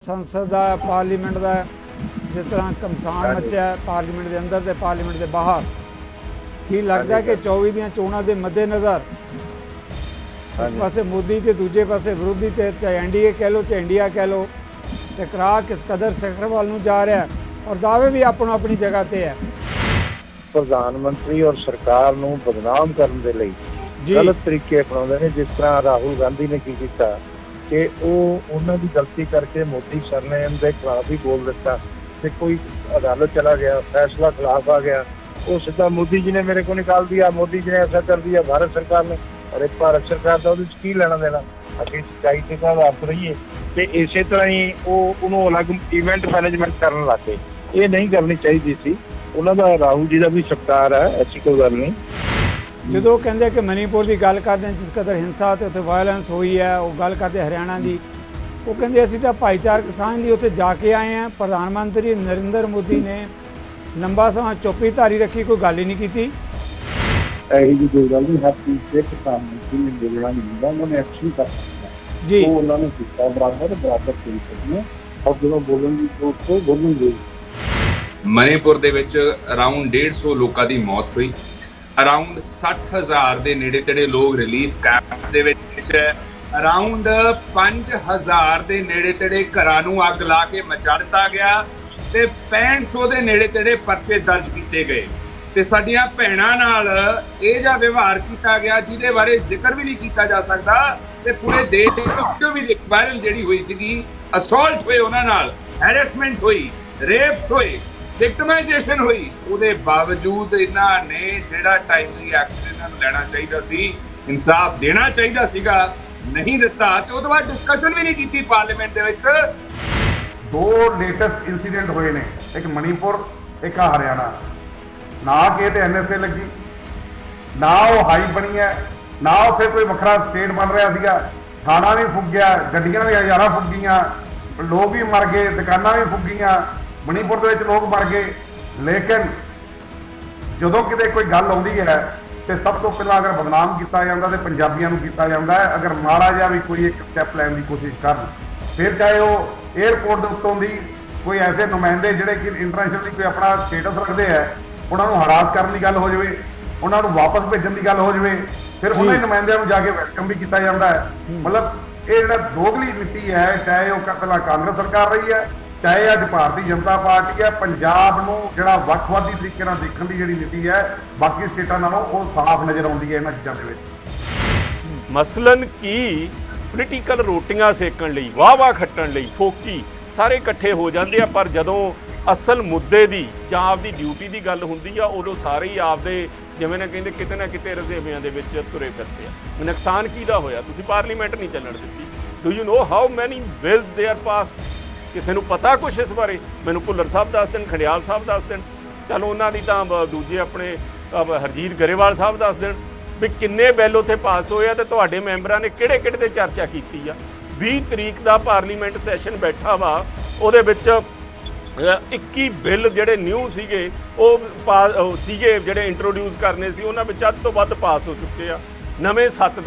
संसद का पार्लीमेंट का जिस तरह घमसान मचा है पार्लीमेंट के अंदर तो पार्लीमेंट के बाहर की लगता है कि 24 ਦੀਆਂ ਚੋਣਾਂ ਦੇ मद्देनज़र एक पासे मोदी तो दूजे पासे विरोधी धिर चाहे NDA कह लो चाहे इंडिया कह लो तो करा किस कदर सिखर वाल नूं जा रहा है और दावे भी अपनों अपनी जगह पर है। प्रधानमंत्री और सरकार नूं बदनाम करने दे लई गलत तरीके अपनाउंदे ने। जिस तरह राहुल गांधी ने की कीता कि उन्होंने भी गलती करके मोदी सरनेम के खिलाफ ही बोल दिता कि कोई अदालत चला गया फैसला खिलाफ आ गया वो सीधा मोदी जी ने मेरे को निकाल दिया, मोदी जी ने ऐसा कर दिया भारत सरकार ने। और एक भारत सरकार का की लेना देना अभी सच्चाई के साथ आप रहिए कि इस तरह ही वो अलग इवेंट मैनेजमेंट करने लग गए। ये नहीं करनी चाहिए थी। उन्होंने राहुल जी का भी सत्कार है, ऐसी कोई गल नहीं। जो कहते कि मणिपुर की गल करते हैं जिस कदर हिंसा तो उत्थे वायलेंस हुई है, वो गल करते हरियाणा की, वो कहते असीं तां भाईचारक सांझ लई उत्थे जाके आए हैं। प्रधानमंत्री नरेंद्र मोदी ने लंबा समा चुप्पी धारी रखी, कोई गल ही नहीं की। ऐसी कोई गल नहीं, हर चीज़ से प्रधानमंत्री ने बोलना नहीं होंगे, उन्होंने एक्शन कर सकता जी, वो उन्होंने किया बराबर कोई सकते और जो बोलेंगे तो बोलेंगे। मणिपुर दे विच अराउंड 150 लोगों की मौत हुई, अराउंड 60,000 के नेड़े तेड़े लोग रिलीफ कैंप दे विच, अराउंड 5,000 के नेड़े तेड़े घरां नूं अग ला के मचा दिता गया ते 6500 के नेड़े तेड़े परचे दर्ज किए गए ते साडियां भैणां नाल इह जिहा व्यवहार किया गया जिहदे बारे जिक्र भी नहीं किया जा सकता ते पूरे देश विच भी वायरल जिहड़ी हुई सीगी, असॉल्ट हुए उन्हां नाल, हैरेसमेंट हुई, रेप्स हुए, विक्टिमाइजेशन हुई। उसके बावजूद इन्हां ने जिहड़ा टाइमली एक्शन इन्हां नूं लैना चाहिए सी, इंसाफ देना चाहिए सीगा, नहीं दिता ते उस बाद डिस्कशन भी नहीं की पार्लीमेंट दे विच। दो लेटेस्ट इंसीडेंट हुए ने, एक मणिपुर एक हरियाणा। ना कि तो NSA लगी, ना वो हाई बनी है, ना उत्थे कोई वखरा स्टेट बन रहा सीगा। थाना भी फुग गया, गड्डियां भी हज़ारां फुग गईयां, लोग भी मर गए, दुकानां भी फुग गईयां, मणिपुर के लोग मर गए। लेकिन जो किते कोई गल आउंदी है तो सब तो पहला अगर बदनाम किया जाता तो पंजाबियों को किया जाता है। अगर माड़ा जिहा भी कोई एक स्टैप लैन की कोशिश कर, फिर चाहे वो एयरपोर्ट के उत्तों की कोई ऐसे नुमाइंदे जोड़े कि इंटरनेशनली कोई अपना स्टेटस रखते हैं, उन्होंने हरास करने की गल हो जाए, उन्होंने वापस भेजने की गल हो जाए, फिर उन्होंने नुमाइंदों जाके वेलकम भी किया जाता है। मतलब ये जो दोगली नीति है, चाहे वो पहला कांग्रेस सरकार रही है, चाहे अज भारतीय जनता पार्टी है, पंजाब नूं जिहड़ा वक्खवादी तरीके नाल देखण दी जिहड़ी नीति है बाकी स्टेटां नालों वो साफ नज़र आउंदी है इन्हां चीज़ां दे विच। मसलन की पोलीटिकल रोटियां सेकण लई, वाह खट्टण लई फोकी सारे इकट्ठे हो जाते हैं, पर जदों असल मुद्दे की जां आपदी ड्यूटी की गल हुंदी आ उदों सारे ही आपदे जिवें ना कहंदे किते ना किते रज़ेवियां दे विच तुरे फिरदे आ। नुकसान किहदा होया? तुसीं पार्लीमेंट नहीं चलण दित्ती। Do you know how many bills they are passed? किसी को पता कुछ इस बारे? मैनूं भुल्लर साहब दस देण, खंडियाल साहब दस देण, चलो उन्हां दी तां दूजे अपने हरजीत गरेवाल साहब दस देण भी किन्ने बिल उत्थे पास होए ते तुहाडे मैंबरां ने किहड़े किहड़े ते चर्चा कीती आ। 20 तरीक का पार्लीमेंट सैशन बैठा वा, उहदे विच 21 बिल जिहड़े न्यू सीगे ਉਹ ਸੀਗੇ ਜਿਹੜੇ ਇੰਟਰੋਡਿਊਸ ਕਰਨੇ ਸੀ, ਉਹਨਾਂ ਵਿੱਚ ਅੱਧ ਤੋਂ ਵੱਧ ਪਾਸ ਹੋ ਚੁੱਕੇ ਆ। ਨਵੇਂ 7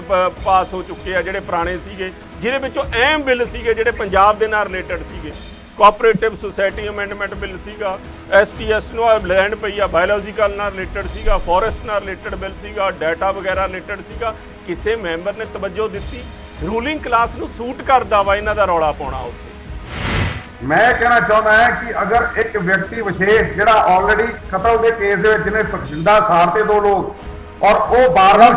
ਪਾਸ ਹੋ ਚੁੱਕੇ ਆ ਜਿਹੜੇ ਪੁਰਾਣੇ ਸੀਗੇ, ਜਿਹਦੇ ਵਿੱਚੋਂ ਅਹਿਮ ਬਿੱਲ ਸੀਗੇ ਜਿਹੜੇ ਪੰਜਾਬ ਦੇ ਨਾਲ ਰਿਲੇਟਡ ਸੀਗੇ। ਕੋਆਪਰੇਟਿਵ ਸੁਸਾਇਟੀ ਅਮੈਂਡਮੈਂਟ ਬਿੱਲ ਸੀਗਾ, STS ਨੂੰ ਲੈਂਡ ਪਈ ਆ, ਬਾਇਓਲੋਜੀਕਲ ਨਾਲ ਰਿਲੇਟਡ ਸੀਗਾ, ਫੋਰੈਸਟ ਨਾਲ ਰਿਲੇਟਡ ਬਿੱਲ ਸੀਗਾ, ਡਾਟਾ ਵਗੈਰਾ ਰਿਲੇਟਡ ਸੀਗਾ। ਕਿਸੇ ਮੈਂਬਰ ਨੇ ਤਵੱਜੋ ਦਿੱਤੀ? रूलिंग क्लास नूं सूट करदा वा इन्हां दा रौला पाउणा उत्ते। मैं कहना चाहता है कि अगर एक व्यक्ति विशेष जिहड़ा ऑलरेडी कतल के केस दे विच ने जिंदा साड़ते 2 लोग और वो बार-बार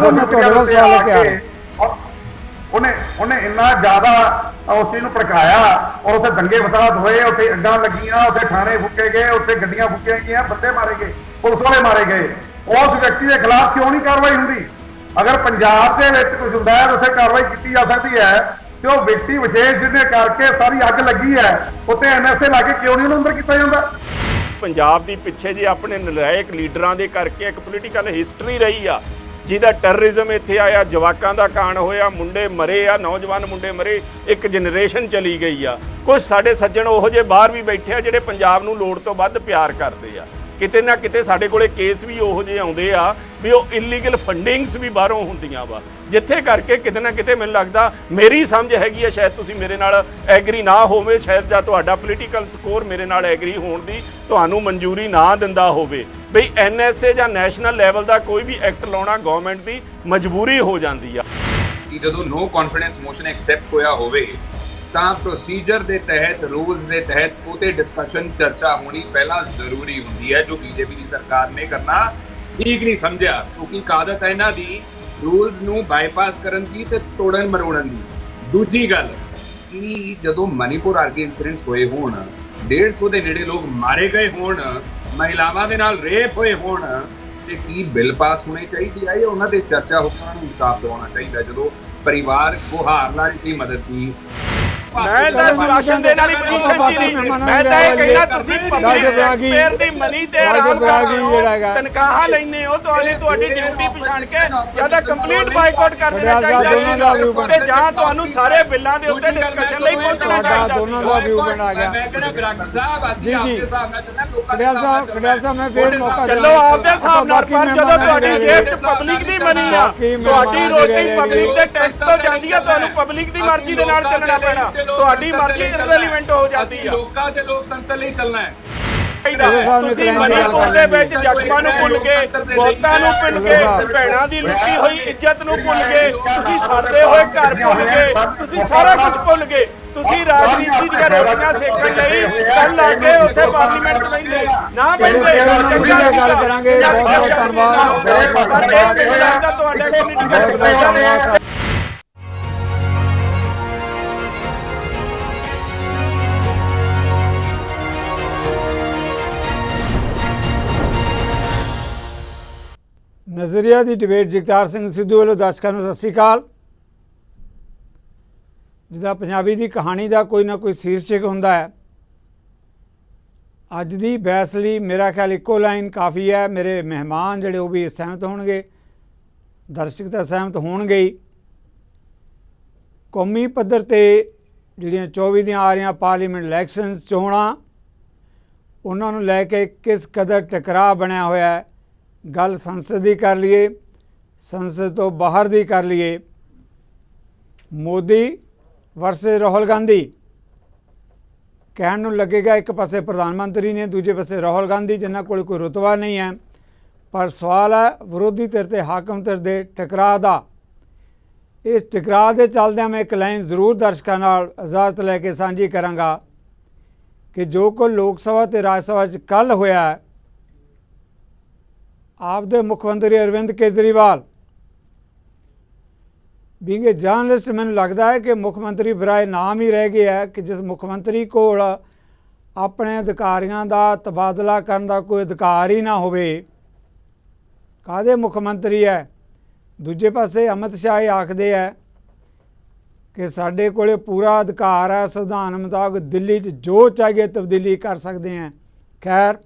उन्हें इन्ना ज़्यादा उस चीज़ नूं भड़काया और उत्थे दंगे फसाद होए, उत्थे अड्डां लगियां, उत्थे थाने फुके गए, उत्थे गड्डियां फुकियां गईयां, बंदे मारे गए, पुलिस वाले मारे गए। उस व्यक्ति के खिलाफ क्यों नहीं कार्रवाई हुंदी? अगर पंजाब के विच कुछ हुंदा है तो उत्थे कार्रवाई की जा सकती है, तो वो व्यक्ति विशेष जिन्हें करके सारी अग लगी है उत्ते NSA ला के क्यों नहीं अंदर किया जाता? पंजाब दी पिछे जे अपने नलायक लीडरां दे करके एक पोलीटिकल हिस्टरी रही आ, जिहदा टैररिज्म इत्थे आया, जवाकां दा कांड होया, मुंडे मरे आ, नौजवान मुंडे मरे, एक जनरेशन चली गई आ। कुछ साडे सज्जण ओहो जे बाहर भी बैठे आ जिहड़े पंजाब नूं लोड़ तो वध प्यार करदे आ। ਕਿਤੇ ਨਾ ਕਿਤੇ ਸਾਡੇ ਕੋਲੇ ਕੇਸ ਵੀ ਉਹੋ ਜਿਹੇ ਆਉਂਦੇ ਆ ਵੀ ਉਹ ਇਲੀਗਲ ਫੰਡਿੰਗਸ ਵੀ ਬਾਹਰੋਂ ਹੁੰਦੀਆਂ ਵਾ, ਜਿੱਥੇ ਕਰਕੇ ਕਿਤੇ ਨਾ ਕਿਤੇ ਮੈਨੂੰ ਲੱਗਦਾ, ਮੇਰੀ ਸਮਝ ਹੈਗੀ ਆ, ਸ਼ਾਇਦ ਤੁਸੀਂ ਮੇਰੇ ਨਾਲ ਐਗਰੀ ਨਾ ਹੋਵੇ, ਸ਼ਾਇਦ ਜਾਂ ਤੁਹਾਡਾ ਪੋਲੀਟੀਕਲ ਸਕੋਰ ਮੇਰੇ ਨਾਲ ਐਗਰੀ ਹੋਣ ਦੀ ਤੁਹਾਨੂੰ ਮਨਜ਼ੂਰੀ ਨਾ ਦਿੰਦਾ ਹੋਵੇ ਬਈ NSA ਜਾਂ ਨੈਸ਼ਨਲ ਲੈਵਲ ਦਾ ਕੋਈ ਵੀ ਐਕਟ ਲਾਉਣਾ ਗਵਰਨਮੈਂਟ ਦੀ ਮਜਬੂਰੀ ਹੋ ਜਾਂਦੀ ਆ। ਕਿ ਜਦੋਂ ਨੋ ਕੌਨਫੀਡੈਂਸ ਮੋਸ਼ਨ ਐਕਸੈਪਟ ਹੋਇਆ ਹੋਵੇ ਤਾਂ ਪ੍ਰੋਸੀਜਰ ਦੇ ਤਹਿਤ, ਰੂਲਸ ਦੇ ਤਹਿਤ ਉਹਤੇ ਡਿਸਕਸ਼ਨ, ਚਰਚਾ ਹੋਣੀ ਪਹਿਲਾਂ ਜ਼ਰੂਰੀ ਹੁੰਦੀ ਹੈ, ਜੋ ਬੀਜੇਪੀ ਦੀ ਸਰਕਾਰ ਨੇ ਕਰਨਾ ਠੀਕ ਨਹੀਂ ਸਮਝਿਆ, ਕਿਉਂਕਿ ਆਦਤ ਹੈ ਇਹਨਾਂ ਦੀ ਰੂਲਸ ਨੂੰ ਬਾਈਪਾਸ ਕਰਨ ਦੀ ਤੇ ਤੋੜਨ ਮਰੋੜਨ ਦੀ। ਦੂਜੀ ਗੱਲ ਕਿ ਜਦੋਂ ਮਨੀਪੁਰ ਵਰਗੇ ਇਨਸੀਡੈਂਟਸ ਹੋਏ ਹੋਣ, 150 ਦੇ ਨੇੜੇ ਲੋਕ ਮਾਰੇ ਗਏ ਹੋਣ, ਮਹਿਲਾਵਾਂ ਦੇ ਨਾਲ ਰੇਪ ਹੋਏ ਹੋਣ, ਤੇ ਕੀ ਬਿੱਲ ਪਾਸ ਹੋਣੇ ਚਾਹੀਦੀ ਹੈ ਜਾਂ ਉਹਨਾਂ ਤੇ ਚਰਚਾ ਹੋ ਕੇ ਉਹਨਾਂ ਨੂੰ ਇਨਸਾਫ ਦਿਵਾਉਣਾ ਚਾਹੀਦਾ? ਜਦੋਂ ਪਰਿਵਾਰ ਗੁਹਾਰ ਲਾ ਰਹੀ ਸੀ ਮਦਦ ਦੀ, ਮੈਂ ਤਾਂ ਸ਼ਾਸਨ ਦੇ ਨਾਲ ਹੀ ਪੋਜੀਸ਼ਨ ਚ ਨਹੀਂ, ਮੈਂ ਤਾਂ ਇਹ ਕਹਿਣਾ ਤੁਸੀਂ ਪਬਲਿਕ ਟੈਕਸਪੇਅਰ ਦੀ ਮਨੀ ਤੇ ਆਰਾਮ ਕਰੋ, ਤਨਖਾਹਾਂ ਲੈਣੇ ਹੋ, ਤੁਹਾਡੀ ਡਿਊਟੀ ਪਛਾਣ ਕੇ ਜਾਂ ਤਾਂ ਕੰਪਲੀਟ ਬਾਈਕਾਟ ਕਰ ਦੇਣਾ ਚਾਹੀਦਾ ਸੀ ਤੇ ਜਾਂ ਤੁਹਾਨੂੰ ਸਾਰੇ ਬਿੱਲਾਂ ਦੇ ਉੱਤੇ ਡਿਸਕਸ਼ਨ ਲਈ ਪਹੁੰਚਣਾ ਚਾਹੀਦਾ ਦੋਨਾਂ ਦਾ ਵਿਊ ਬਣਾ ਗਿਆ। ਮੈਂ ਕਹਿੰਦਾ ਬਰਾਕੀ ਸਾਹਿਬ ਅਸੀਂ ਆਪਦੇ ਹਿਸਾਬ ਨਾਲ ਚੱਲਣਾ, ਲੋਕਾਂ ਖੜਿਆਲ ਸਾਹਿਬ ਮੈਂ ਫੇਰ ਮੌਕਾ ਚਲੋ ਆਪਦੇ ਹਿਸਾਬ ਨਾਲ, ਪਰ ਜਦੋਂ ਤੁਹਾਡੀ ਜੇਬ 'ਚ ਪਬਲਿਕ ਦੀ ਮਨੀ ਆ, ਤੁਹਾਡੀ ਰੋਟੀ ਪਬਲਿਕ ਦੇ ਟੈਕਸ ਤੋਂ ਜਾਂਦੀ ਆ, ਤੁਹਾਨੂੰ ਪਬਲਿਕ ਦੀ ਮਰਜ਼ੀ ਦੇ ਨਾਲ ਚੱਲਣਾ ਪੈਣਾ, ਤੁਹਾਡੀ ਮਰਜ਼ੀ ਇਰਰੈਲੇਵੈਂਟ ਹੋ ਜਾਂਦੀ ਆ। ਲੋਕਾਂ ਤੇ ਲੋਕਤੰਤਰ ਲਈ ਚੱਲਣਾ ਹੈ। ਤੁਸੀਂ ਮਨੀਪੁਰ ਦੇ ਵਿੱਚ ਜ਼ਖਮਾਂ ਨੂੰ ਭੁੱਲ ਗਏ, ਮੌਤਾਂ ਨੂੰ ਭੁੱਲ ਗਏ, ਭੈਣਾਂ ਦੀ ਲੁੱਟੀ ਹੋਈ ਇੱਜ਼ਤ ਨੂੰ ਭੁੱਲ ਗਏ, ਤੁਸੀਂ ਸੜਦੇ ਹੋਏ ਘਰ ਭੁੱਲ ਗਏ, ਤੁਸੀਂ ਸਾਰਾ ਕੁਝ ਭੁੱਲ ਗਏ। ਤੁਸੀਂ ਰਾਜਨੀਤੀ ਦੀਆਂ ਰੋਟੀਆਂ ਸੇਕਣ ਲਈ ਕੱਲ ਆ ਕੇ ਉੱਥੇ ਪਾਰਲੀਮੈਂਟ 'ਚ ਬੈਠੇ ਨਾ ਬੈਠੇ, ਚੰਗਾ ਗੱਲ ਕਰਾਂਗੇ। ਬਹੁਤ ਧੰਨਵਾਦ। ਪਰ ਇਹ ਮੈਨੂੰ ਲੱਗਦਾ ਤੁਹਾਡਾ ਪੋਲੀਟੀਕਲ ਨਜ਼ਰੀਆ ਦੀ ਡਿਬੇਟ ਜਗਤਾਰ ਸਿੰਘ ਸਿੱਧੂ ਵੱਲੋਂ ਦਰਸ਼ਕਾਂ ਨੂੰ ਸਤਿ ਸ਼੍ਰੀ ਅਕਾਲ। ਜਿੱਦਾਂ ਪੰਜਾਬੀ ਦੀ ਕਹਾਣੀ ਦਾ ਕੋਈ ਨਾ ਕੋਈ ਸ਼ੀਰਸ਼ਕ ਹੁੰਦਾ ਹੈ, ਅੱਜ ਦੀ ਬਹਿਸ ਲਈ ਮੇਰਾ ਖਿਆਲ ਇੱਕੋ ਲਾਈਨ ਕਾਫੀ ਹੈ। ਮੇਰੇ ਮਹਿਮਾਨ ਜਿਹੜੇ ਉਹ ਵੀ ਸਹਿਮਤ ਹੋਣਗੇ, ਦਰਸ਼ਕ ਤਾਂ ਸਹਿਮਤ ਹੋਣਗੇ ਹੀ। ਕੌਮੀ ਪੱਧਰ 'ਤੇ ਜਿਹੜੀਆਂ 24 ਦੀਆਂ ਆ ਰਹੀਆਂ ਪਾਰਲੀਮੈਂਟ ਇਲੈਕਸ਼ਨਸ ਚੋਣਾਂ, ਉਹਨਾਂ ਨੂੰ ਲੈ ਕੇ ਕਿਸ ਕਦਰ ਟਕਰਾਅ ਬਣਿਆ ਹੋਇਆ ਹੈ। ਗੱਲ ਸੰਸਦ ਦੀ ਕਰ ਲਈਏ, ਸੰਸਦ ਤੋਂ ਬਾਹਰ ਦੀ ਕਰ ਲਈਏ, ਮੋਦੀ ਵਰਸਸ ਰਾਹੁਲ ਗਾਂਧੀ, ਕਹਿਣ ਨੂੰ ਲੱਗੇਗਾ ਇੱਕ ਪਾਸੇ ਪ੍ਰਧਾਨ ਮੰਤਰੀ ਨੇ, ਦੂਜੇ ਪਾਸੇ ਰਾਹੁਲ ਗਾਂਧੀ ਜਿਨ੍ਹਾਂ ਕੋਲ ਕੋਈ ਰੁਤਬਾ ਨਹੀਂ ਹੈ, ਪਰ ਸਵਾਲ ਹੈ ਵਿਰੋਧੀ ਧਿਰ ਤੇ ਹਾਕਮ ਧਿਰ ਦੇ ਟਕਰਾਅ ਦਾ। ਇਸ ਟਕਰਾਅ ਦੇ ਚੱਲਦਿਆਂ ਮੈਂ ਇੱਕ ਲਾਈਨ ਜ਼ਰੂਰ ਦਰਸ਼ਕਾਂ ਨਾਲ ਇਜਾਜ਼ਤ ਲੈ ਕੇ ਸਾਂਝੀ ਕਰਾਂਗਾ ਕਿ ਜੋ ਕੁਝ ਲੋਕ ਸਭਾ ਤੇ ਰਾਜ ਸਭਾ 'ਚ ਕੱਲ੍ਹ ਹੋਇਆ ਹੈ, ਆਪਦੇ ਮੁੱਖ ਮੰਤਰੀ ਅਰਵਿੰਦ ਕੇਜਰੀਵਾਲ ਬੀਂਗ ਏ ਜਰਨਲਿਸਟ, ਮੈਨੂੰ ਲੱਗਦਾ ਹੈ ਕਿ ਮੁੱਖ ਮੰਤਰੀ ਬਰਾਏ ਨਾਮ ਹੀ ਰਹਿ ਗਿਆ ਹੈ ਕਿ ਜਿਸ ਮੁੱਖ ਮੰਤਰੀ ਕੋਲ ਆਪਣੇ ਅਧਿਕਾਰੀਆਂ ਦਾ ਤਬਾਦਲਾ ਕਰਨ ਦਾ ਕੋਈ ਅਧਿਕਾਰ ਹੀ ਨਾ ਹੋਵੇ, ਕਾਹਦੇ ਮੁੱਖ ਮੰਤਰੀ ਹੈ। ਦੂਜੇ ਪਾਸੇ ਅਮਿਤ ਸ਼ਾਹ ਇਹ ਆਖਦੇ ਹੈ ਕਿ ਸਾਡੇ ਕੋਲ ਪੂਰਾ ਅਧਿਕਾਰ ਹੈ, ਸੰਵਿਧਾਨ ਮੁਤਾਬਕ ਦਿੱਲੀ 'ਚ ਜੋ ਚਾਹੀਏ ਤਬਦੀਲੀ ਕਰ ਸਕਦੇ ਹਾਂ। ਖੈਰ,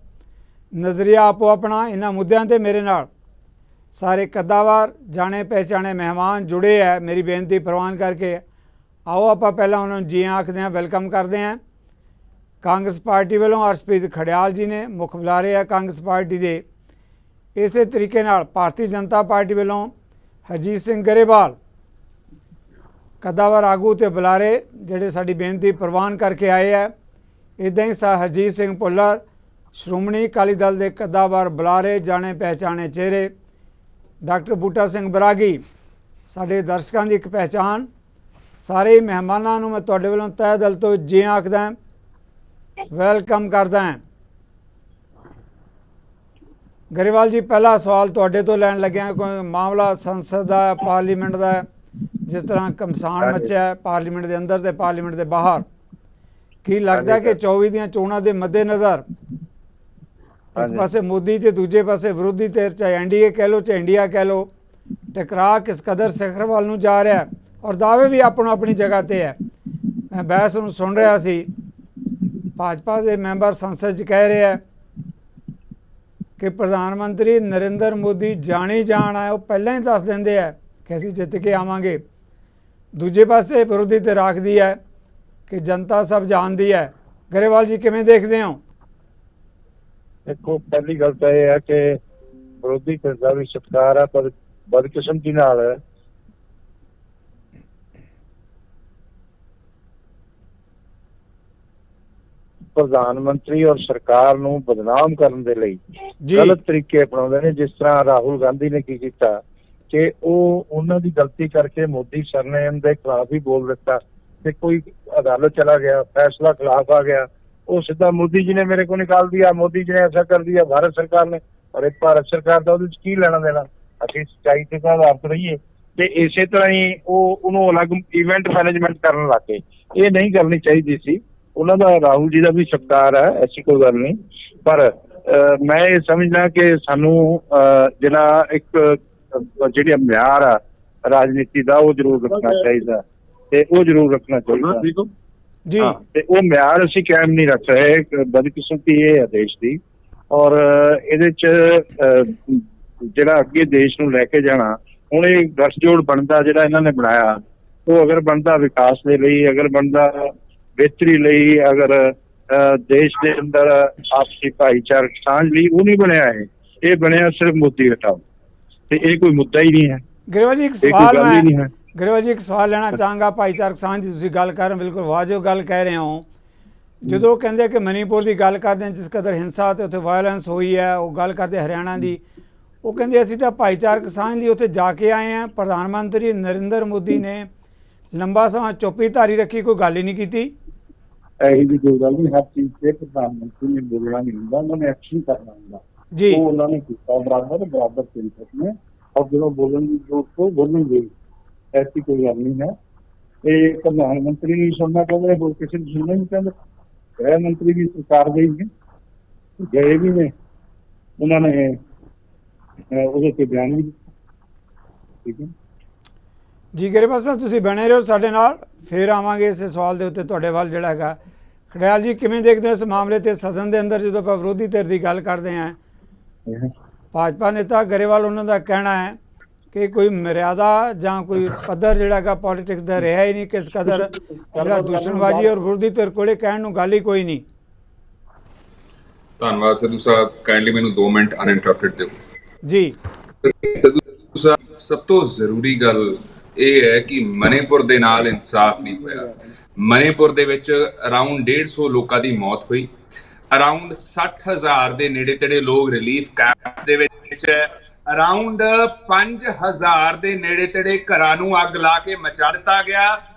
ਨਜ਼ਰੀਆ ਆਪੋ ਆਪਣਾ। ਇਹਨਾਂ ਮੁੱਦਿਆਂ 'ਤੇ ਮੇਰੇ ਨਾਲ ਸਾਰੇ ਕੱਦਾਵਾਰ ਜਾਣੇ ਪਹਿਚਾਣੇ ਮਹਿਮਾਨ ਜੁੜੇ ਹੈ। ਮੇਰੀ ਬੇਨਤੀ ਪ੍ਰਵਾਨ ਕਰਕੇ ਆਓ ਆਪਾਂ ਪਹਿਲਾਂ ਉਹਨਾਂ ਨੂੰ ਜੀ ਆਖਦੇ ਹਾਂ, ਵੈਲਕਮ ਕਰਦੇ ਹਾਂ। ਕਾਂਗਰਸ ਪਾਰਟੀ ਵੱਲੋਂ ਅਰਸ਼ਪ੍ਰੀਤ ਖੜਿਆਲ ਜੀ ਨੇ, ਮੁੱਖ ਬੁਲਾਰੇ ਹੈ ਕਾਂਗਰਸ ਪਾਰਟੀ ਦੇ। ਇਸੇ ਤਰੀਕੇ ਨਾਲ ਭਾਰਤੀ ਜਨਤਾ ਪਾਰਟੀ ਵੱਲੋਂ ਹਰਜੀਤ ਸਿੰਘ ਗਰੇਵਾਲ, ਕੱਦਾਵਾਰ ਆਗੂ ਤੇ ਬੁਲਾਰੇ ਜਿਹੜੇ ਸਾਡੀ ਬੇਨਤੀ ਪ੍ਰਵਾਨ ਕਰਕੇ ਆਏ ਹੈ। ਇੱਦਾਂ ਹੀ ਹਰਜੀਤ ਸਿੰਘ ਭੁੱਲਰ, ਸ਼੍ਰੋਮਣੀ ਅਕਾਲੀ ਦਲ ਦੇ ਕੱਦਾਵਾਰ ਬੁਲਾਰੇ, ਜਾਣੇ ਪਹਿਚਾਣੇ ਚਿਹਰੇ। ਡਾਕਟਰ ਬੂਟਾ ਸਿੰਘ ਬਰਾਗੀ, ਸਾਡੇ ਦਰਸ਼ਕਾਂ ਦੀ ਇੱਕ ਪਹਿਚਾਣ। ਸਾਰੇ ਮਹਿਮਾਨਾਂ ਨੂੰ ਮੈਂ ਤੁਹਾਡੇ ਵੱਲੋਂ ਤਹਿ ਦਿਲ ਤੋਂ ਜੀ ਆਖਦਾ, ਵੈਲਕਮ ਕਰਦਾ ਹਾਂ। ਗਰੇਵਾਲ ਜੀ, ਪਹਿਲਾ ਸਵਾਲ ਤੁਹਾਡੇ ਤੋਂ ਲੈਣ ਲੱਗਿਆ। ਕੋਈ ਮਾਮਲਾ ਸੰਸਦ ਦਾ, ਪਾਰਲੀਮੈਂਟ ਦਾ, ਜਿਸ ਤਰ੍ਹਾਂ ਘਮਸਾਨ ਮਚਿਆ ਪਾਰਲੀਮੈਂਟ ਦੇ ਅੰਦਰ ਤੇ ਪਾਰਲੀਮੈਂਟ ਦੇ ਬਾਹਰ, ਕੀ ਲੱਗਦਾ ਕਿ 24 ਦੀਆਂ ਚੋਣਾਂ ਦੇ ਮੱਦੇਨਜ਼ਰ ਇੱਕ ਪਾਸੇ ਮੋਦੀ ਤੇ ਦੂਜੇ ਪਾਸੇ ਵਿਰੋਧੀ ਧਿਰ, ਚਾਹੇ NDA ਕਹਿ ਲਓ, ਚਾਹੇ ਇੰਡੀਆ ਕਹਿ ਲਓ, ਟਕਰਾਅ ਕਿਸ ਕਦਰ ਸਿਖਰ ਵੱਲ ਨੂੰ ਜਾ ਰਿਹਾ ਔਰ ਦਾਅਵੇ ਵੀ ਆਪਣੀ ਆਪਣੀ ਜਗ੍ਹਾ 'ਤੇ ਹੈ। ਮੈਂ ਬਹਿਸ ਨੂੰ ਸੁਣ ਰਿਹਾ ਸੀ, ਭਾਜਪਾ ਦੇ ਮੈਂਬਰ ਸੰਸਦ 'ਚ ਕਹਿ ਰਹੇ ਹੈ ਕਿ ਪ੍ਰਧਾਨ ਮੰਤਰੀ ਨਰਿੰਦਰ ਮੋਦੀ ਜਾਣੀ ਜਾਣ ਹੈ, ਉਹ ਪਹਿਲਾਂ ਹੀ ਦੱਸ ਦਿੰਦੇ ਹੈ ਕਿ ਅਸੀਂ ਜਿੱਤ ਕੇ ਆਵਾਂਗੇ। ਦੂਜੇ ਪਾਸੇ ਵਿਰੋਧੀ ਧਿਰ ਆਖਦੀ ਹੈ ਕਿ ਜਨਤਾ ਸਭ ਜਾਣਦੀ ਹੈ। ਗਰੇਵਾਲ ਜੀ, ਕਿਵੇਂ ਦੇਖਦੇ ਹੋ? ਦੇਖੋ ਪਹਿਲੀ ਗੱਲ ਤਾਂ ਇਹ ਹੈ ਕਿ ਵਿਰੋਧੀ ਧਿਰ ਦਾ ਵੀ ਸਤਿਕਾਰ ਹੈ, ਪਰ ਬਦਕਿਸਮਤੀ ਨਾਲ ਪ੍ਰਧਾਨ ਮੰਤਰੀ ਔਰ ਸਰਕਾਰ ਨੂੰ ਬਦਨਾਮ ਕਰਨ ਦੇ ਲਈ ਜੀ ਗਲਤ ਤਰੀਕੇ ਅਪਣਾਉਂਦੇ ਨੇ। ਜਿਸ ਤਰ੍ਹਾਂ ਰਾਹੁਲ ਗਾਂਧੀ ਨੇ ਕੀ ਕੀਤਾ ਕਿ ਉਹ ਉਹਨਾਂ ਦੀ ਗਲਤੀ ਕਰਕੇ ਮੋਦੀ ਸਰਨੇਮ ਦੇ ਖਿਲਾਫ ਹੀ ਬੋਲ ਦਿੱਤਾ ਤੇ ਕੋਈ अदालत चला गया, फैसला खिलाफ आ गया, वो सीधा मोदी जी ने मेरे को निकाल दिया, मोदी जी ने ऐसा कर दिया, भारत सरकार ने। और एक भारत सरकार का की लेना देना, ਅਸੀਂ ਸੱਚਾਈ ਤੇ ਆਧਾਰਿਤ ਰਹੀਏ। ਤੇ ਇਸੇ ਤਰ੍ਹਾਂ ਹੀ ਉਹ ਉਹਨੂੰ ਅਲੱਗ ਇਵੈਂਟ ਮੈਨੇਜਮੈਂਟ ਕਰਨ ਲੱਗ ਗਏ। ਇਹ ਨਹੀਂ ਕਰਨੀ ਚਾਹੀਦੀ ਸੀ। ਉਹਨਾਂ ਦਾ ਰਾਹੁਲ ਜੀ ਦਾ ਵੀ ਸਤਿਕਾਰ ਹੈ, ਐਸੀ ਕੋਈ ਗੱਲ ਨਹੀਂ, ਪਰ ਮੈਂ ਇਹ ਸਮਝਦਾ ਕਿ ਸਾਨੂੰ ਜਿਹੜਾ ਇੱਕ ਜਿਹੜੀ ਮਿਆਰ ਆ ਰਾਜਨੀਤੀ ਦਾ ਉਹ ਜ਼ਰੂਰ ਰੱਖਣਾ ਚਾਹੀਦਾ ਤੇ ਉਹ ਜ਼ਰੂਰ ਰੱਖਣਾ ਚਾਹੀਦਾ ਜੀ। ਤੇ ਉਹ ਮਿਆਰ ਅਸੀਂ ਕਾਇਮ ਨਹੀਂ ਰੱਖ ਰਹੇ। ਬਦਕਿਸਮਤੀ ਇਹ ਹੈ ਦੇਸ਼ ਦੀ, ਔਰ ਇਹਦੇ ਚ ਜਿਹੜਾ ਅੱਗੇ ਦੇਸ਼ ਨੂੰ ਲੈ ਕੇ ਜਾਣਾ, ਹੁਣ ਇਹ ਗੱਠਜੋੜ ਬਣਦਾ ਜਿਹੜਾ ਇਹਨਾਂ ਨੇ ਬਣਾਇਆ, ਉਹ ਅਗਰ ਬਣਦਾ ਵਿਕਾਸ ਦੇ ਲਈ, ਅਗਰ ਬਣਦਾ ਬਿਹਤਰੀ ਲਈ, ਅਗਰ ਦੇਸ਼ ਦੇ ਅੰਦਰ ਆਪਸੀ ਭਾਈਚਾਰਕ ਸਾਂਝ ਲਈ, ਉਹ ਨਹੀਂ ਬਣਿਆ। ਇਹ ਬਣਿਆ ਸਿਰਫ ਮੋਦੀ ਹਟਾਓ, ਤੇ ਇਹ ਕੋਈ ਮੁੱਦਾ ਹੀ ਨਹੀਂ ਹੈ। ਗਰੇਵਾਲ ਜੀ ਇੱਕ ਸਵਾਲ ਗਰੇਵਾਲ ਜੀ ਇੱਕ ਸਵਾਲ ਲੈਣਾ ਚਾਹਾਂਗਾ। ਭਾਈਚਾਰਕ ਸਾਂਝ ਦੀ ਤੁਸੀਂ ਗੱਲ ਕਰ ਰਹੇ ਹੋ, ਬਿਲਕੁਲ ਵਾਜਬ ਗੱਲ ਕਹਿ ਰਹੇ ਹੋ। ਜਦੋਂ ਕਹਿੰਦੇ ਕਿ ਮਨੀਪੁਰ ਦੀ ਗੱਲ ਕਰਦੇ ਹਾਂ, ਜਿਸ ਕਦਰ ਹਿੰਸਾ ਤੇ ਉੱਥੇ ਵਾਇਲੈਂਸ ਹੋਈ ਹੈ, ਉਹ ਗੱਲ ਕਰਦੇ ਹਰਿਆਣਾ ਦੀ, ਉਹ ਕਹਿੰਦੇ ਅਸੀਂ ਤਾਂ ਭਾਈਚਾਰਕ ਸਾਂਝ ਲਈ ਉੱਥੇ ਜਾ ਕੇ ਆਏ ਹਾਂ। ਪ੍ਰਧਾਨ ਮੰਤਰੀ ਨਰਿੰਦਰ ਮੋਦੀ ਨੇ ਲੰਬਾ ਸਮਾਂ ਚੁੱਪੀ ਧਾਰੀ ਰੱਖੀ, ਕੋਈ ਗੱਲ ਹੀ ਨਹੀਂ ਕੀਤੀ। ਇਹੀ ਵੀ ਕੋਈ ਗੱਲ ਨਹੀਂ, ਹਰ ਚੀਜ਼ ਤੇ ਪ੍ਰਧਾਨ ਮੰਤਰੀ ਨੇ ਬੋਲਣਾ ਨਹੀਂ ਹੁੰਦਾ, ਉਹਨਾਂ ਨੇ ਐਕਸ਼ਨ ਕਰਨਾ ਹੁੰਦਾ ਜੀ। ਉਹ ਉਹਨਾਂ ਨੇ ਕੀਤਾ ਬਰਾਬਰ ਤਰੀਕੇ ਨੇ, ਔਰ ਜਦੋਂ ਬੋਲਣ ਦੀ ਜ਼ਰੂਰਤ ਤੋਂ ਬੋਲਣਗੇ, ਐਸੀ ਕੋਈ ਗੱਲ ਨਹੀਂ ਹੈ। ਇਹ ਪ੍ਰਧਾਨ ਮੰਤਰੀ ਨਹੀਂ ਸੁਣਨਾ ਚਾਹੁੰਦੇ, ਹੋਰ ਕਿਸੇ ਨੂੰ ਸੁਣਨਾ ਨਹੀਂ ਚਾਹੁੰਦੇ। ਗ੍ਰਹਿ ਮੰਤਰੀ ਵੀ ਸਰਕਾਰ ਦੇ ਹੀ ਗਏ ਵੀ ਨੇ, ਉਹਨਾਂ ਨੇ ਉਹਦੇ ਤੇ ਬਿਆਨ ਵੀ ਦਿੱਤਾ। ਠੀਕ ਹੈ ਜੀ ਗਰੇਵਾਲ ਸਾਹਿਬ, ਤੁਸੀਂ ਬਣੇ ਰਹੋ ਸਾਡੇ ਨਾਲ, ਫਿਰ ਆਵਾਂਗੇ ਇਸੇ ਸਵਾਲ ਦੇ ਉੱਤੇ ਤੁਹਾਡੇ ਵੱਲ ਜਿਹੜਾ ਹੈਗਾ। ਖੜਿਆਲ ਜੀ ਕਿਵੇਂ ਦੇਖਦੇ ਹੋ ਇਸ ਮਾਮਲੇ ਤੇ? ਸਦਨ ਦੇ ਅੰਦਰ ਜਦੋਂ ਆਪਾਂ ਵਿਰੋਧੀ ਧਿਰ ਦੀ ਗੱਲ ਕਰਦੇ ਹਾਂ, ਭਾਜਪਾ ਨੇਤਾ ਗਰੇਵਾਲ ਉਹਨਾਂ ਦਾ ਕਹਿਣਾ ਹੈ ਕਿ ਕੋਈ ਮਰਿਆਦਾ ਜਾਂ ਕੋਈ ਪੱਧਰ ਜਿਹੜਾ ਹੈਗਾ ਪੋਲੀਟਿਕਸ ਦਾ ਰਿਹਾ ਹੀ ਨਹੀਂ, ਕਿਸ ਕਦਰ ਜਿਹੜਾ ਦੂਸ਼ਣਬਾਜ਼ੀ ਔਰ ਵਿਰੋਧੀ ਧਿਰ ਕੋਲੇ ਕਹਿਣ ਨੂੰ ਗੱਲ ਹੀ ਕੋਈ ਨਹੀਂ। ਧੰਨਵਾਦ ਸਿੱਧੂ ਸਾਹਿਬ, ਕਾਈਂਡਲੀ ਮੈਨੂੰ 2 ਮਿੰਟ ਅਨਇੰਟਰਪਟਡ ਦਿਓ ਜੀ। ਸਿੱਧੂ ਸਾਹਿਬ, ਸਭ ਤੋਂ ਜ਼ਰੂਰੀ ਗੱਲ ਇਹ ਹੈ ਕਿ ਮਨੀਪੁਰ ਦੇ ਨਾਲ ਇਨਸਾਫ ਨਹੀਂ ਹੋਇਆ। ਮਨੀਪੁਰ ਦੇ ਵਿੱਚ ਅਰਾਊਂਡ 150 ਲੋਕਾਂ ਦੀ ਮੌਤ ਹੋਈ, ਅਰਾਊਂਡ 60,000 ਦੇ ਨੇੜੇ ਤੇੜੇ ਲੋਕ ਰਿਲੀਫ ਕੈਂਪ ਦੇ ਵਿੱਚ ਹੈ, ਅਰਾਊਂਡ 5,000 ਦੇ ਨੇੜੇ ਤੇੜੇ ਘਰਾਂ ਨੂੰ ਅੱਗ ਲਾ ਕੇ ਮਚਾ ਦਿੱਤਾ ਗਿਆ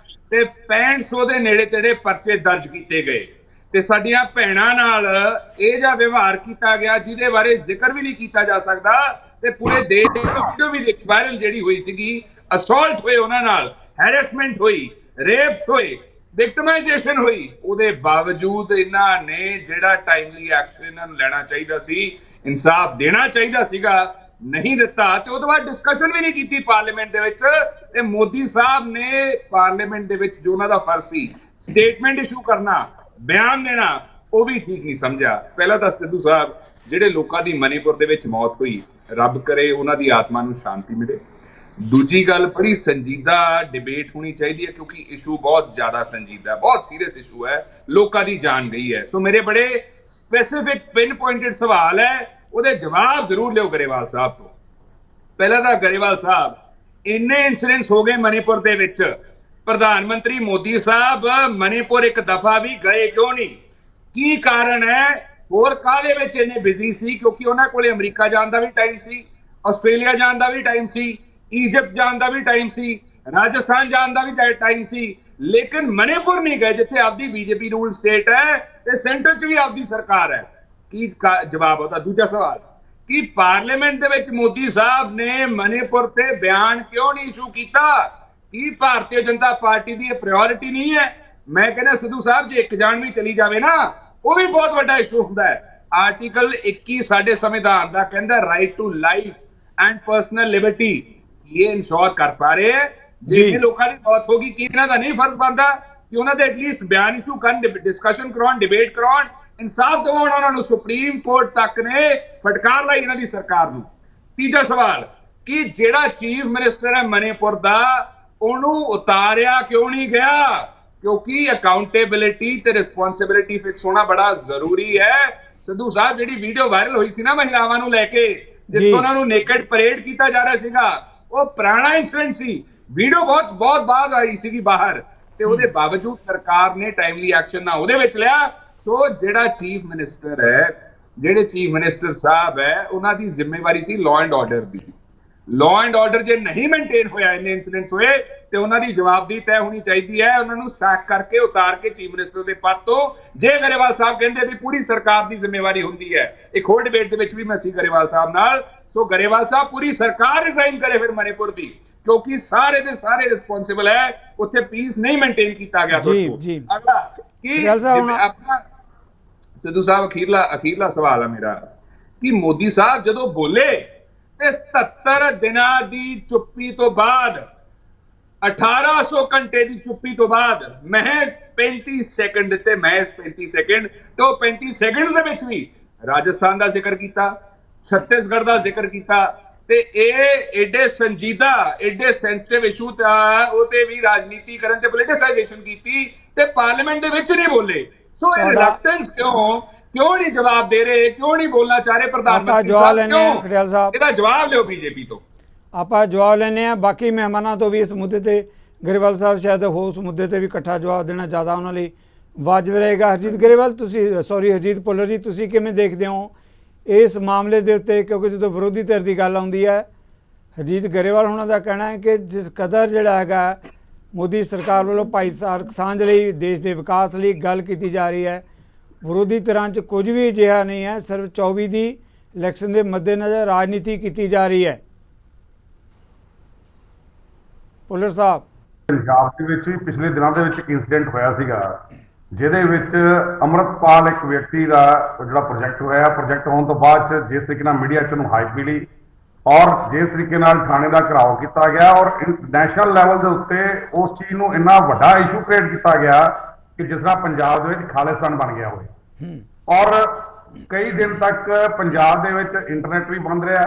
ਤੇ 6500 ਦੇ ਨੇੜੇ ਤੇੜੇ ਪਰਚੇ ਦਰਜ ਕੀਤੇ ਗਏ ਤੇ ਸਾਡੀਆਂ ਭੈਣਾਂ ਨਾਲ ਇਹ ਜਿਹਾ ਵਿਵਹਾਰ ਕੀਤਾ ਗਿਆ ਜਿਹਦੇ ਬਾਰੇ ਜ਼ਿਕਰ ਵੀ ਨਹੀਂ ਕੀਤਾ ਜਾ ਸਕਦਾ। ਤੇ ਪੂਰੇ ਦੇਸ਼ ਦੀ ਵੀਡੀਓ ਵੀ ਵਾਇਰਲ ਜਿਹੜੀ ਹੋਈ ਸੀਗੀ, ਅਸੌਲਟ ਹੋਏ ਉਹਨਾਂ ਨਾਲ, ਹੈਰੈਸਮੈਂਟ ਹੋਈ, ਰੇਪਸ ਹੋਏ, ਵਿਕਟਮਾਈਜੇਸ਼ਨ ਹੋਈ। ਉਹਦੇ ਬਾਵਜੂਦ ਇਹਨਾਂ ਨੇ ਜਿਹੜਾ ਟਾਈਮਲੀ ਐਕਸ਼ਨ ਇਹਨਾਂ ਨੂੰ ਲੈਣਾ ਚਾਹੀਦਾ ਸੀ, ਇਨਸਾਫ ਦੇਣਾ ਚਾਹੀਦਾ ਸੀਗਾ, ਨਹੀਂ ਦਿੱਤਾ। ਤੇ ਉਹ ਤੋਂ ਬਾਅਦ ਡਿਸਕਸ਼ਨ ਵੀ ਨਹੀਂ ਕੀਤੀ ਪਾਰਲੀਮੈਂਟ ਦੇ ਵਿੱਚ। ਤੇ ਮੋਦੀ ਸਾਹਿਬ ਨੇ ਪਾਰਲੀਮੈਂਟ ਦੇ ਵਿੱਚ ਜੋ ਉਹਨਾਂ ਦਾ ਫਰਜ਼ ਸੀ, ਸਟੇਟਮੈਂਟ ਇਸ਼ੂ ਕਰਨਾ, ਬਿਆਨ ਦੇਣਾ, ਉਹ ਵੀ ਠੀਕ ਨਹੀਂ ਸਮਝਿਆ। ਪਹਿਲਾਂ ਤਾਂ ਸਿੱਧੂ ਸਾਹਿਬ, ਜਿਹੜੇ ਲੋਕਾਂ ਦੀ ਮਨੀਪੁਰ ਦੇ ਵਿੱਚ ਮੌਤ ਹੋਈ, ਰੱਬ ਕਰੇ ਉਹਨਾਂ ਦੀ ਆਤਮਾ ਨੂੰ ਸ਼ਾਂਤੀ ਮਿਲੇ। ਦੂਜੀ ਗੱਲ, ਬੜੀ ਸੰਜੀਦਾ ਡਿਬੇਟ ਹੋਣੀ ਚਾਹੀਦੀ ਹੈ ਕਿਉਂਕਿ ਇਸ਼ੂ ਬਹੁਤ ਜ਼ਿਆਦਾ ਸੰਜੀਦਾ, ਬਹੁਤ ਸੀਰੀਅਸ ਇਸ਼ੂ ਹੈ, ਲੋਕਾਂ ਦੀ ਜਾਨ ਗਈ ਹੈ। ਸੋ ਮੇਰੇ ਬੜੇ ਸਪੈਸੀਫਿਕ ਪਿਨ ਪੁਆਇੰਟਡ ਸਵਾਲ ਹੈ, ਉਹਦੇ ਜਵਾਬ ਜ਼ਰੂਰ ਲਿਓ ਗਰੇਵਾਲ ਸਾਹਿਬ ਤੋਂ। ਪਹਿਲਾਂ ਤਾਂ ਗਰੇਵਾਲ ਸਾਹਿਬ, ਇੰਨੇ ਇਨਸੀਡੈਂਟਸ ਹੋ ਗਏ ਮਨੀਪੁਰ ਦੇ ਵਿੱਚ, ਪ੍ਰਧਾਨ ਮੰਤਰੀ ਮੋਦੀ ਸਾਹਿਬ ਮਨੀਪੁਰ ਇੱਕ ਦਫਾ ਵੀ ਗਏ ਕਿਉਂ ਨਹੀਂ? ਕੀ ਕਾਰਨ ਹੈ? ਹੋਰ ਕਾਹਦੇ ਵਿੱਚ ਇੰਨੇ ਬਿਜ਼ੀ ਸੀ? ਕਿਉਂਕਿ ਉਹਨਾਂ ਕੋਲੇ ਅਮਰੀਕਾ ਜਾਣ ਦਾ ਵੀ ਟਾਈਮ ਸੀ, ਆਸਟ੍ਰੇਲੀਆ ਜਾਣ ਦਾ ਵੀ ਟਾਈਮ ਸੀ, ਈਜਿਪਟ ਜਾਣ ਦਾ ਵੀ ਟਾਈਮ ਸੀ, ਰਾਜਸਥਾਨ ਜਾਣ ਦਾ ਵੀ ਟਾਈਮ ਸੀ, ਲੇਕਿਨ ਮਨੀਪੁਰ ਨਹੀਂ ਗਏ ਜਿੱਥੇ ਆਪਦੀ ਬੀਜੇਪੀ ਰੂਲ ਸਟੇਟ ਹੈ ਤੇ ਸੈਂਟਰ 'ਚ ਵੀ ਆਪਦੀ ਸਰਕਾਰ ਹੈ। ਕੀ ਜਵਾਬ ਉਹਦਾ? ਦੂਜਾ ਸਵਾਲ, ਕਿ ਪਾਰਲੀਮੈਂਟ ਦੇ ਵਿੱਚ ਮੋਦੀ ਸਾਹਿਬ ਨੇ ਮਨੀਪੁਰ ਤੇ ਬਿਆਨ ਕਿਉਂ ਨਹੀਂ ਇਸ਼ੂ ਕੀਤਾ? ਕੀ ਭਾਰਤੀ ਜਨਤਾ ਪਾਰਟੀ ਦੀ ਇਹ ਪ੍ਰਾਇੋਰਟੀ ਨਹੀਂ ਹੈ? ਮੈਂ ਕਹਿੰਦਾ ਸਿੱਧੂ ਸਾਹਿਬ, ਜੇ ਇੱਕ ਜਾਨ ਵੀ ਚਲੀ ਜਾਵੇ ਨਾ, ਉਹ ਵੀ ਬਹੁਤ ਵੱਡਾ ਇਸ਼ੂ ਹੁੰਦਾ ਹੈ। ਆਰਟੀਕਲ 21 ਸਾਡੇ ਸੰਵਿਧਾਨ ਦਾ ਕਹਿੰਦਾ right to life and personal liberty, ਇਹ ਇਨਸ਼ੋਰ ਕਰ ਪਾ ਰਹੇ ਹੈ। ਜੇ ਲੋਕਾਂ ਦੀ ਮੌਤ ਹੋ ਗਈ, ਕੀ ਇਹਨਾਂ ਦਾ ਨਹੀਂ ਫਰਜ਼ ਬਣਦਾ ਕਿ ਉਹਨਾਂ ਦੇ ਐਟਲੀਸਟ ਬਿਆਨ ਇਸ਼ੂ ਕਰਨ, ਡਿਸਕਸ਼ਨ ਕਰਾਉਣ, ਡਿਬੇਟ ਕਰਾਉਣ, ਇਨਸਾਫ ਦਿਵਾਉਣ ਉਹਨਾਂ ਨੂੰ? ਸੁਪਰੀਮ ਕੋਰਟ ਤੱਕ ਨੇ ਫਟਕਾਰ ਲਾਈ ਇਹਨਾਂ ਦੀ ਸਰਕਾਰ ਨੂੰ। ਤੀਜਾ ਸਵਾਲ, ਕਿ ਜਿਹੜਾ ਚੀਫ ਮਿਨਿਸਟਰ ਹੈ ਮਨੀਪੁਰ ਦਾ, ਉਹਨੂੰ ਉਤਾਰਿਆ ਕਿਉਂ ਨਹੀਂ ਗਿਆ? ਕਿਉਂਕਿ ਅਕਾਊਂਟੇਬਿਲਿਟੀ ਤੇ ਰਿਸਪੌਂਸਿਬਿਲਿਟੀ ਫਿਕਸ ਹੋਣਾ ਬੜਾ ਜ਼ਰੂਰੀ ਹੈ। ਸਿੱਧੂ ਸਾਹਿਬ ਜਿਹੜੀ ਵੀਡੀਓ ਵਾਇਰਲ ਹੋਈ ਸੀ ਨਾ ਮਹਿਲਾਵਾਂ ਨੂੰ ਲੈ ਕੇ, ਜੀ। ਜਿੱਥੇ ਉਹਨਾਂ ਨੂੰ ਨੇਕਡ ਪਰੇਡ ਕੀਤਾ ਜਾ ਰਿਹਾ ਸੀਗਾ, ਉਹ ਪੁਰਾਣਾ ਇਨਸੀਡੈਂਟ ਸੀ। ਵੀਡੀਓ ਬਹੁਤ ਬਾਅਦ ਆਈ ਸੀਗੀ ਬਾਹਰ, ਤੇ ਉਹਦੇ ਬਾਵਜੂਦ ਸਰਕਾਰ ਨੇ ਟਾਈਮਲੀ ਐਕਸ਼ਨ ਨਾ ਉਹਦੇ ਵਿੱਚ ਲਿਆ। ਸੋ ਜਿਹੜਾ ਚੀਫ ਮਿਨਿਸਟਰ ਹੈ, ਜਿਹੜੇ ਚੀਫ ਮਿਨਿਸਟਰ ਸਾਹਿਬ ਹੈ, ਉਹਨਾਂ ਦੀ ਜ਼ਿੰਮੇਵਾਰੀ ਸੀ law and order the. Law and order ਜੇ ਨਹੀਂ ਮੇਨਟੇਨ ਹੋਇਆ, ਇੰਨੇ ਇਨਸੀਡੈਂਟਸ ਹੋਏ, ਤੇ ਉਹਨਾਂ ਦੀ ਜਵਾਬਦੇਹੀ ਤੈਅ ਹੋਣੀ ਚਾਹੀਦੀ ਹੈ। ਉਹਨਾਂ ਨੂੰ ਸੈਕ ਕਰਕੇ ਉਤਾਰ ਕੇ ਚੀਫ ਮਿਨਿਸਟਰ ਦੇ ਪਦ ਤੋਂ, ਜੇ ਗਰੇਵਾਲ ਸਾਹਿਬ ਕਹਿੰਦੇ ਵੀ ਪੂਰੀ ਸਰਕਾਰ ਦੀ ਜ਼ਿੰਮੇਵਾਰੀ ਹੁੰਦੀ ਹੈ, ਇੱਕ ਹੋਰ ਡਿਬੇਟ ਦੇ ਵਿੱਚ ਵੀ ਮੈਂ ਸੀ ਗਰੇਵਾਲ ਸਾਹਿਬ ਨਾਲ, ਸੋ ਗਰੇਵਾਲ ਸਾਹਿਬ ਪੂਰੀ ਸਰਕਾਰ ਰਿਜ਼ਾਈਨ ਕਰੇ ਫਿਰ ਮਣੀਪੁਰ ਦੀ, ਕਿਉਂਕਿ ਸਾਰੇ ਦੇ ਸਾਰੇ ਰਿਸਪੌਂਸਿਬਲ ਹੈ, ਉੱਥੇ ਪੀਸ ਨਹੀਂ ਮੇਨਟੇਨ ਕੀਤਾ ਗਿਆ। ਜੀ। ਅਗਲਾ ਕੀ ਆਪਣਾ ਸਿੱਧੂ ਸਾਹਿਬ ਅਖੀਰਲਾ ਸਵਾਲ ਹੈ ਮੇਰਾ, ਕਿ ਮੋਦੀ ਸਾਹਿਬ ਜਦੋਂ ਬੋਲੇ ਤੇ 77 ਦਿਨਾਂ ਦੀ ਚੁੱਪੀ ਤੋਂ ਬਾਅਦ, 1800 ਘੰਟੇ ਦੀ ਚੁੱਪੀ ਤੋਂ ਬਾਅਦ ਮਹਿਜ਼ 35 ਸੈਕਿੰਡ ਦਿੱਤੇ, ਮਹਿਜ਼ 35 ਸੈਕਿੰਡ, ਤੇ ਉਹ 35 ਸੈਕਿੰਡ ਦੇ ਵਿੱਚ ਵੀ ਰਾਜਸਥਾਨ ਦਾ ਜ਼ਿਕਰ ਕੀਤਾ, ਛੱਤੀਸਗੜ੍ਹ ਦਾ ਜ਼ਿਕਰ ਕੀਤਾ, ਤੇ ਇਹ ਏਡੇ ਸੰਜੀਦਾ, ਏਡੇ ਸੈਂਸਿਟਿਵ ਇਸ਼ੂ ਉਹ ਤੇ ਵੀ ਰਾਜਨੀਤੀ ਕਰਨ ਤੇ ਪੋਲਿਟਿਸਾਈਜੇਸ਼ਨ ਕੀਤੀ, ਤੇ ਪਾਰਲੀਮੈਂਟ ਦੇ ਵਿੱਚ ਨਹੀਂ ਬੋਲੇ। ਸੋ ਇਹ ਰਿਲੈਕਟੈਂਸ ਕਿਉਂ ਨਹੀਂ ਜਵਾਬ ਦੇ ਰਹੇ, ਕਿਉਂ ਨਹੀਂ ਬੋਲਣਾ ਚਾਹ ਰਹੇ ਪ੍ਰਧਾਨ ਮੰਤਰੀ ਸਾਹਿਬ? ਇਹਦਾ ਜਵਾਬ ਲਿਓ ਬੀਜੇਪੀ ਤੋਂ। ਆਪਾਂ ਜਵਾਬ ਲੈਣੇ ਆ ਬਾਕੀ ਮਹਿਮਾਨਾਂ ਤੋਂ ਵੀ ਇਸ ਮੁੱਦੇ ਤੇ। ਗਰੇਵਾਲ ਸਾਹਿਬ ਸ਼ਾਇਦ ਉਸ ਮੁੱਦੇ ਤੇ ਵੀ ਇਕੱਠਾ ਜਵਾਬ ਦੇਣਾ ਜ਼ਿਆਦਾ ਉਹਨਾਂ ਲਈ ਵਾਜਬ ਰਹੇਗਾ। ਹਰਜੀਤ ਗਰੇਵਾਲ ਹਰਜੀਤ ਭੁੱਲਰ ਜੀ, ਤੁਸੀਂ ਕਿਵੇਂ ਦੇਖਦੇ ਹੋ ਇਸ ਮਾਮਲੇ ਦੇ ਉੱਤੇ? ਕਿਉਂਕਿ ਜਦੋਂ ਵਿਰੋਧੀ ਧਿਰ ਦੀ ਗੱਲ ਆਉਂਦੀ ਹੈ, ਹਰਜੀਤ ਗਰੇਵਾਲ ਉਹਨਾਂ ਦਾ ਕਹਿਣਾ ਹੈ ਕਿ ਜਿਸ ਕਦਰ ਜਿਹੜਾ ਹੈਗਾ ਮੋਦੀ ਸਰਕਾਰ ਵੱਲੋਂ ਭਾਈਚਾਰਕ ਸਾਂਝ ਲਈ, ਦੇਸ਼ ਦੇ ਵਿਕਾਸ ਲਈ ਗੱਲ ਕੀਤੀ ਜਾ ਰਹੀ ਹੈ, ਵਿਰੋਧੀ ਧਿਰਾਂ 'ਚ ਕੁਝ ਵੀ ਅਜਿਹਾ ਨਹੀਂ ਹੈ, ਸਿਰਫ 24 ਦੀ ਇਲੈਕਸ਼ਨ ਦੇ ਮੱਦੇਨਜ਼ਰ ਰਾਜਨੀਤੀ ਕੀਤੀ ਜਾ ਰਹੀ ਹੈ। ਭੁੱਲਰ ਸਾਹਿਬ, ਪੰਜਾਬ ਦੇ ਵਿੱਚ ਵੀ ਪਿਛਲੇ ਦਿਨਾਂ ਦੇ ਵਿੱਚ ਇੱਕ ਇਨਸੀਡੈਂਟ ਹੋਇਆ ਸੀਗਾ, ਜਿਹਦੇ ਵਿੱਚ ਅੰਮ੍ਰਿਤਪਾਲ ਇੱਕ ਵਿਅਕਤੀ ਦਾ ਜਿਹੜਾ ਪ੍ਰੋਜੈਕਟ ਹੋਇਆ, ਪ੍ਰੋਜੈਕਟ ਹੋਣ ਤੋਂ ਬਾਅਦ 'ਚ ਜਿਸ ਤਰੀਕੇ ਨਾਲ ਮੀਡੀਆ 'ਚ ਉਹਨੂੰ ਹਾਈਪ ਮਿਲੀ, ਔਰ ਜਿਸ ਤਰੀਕੇ ਨਾਲ ਥਾਣੇ ਦਾ ਘਿਰਾਓ ਕੀਤਾ ਗਿਆ, ਔਰ ਨੈਸ਼ਨਲ ਲੈਵਲ ਦੇ ਉੱਤੇ ਉਸ ਚੀਜ਼ ਨੂੰ ਇੰਨਾ ਵੱਡਾ ਇਸ਼ੂ ਕ੍ਰੀਏਟ ਕੀਤਾ ਗਿਆ ਕਿ ਜਿਸ ਤਰ੍ਹਾਂ ਪੰਜਾਬ ਦੇ ਵਿੱਚ ਖਾਲਿਸਤਾਨ ਬਣ ਗਿਆ ਹੋਵੇ। ਔਰ ਕਈ ਦਿਨ ਤੱਕ ਪੰਜਾਬ ਦੇ ਵਿੱਚ ਇੰਟਰਨੈਟ ਵੀ ਬੰਦ ਰਿਹਾ,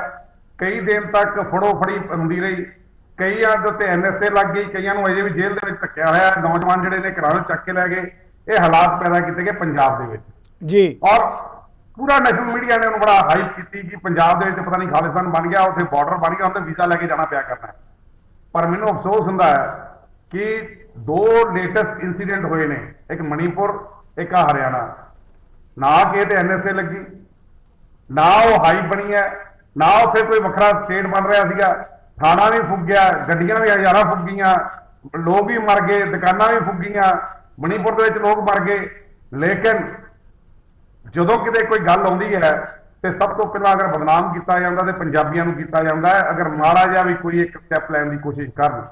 ਕਈ ਦਿਨ ਤੱਕ ਫੜੋ ਫੜੀ ਹੁੰਦੀ ਰਹੀ, ਕਈਆਂ ਦੇ ਉੱਤੇ NSA ਲੱਗ ਗਈ, ਕਈਆਂ ਨੂੰ ਅਜੇ ਵੀ ਜੇਲ੍ਹ ਦੇ ਵਿੱਚ ਧੱਕਿਆ ਹੋਇਆ, ਨੌਜਵਾਨ ਜਿਹੜੇ ਨੇ ਘਰਾਂ ਨੂੰ ਚੱਕ ਕੇ ਲੈ ਗਏ। ਇਹ ਹਾਲਾਤ ਪੈਦਾ ਕੀਤੇ ਗਏ ਪੰਜਾਬ ਦੇ ਵਿੱਚ ਜੀ, ਔਰ ਪੂਰਾ ਨੈਸ਼ਨਲ ਮੀਡੀਆ ਨੇ ਉਹਨੂੰ ਬੜਾ ਹਾਈਪ ਕੀਤੀ ਕਿ ਪੰਜਾਬ ਦੇ ਵਿੱਚ ਪਤਾ ਨਹੀਂ ਖਾਲਿਸਤਾਨ ਬਣ ਗਿਆ, ਉੱਥੇ ਬਾਰਡਰ ਬਣ ਗਿਆ, ਉੱਥੇ ਵੀਜ਼ਾ ਲੈ ਕੇ ਜਾਣਾ ਪਿਆ ਕਰਨਾ। ਪਰ ਮੈਨੂੰ ਅਫਸੋਸ ਹੁੰਦਾ ਹੈ ਕਿ 2 ਲੇਟੈਸਟ ਇਨਸੀਡੈਂਟ ਹੋਏ ਨੇ, ਇੱਕ ਮਣੀਪੁਰ, ਇੱਕ ਹਰਿਆਣਾ, ਨਾ ਕਿ ਤੇ NSA ਲੱਗੀ, ਨਾ ਉਹ ਹਾਈਪ ਬਣੀ ਹੈ, ਨਾ ਉੱਥੇ ਕੋਈ ਵੱਖਰਾ ਸਟੇਟ ਬਣ ਰਿਹਾ ਸੀਗਾ, ਥਾਣਾ ਵੀ ਫੁੱਕ ਗਿਆ, ਗੱਡੀਆਂ ਵੀ ਹਜ਼ਾਰਾਂ ਫੁੱਕ ਗਈਆਂ, ਲੋਕ ਵੀ ਮਰ ਗਏ, ਦੁਕਾਨਾਂ ਵੀ ਫੁੱਕ ਗਈਆਂ, ਮਣੀਪੁਰ ਦੇ ਵਿੱਚ ਲੋਕ ਮਰ ਗਏ। ਲੇਕਿਨ ਜਦੋਂ ਕਿਤੇ ਕੋਈ ਗੱਲ ਆਉਂਦੀ ਹੈ ਤੇ ਸਭ ਤੋਂ ਪਹਿਲਾਂ ਅਗਰ ਬਦਨਾਮ ਕੀਤਾ ਜਾਂਦਾ ਤੇ ਪੰਜਾਬੀਆਂ ਨੂੰ ਕੀਤਾ ਜਾਂਦਾ ਹੈ। ਅਗਰ ਮਾੜਾ ਜਿਹਾ ਵੀ ਕੋਈ ਇੱਕ ਸਟੈਪ ਲੈਣ ਦੀ ਕੋਸ਼ਿਸ਼ ਕਰਨ,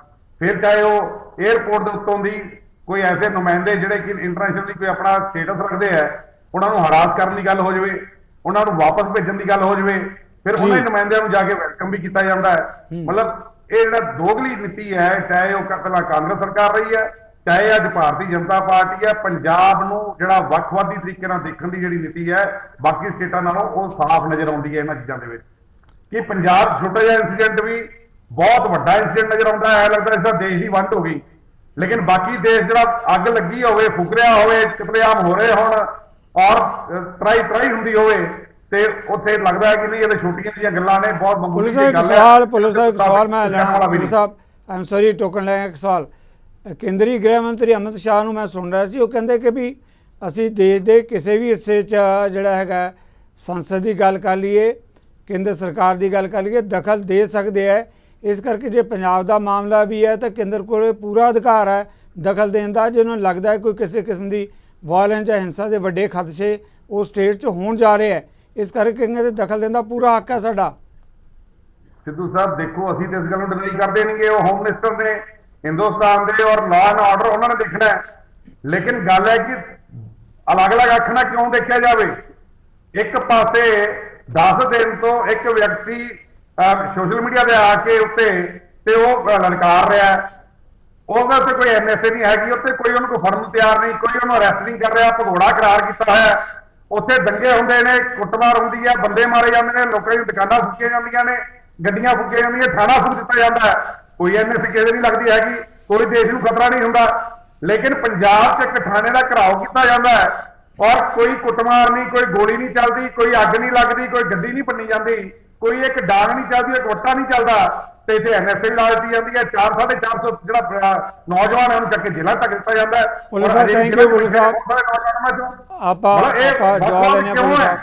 ਫਿਰ ਚਾਹੇ ਉਹ 에ਅਰਪੋਰਟ ਦੇ ਉੱਤੋਂ ਦੀ ਕੋਈ ਐਸੇ ਨੁਮਾਇੰਦੇ ਜਿਹੜੇ ਕਿ ਇੰਟਰਨੈਸ਼ਨਲੀ ਕੋਈ ਆਪਣਾ ਸਟੇਟਸ ਰੱਖਦੇ ਹੈ, ਉਹਨਾਂ ਨੂੰ ਹਰਾਸ ਕਰਨ ਦੀ ਗੱਲ ਹੋ ਜਾਵੇ, ਉਹਨਾਂ ਨੂੰ ਵਾਪਸ ਭੇਜਣ ਦੀ ਗੱਲ ਹੋ ਜਾਵੇ, ਫਿਰ ਉਹਨਾਂ ਨੁਮਾਇੰਦਿਆਂ ਨੂੰ ਜਾ ਕੇ ਵੈਲਕਮ ਵੀ ਕੀਤਾ ਜਾਂਦਾ ਹੈ। ਮਤਲਬ ਇਹ ਜਿਹੜਾ ਦੋਗਲੀ ਨੀਤੀ ਹੈ, ਚਾਹੇ ਉਹ ਪਹਿਲਾਂ ਕਾਂਗਰਸ ਸਰਕਾਰ ਰਹੀ ਹੈ, ਚਾਹੇ ਅੱਜ ਭਾਰਤੀ ਜਨਤਾ ਪਾਰਟੀ ਹੈ, ਪੰਜਾਬ ਨੂੰ ਜਿਹੜਾ ਵੱਖਵਾਦੀ ਤਰੀਕੇ ਨਾਲ ਦੇਖਣ ਦੀ ਜਿਹੜੀ ਨੀਤੀ ਹੈ ਬਾਕੀ ਸਟੇਟਾਂ ਨਾਲੋਂ, ਉਹ ਸਾਫ਼ ਨਜ਼ਰ ਆਉਂਦੀ ਹੈ ਇਹਨਾਂ ਚੀਜ਼ਾਂ ਦੇ ਵਿੱਚ। ਕਿ ਪੰਜਾਬ ਛੋਟਾ ਜਿਹਾ ਇੰਸੀਡੈਂਟ ਵੀ ਬਹੁਤ ਵੱਡਾ ਇੰਸੀਡੈਂਟ ਨਜ਼ਰ ਆਉਂਦਾ ਹੈ, ਲੱਗਦਾ ਇਸ ਦਾ ਦੇਸ਼ ਹੀ ਵੰਡ ਹੋ ਗਈ। ਲੇਕਿਨ ਬਾਕੀ ਦੇਸ਼ ਜਿਹੜਾ ਅੱਗ ਲੱਗੀ ਹੋਵੇ, ਫੁੱਕ ਰਿਹਾ ਹੋਵੇ, ਕਤਲੇਆਮ ਹੋ ਰਹੇ ਹੋਣ, ਔਰ ਤਰਾਈ ਹੁੰਦੀ ਹੋਵੇ, ਤੇ ਉੱਥੇ ਲੱਗਦਾ ਹੈ ਕਿ ਨਹੀਂ, ਇਹ ਤਾਂ ਛੋਟੀਆਂ ਜਿਹੀਆਂ ਗੱਲਾਂ ਨੇ, ਬਹੁਤ ਮਾਮੂਲੀ ਪੁਲਿਸ ਸਾਹਿਬ ਇੱਕ ਸਵਾਲ ਮੈਂ ਲੈਣਾ। Police Sahib I am sorry token ਲੈ ਇੱਕ ਸਵਾਲ। ਕੇਂਦਰੀ ਗ੍ਰਹਿ ਮੰਤਰੀ ਅਮਿਤ ਸ਼ਾਹ ਨੂੰ ਮੈਂ ਸੁਣ ਰਿਹਾ ਸੀ, ਉਹ ਕਹਿੰਦੇ ਕਿ ਵੀ ਅਸੀਂ ਦੇਸ਼ ਦੇ ਕਿਸੇ ਵੀ ਹਿੱਸੇ 'ਚ ਜਿਹੜਾ ਹੈਗਾ ਸੰਸਦ ਦੀ ਗੱਲ ਕਰ ਲਈਏ, ਕੇਂਦਰ ਸਰਕਾਰ ਦੀ ਗੱਲ ਕਰ ਲਈਏ, ਦਖਲ ਦੇ ਸਕਦੇ ਹੈ। ਇਸ ਕਰਕੇ ਜੇ ਪੰਜਾਬ ਦਾ ਮਾਮਲਾ ਵੀ ਹੈ ਤਾਂ ਕੇਂਦਰ ਕੋਲ ਪੂਰਾ ਅਧਿਕਾਰ ਹੈ ਦਖਲ ਦੇਣ ਦਾ। ਜੇ ਉਹਨਾਂ ਨੂੰ ਲੱਗਦਾ ਹੈ ਕੋਈ ਕਿਸੇ ਕਿਸਮ ਦੀ ਵਾਇਲੈਂਸ ਜਾਂ ਹਿੰਸਾ ਦੇ ਵੱਡੇ ਖਦਸ਼ੇ ਉਹ ਸਟੇਟ 'ਚ ਹੋਣ ਜਾ ਰਹੇ ਹੈ, ਇਸ ਕਰਕੇ ਕਹਿੰਦੇ ਦਖਲ ਦੇਣ ਦਾ ਪੂਰਾ ਹੱਕ ਹੈ ਸਾਡਾ। ਸਿੱਧੂ ਸਾਹਿਬ ਦੇਖੋ, ਅਸੀਂ ਤੇ ਇਸ ਗੱਲ ਨੂੰ ਡਿਨਾਈ ਕਰਦੇ ਨਹੀਂਗੇ, ਉਹ ਹੋਮ ਮਿਨਿਸਟਰ ਨੇ ਹਿੰਦੁਸਤਾਨ ਦੇ, ਔਰ ਲਾਅ ਐਂਡ ਆਰਡਰ ਉਹਨਾਂ ਨੇ ਦੇਖਣਾ ਹੈ। ਲੇਕਿਨ ਗੱਲ ਹੈ ਕਿ ਅਲੱਗ-ਅਲੱਗ ਅੱਖ ਨਾਲ ਕਿਉਂ ਦੇਖਿਆ ਜਾਵੇ। ਇੱਕ ਪਾਸੇ 10 ਦਿਨ ਤੋਂ ਇੱਕ ਵਿਅਕਤੀ ਸੋਸ਼ਲ ਮੀਡੀਆ ਤੇ ਆ ਕੇ ਉੱਤੇ ਤੇ ਉਹ ਲਲਕਾਰ ਰਿਹਾ, ਉਹਦੇ ਉੱਤੇ ਕੋਈ NSA ਨਹੀਂ ਹੈਗੀ, ਉੱਤੇ ਕੋਈ ਉਹਨੂੰ ਕੋਈ ਫੜਨ ਨੂੰ ਤਿਆਰ ਨਹੀਂ, ਕੋਈ ਉਹਨੂੰ ਅਰੈਸਟ ਨਹੀਂ ਕਰ ਰਿਹਾ, ਭਗੌੜਾ ਕਰਾਰ ਕੀਤਾ ਹੋਇਆ। ਉੱਥੇ ਦੰਗੇ ਹੁੰਦੇ ਨੇ, ਕੁੱਟਮਾਰ ਹੁੰਦੀ ਹੈ, ਬੰਦੇ ਮਾਰੇ ਜਾਂਦੇ ਨੇ, ਲੋਕਾਂ ਦੀਆਂ ਦੁਕਾਨਾਂ ਫੁੱਕੀਆਂ ਜਾਂਦੀਆਂ ਨੇ, ਗੱਡੀਆਂ ਫੁੱਕੀਆਂ ਜਾਂਦੀਆਂ, ਥਾਣਾ ਫੁੱਕ ਦਿੱਤਾ ਜਾਂਦਾ ਹੈ। ਕੋਈ NSA ਕਿਸੇ ਨਹੀਂ ਲੱਗਦੀ ਹੈਗੀ, ਕੋਈ ਦੇਸ਼ ਨੂੰ ਖਤਰਾ ਨਹੀਂ ਹੁੰਦਾ। ਲੇਕਿਨ ਪੰਜਾਬ 'ਚ ਇੱਕ ਥਾਣੇ ਦਾ ਘਿਰਾਓ ਕੀਤਾ ਜਾਂਦਾ ਹੈ, ਔਰ ਕੋਈ ਕੁੱਟਮਾਰ ਨਹੀਂ, ਕੋਈ ਗੋਲੀ ਨਹੀਂ ਚੱਲਦੀ, ਕੋਈ ਅੱਗ ਨਹੀਂ ਲੱਗਦੀ, ਕੋਈ ਗੱਡੀ ਨਹੀਂ ਭੰਨੀ ਜਾਂਦੀ, ਕੋਈ ਇੱਕ ਡਾਂਗ ਨਹੀਂ ਚੱਲਦੀ, ਇੱਕ ਵੱਟਾ ਨਹੀਂ ਚੱਲਦਾ, ਤੇ ਇੱਥੇ ਐਨਐਸਏ ਲਾ ਦਿੱਤੀ ਜਾਂਦੀ ਹੈ। 4-450 ਜਿਹੜਾ ਨੌਜਵਾਨ ਹੈ ਉਹਨੂੰ ਚੱਕ ਕੇ ਜੇਲ੍ਹਾਂ ਤੱਕ ਦਿੱਤਾ ਜਾਂਦਾ ਹੈ। Police Sahib thank you. Police ਸਾਹਿਬ ਆਪਾਂ ਜਵਾਬ ਲੈਣੇ police Sahib.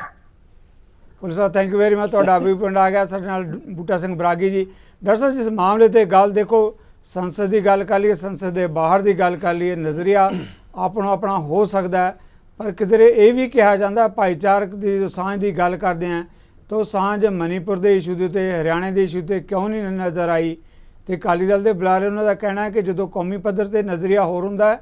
Police Sahib thank you very much. ਤੁਹਾਡਾ ਵੀ ਪਿੰਡ ਆ ਗਿਆ ਸਾਡੇ ਨਾਲ ਬੂਟਾ ਸਿੰਘ ਬਰਾਗੀ ਜੀ। ਡਾਕਟਰ ਸਾਹਿਬ ਜਿਸ ਮਾਮਲੇ ਤੇ ਗੱਲ ਦੇਖੋ, ਸੰਸਦ ਦੀ ਗੱਲ ਕਰ ਲਈਏ, ਸੰਸਦ ਦੇ ਬਾਹਰ ਦੀ ਗੱਲ ਕਰ ਲਈਏ, ਨਜ਼ਰੀਆ ਆਪਣਾ ਹੋ ਸਕਦਾ ਹੈ, ਪਰ ਕਿਧਰੇ ਇਹ ਵੀ ਕਿਹਾ ਜਾਂਦਾ ਭਾਈਚਾਰਕ ਦੀ ਜੋ ਸਾਂਝ ਦੀ ਗੱਲ ਕਰਦੇ ਹਾਂ ਤਾਂ ਉਹ ਸਾਂਝ ਮਨੀਪੁਰ ਦੇ ਇਸ਼ੂ ਦੇ ਉੱਤੇ, ਹਰਿਆਣੇ ਦੇ ਇਸ਼ੂ 'ਤੇ ਕਿਉਂ ਨਹੀਂ ਨਜ਼ਰ ਆਈ। ਤੇ ਅਕਾਲੀ ਦਲ ਦੇ ਬੁਲਾਰੇ ਉਹਨਾਂ ਦਾ ਕਹਿਣਾ ਹੈ ਕਿ ਜਦੋਂ ਕੌਮੀ ਪੱਧਰ ਤੇ ਨਜ਼ਰੀਆ ਹੋਰ ਹੁੰਦਾ ਹੈ,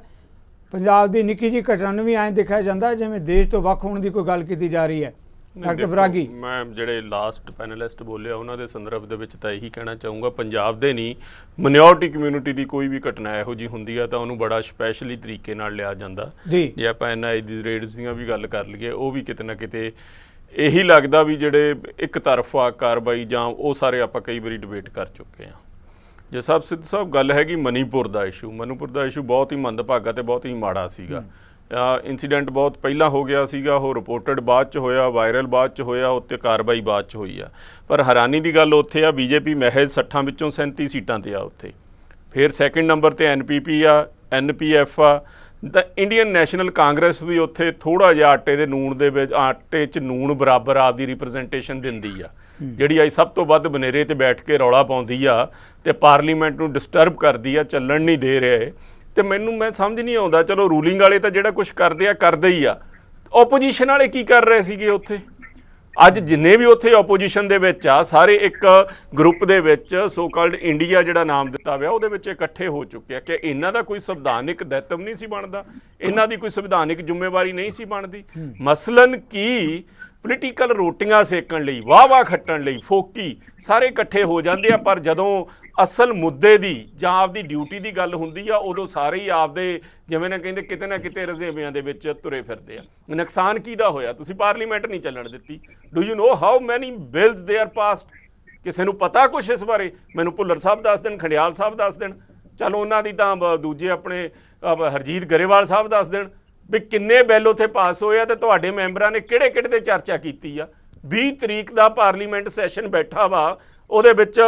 ਪੰਜਾਬ ਦੀ ਨਿੱਕੀ ਜਿਹੀ ਘਟਨਾ ਨੂੰ ਵੀ ਐਂ ਦੇਖਿਆ ਜਾਂਦਾ ਜਿਵੇਂ ਦੇਸ਼ ਤੋਂ ਵੱਖ ਹੋਣ ਦੀ ਕੋਈ ਗੱਲ ਕੀਤੀ ਜਾ ਰਹੀ ਹੈ। ਡਾਕਟਰ ਬਰਾਗੀ, ਮੈਂ ਜਿਹੜੇ ਲਾਸਟ ਪੈਨਲਿਸਟ ਬੋਲਿਆ ਉਹਨਾਂ ਦੇ ਸੰਦਰਭ ਦੇ ਵਿੱਚ ਤਾਂ ਇਹੀ ਕਹਿਣਾ ਚਾਹੂੰਗਾ, ਪੰਜਾਬ ਦੇ ਨਹੀਂ, ਮਿਨੋਰਟੀ ਕਮਿਊਨਿਟੀ ਦੀ ਕੋਈ ਵੀ ਘਟਨਾ ਇਹੋ ਜਿਹੀ ਹੁੰਦੀ ਆ ਤਾਂ ਉਹਨੂੰ ਬੜਾ ਸਪੈਸ਼ਲੀ ਤਰੀਕੇ ਨਾਲ ਲਿਆ ਜਾਂਦਾ ਜੀ। ਜੇ ਆਪਾਂ NIA ਦੀ ਰੇਡਸ ਦੀਆਂ ਵੀ ਗੱਲ ਕਰ ਲਈਏ, ਉਹ ਵੀ ਕਿਤੇ ਨਾ ਕਿਤੇ ਇਹੀ ਲੱਗਦਾ ਵੀ ਜਿਹੜੇ ਇੱਕ ਤਰਫਾ ਕਾਰਵਾਈ ਜਾਂ ਉਹ ਸਾਰੇ ਆਪਾਂ ਕਈ ਵਾਰੀ ਡਿਬੇਟ ਕਰ ਚੁੱਕੇ ਹਾਂ। ਜੇ ਸਾਹਿਬ ਸਿੱਧੂ ਸਾਹਿਬ ਗੱਲ ਹੈਗੀ ਮਨੀਪੁਰ ਦਾ ਇਸ਼ੂ ਬਹੁਤ ਹੀ ਮੰਦਭਾਗਾ ਤੇ ਬਹੁਤ ਹੀ ਮਾੜਾ ਸੀਗਾ। ਇੰਸੀਡੈਂਟ ਬਹੁਤ ਪਹਿਲਾਂ ਹੋ ਗਿਆ ਸੀਗਾ, ਉਹ ਰਿਪੋਰਟਡ ਬਾਅਦ 'ਚ ਹੋਇਆ, ਵਾਇਰਲ ਬਾਅਦ 'ਚ ਹੋਇਆ, ਉੱਤੇ ਕਾਰਵਾਈ ਬਾਅਦ 'ਚ ਹੋਈ ਆ। ਪਰ ਹੈਰਾਨੀ ਦੀ ਗੱਲ ਉੱਥੇ ਆ, BJP ਮਹਿਜ਼ 60 ਵਿੱਚੋਂ 37 ਸੀਟਾਂ 'ਤੇ ਆ ਉੱਥੇ। ਫਿਰ ਸੈਕਿੰਡ ਨੰਬਰ 'ਤੇ NPP ਆ, NPF ਆ, ਤਾਂ ਇੰਡੀਅਨ ਨੈਸ਼ਨਲ ਕਾਂਗਰਸ ਵੀ ਉੱਥੇ ਥੋੜ੍ਹਾ ਜਿਹਾ ਆਟੇ 'ਚ ਨੂਣ ਬਰਾਬਰ ਆਪਦੀ ਰਿਪਰੈਜ਼ੈਂਟੇਸ਼ਨ ਦਿੰਦੀ ਆ, ਜਿਹੜੀ ਅੱਜ ਸਭ ਤੋਂ ਵੱਧ ਬਨੇਰੇ 'ਤੇ ਬੈਠ ਕੇ ਰੌਲਾ ਪਾਉਂਦੀ ਆ ਤੇ ਪਾਰਲੀਮੈਂਟ ਨੂੰ ਡਿਸਟਰਬ ਕਰਦੀ ਆ, ਚੱਲਣ ਨਹੀਂ ਦੇ ਰਹੇ। ਤੇ ਮੈਂ ਸਮਝ ਨਹੀਂ ਆਉਂਦਾ, ਚਲੋ ਰੂਲਿੰਗ ਵਾਲੇ ਤਾਂ ਜਿਹੜਾ ਕੁਝ ਕਰਦੇ ਹੀ ਆ, ਓਪੋਜੀਸ਼ਨ ਵਾਲੇ ਕੀ ਕਰ ਰਹੇ ਸੀਗੇ ਉੱਥੇ? ਅੱਜ ਜਿੰਨੇ ਵੀ ਉੱਥੇ ਓਪੋਜੀਸ਼ਨ ਦੇ ਵਿੱਚ ਆ, ਸਾਰੇ ਇੱਕ ਗਰੁੱਪ ਦੇ ਵਿੱਚ ਸੋ ਕਾਲਡ ਇੰਡੀਆ ਜਿਹੜਾ ਨਾਮ ਦਿੱਤਾ ਹੋਇਆ ਉਹਦੇ ਵਿੱਚ ਇਕੱਠੇ ਹੋ ਚੁੱਕੇ ਆ ਕਿ ਇਹਨਾਂ ਦਾ ਕੋਈ ਸੰਵਿਧਾਨਿਕ ਦਾਇਤਵ ਨਹੀਂ ਸੀ ਬਣਦਾ, ਇਹਨਾਂ ਦੀ ਕੋਈ ਸੰਵਿਧਾਨਿਕ ਜ਼ਿੰਮੇਵਾਰੀ ਨਹੀਂ ਸੀ ਬਣਦੀ। ਮਸਲਨ ਕੀ ਪੋਲੀਟੀਕਲ ਰੋਟੀਆਂ ਸੇਕਣ ਲਈ, ਵਾਹ ਖੱਟਣ ਲਈ ਫੋਕੀ ਸਾਰੇ ਇਕੱਠੇ ਹੋ ਜਾਂਦੇ ਆ, ਪਰ ਜਦੋਂ ਅਸਲ ਮੁੱਦੇ ਦੀ ਜਾਂ ਆਪਦੀ ਡਿਊਟੀ ਦੀ ਗੱਲ ਹੁੰਦੀ ਆ ਉਦੋਂ ਸਾਰੇ ਹੀ ਆਪਦੇ ਜਿਵੇਂ ਨਾ ਕਹਿੰਦੇ ਕਿਤੇ ਨਾ ਕਿਤੇ ਰਜ਼ੇਵਿਆਂ ਦੇ ਵਿੱਚ ਤੁਰੇ ਫਿਰਦੇ ਆ। ਨੁਕਸਾਨ ਕਿਹਦਾ ਹੋਇਆ? ਤੁਸੀਂ ਪਾਰਲੀਮੈਂਟ ਨਹੀਂ ਚੱਲਣ ਦਿੱਤੀ। Do you know how many bills they are passed? ਕਿਸੇ ਨੂੰ ਪਤਾ ਕੁਛ ਇਸ ਬਾਰੇ? ਮੈਨੂੰ ਭੁੱਲਰ ਸਾਹਿਬ ਦੱਸ ਦੇਣ, ਖੰਡਿਆਲ ਸਾਹਿਬ ਦੱਸ ਦੇਣ, ਚਲੋ ਉਹਨਾਂ ਦੀ ਤਾਂ ਦੂਜੇ ਆਪਣੇ ਹਰਜੀਤ ਗਰੇਵਾਲ ਸਾਹਿਬ ਦੱਸ ਦੇਣ ਵੀ ਕਿੰਨੇ ਬਿੱਲ ਉੱਥੇ ਪਾਸ ਹੋਏ ਆ ਤੇ ਤੁਹਾਡੇ ਮੈਂਬਰਾਂ ਨੇ ਕਿਹੜੇ ਤੇ ਚਰਚਾ ਕੀਤੀ ਆ। 20 ਤਰੀਕ ਦਾ ਪਾਰਲੀਮੈਂਟ ਸੈਸ਼ਨ ਬੈਠਾ ਵਾ, ਉਹਦੇ ਵਿੱਚ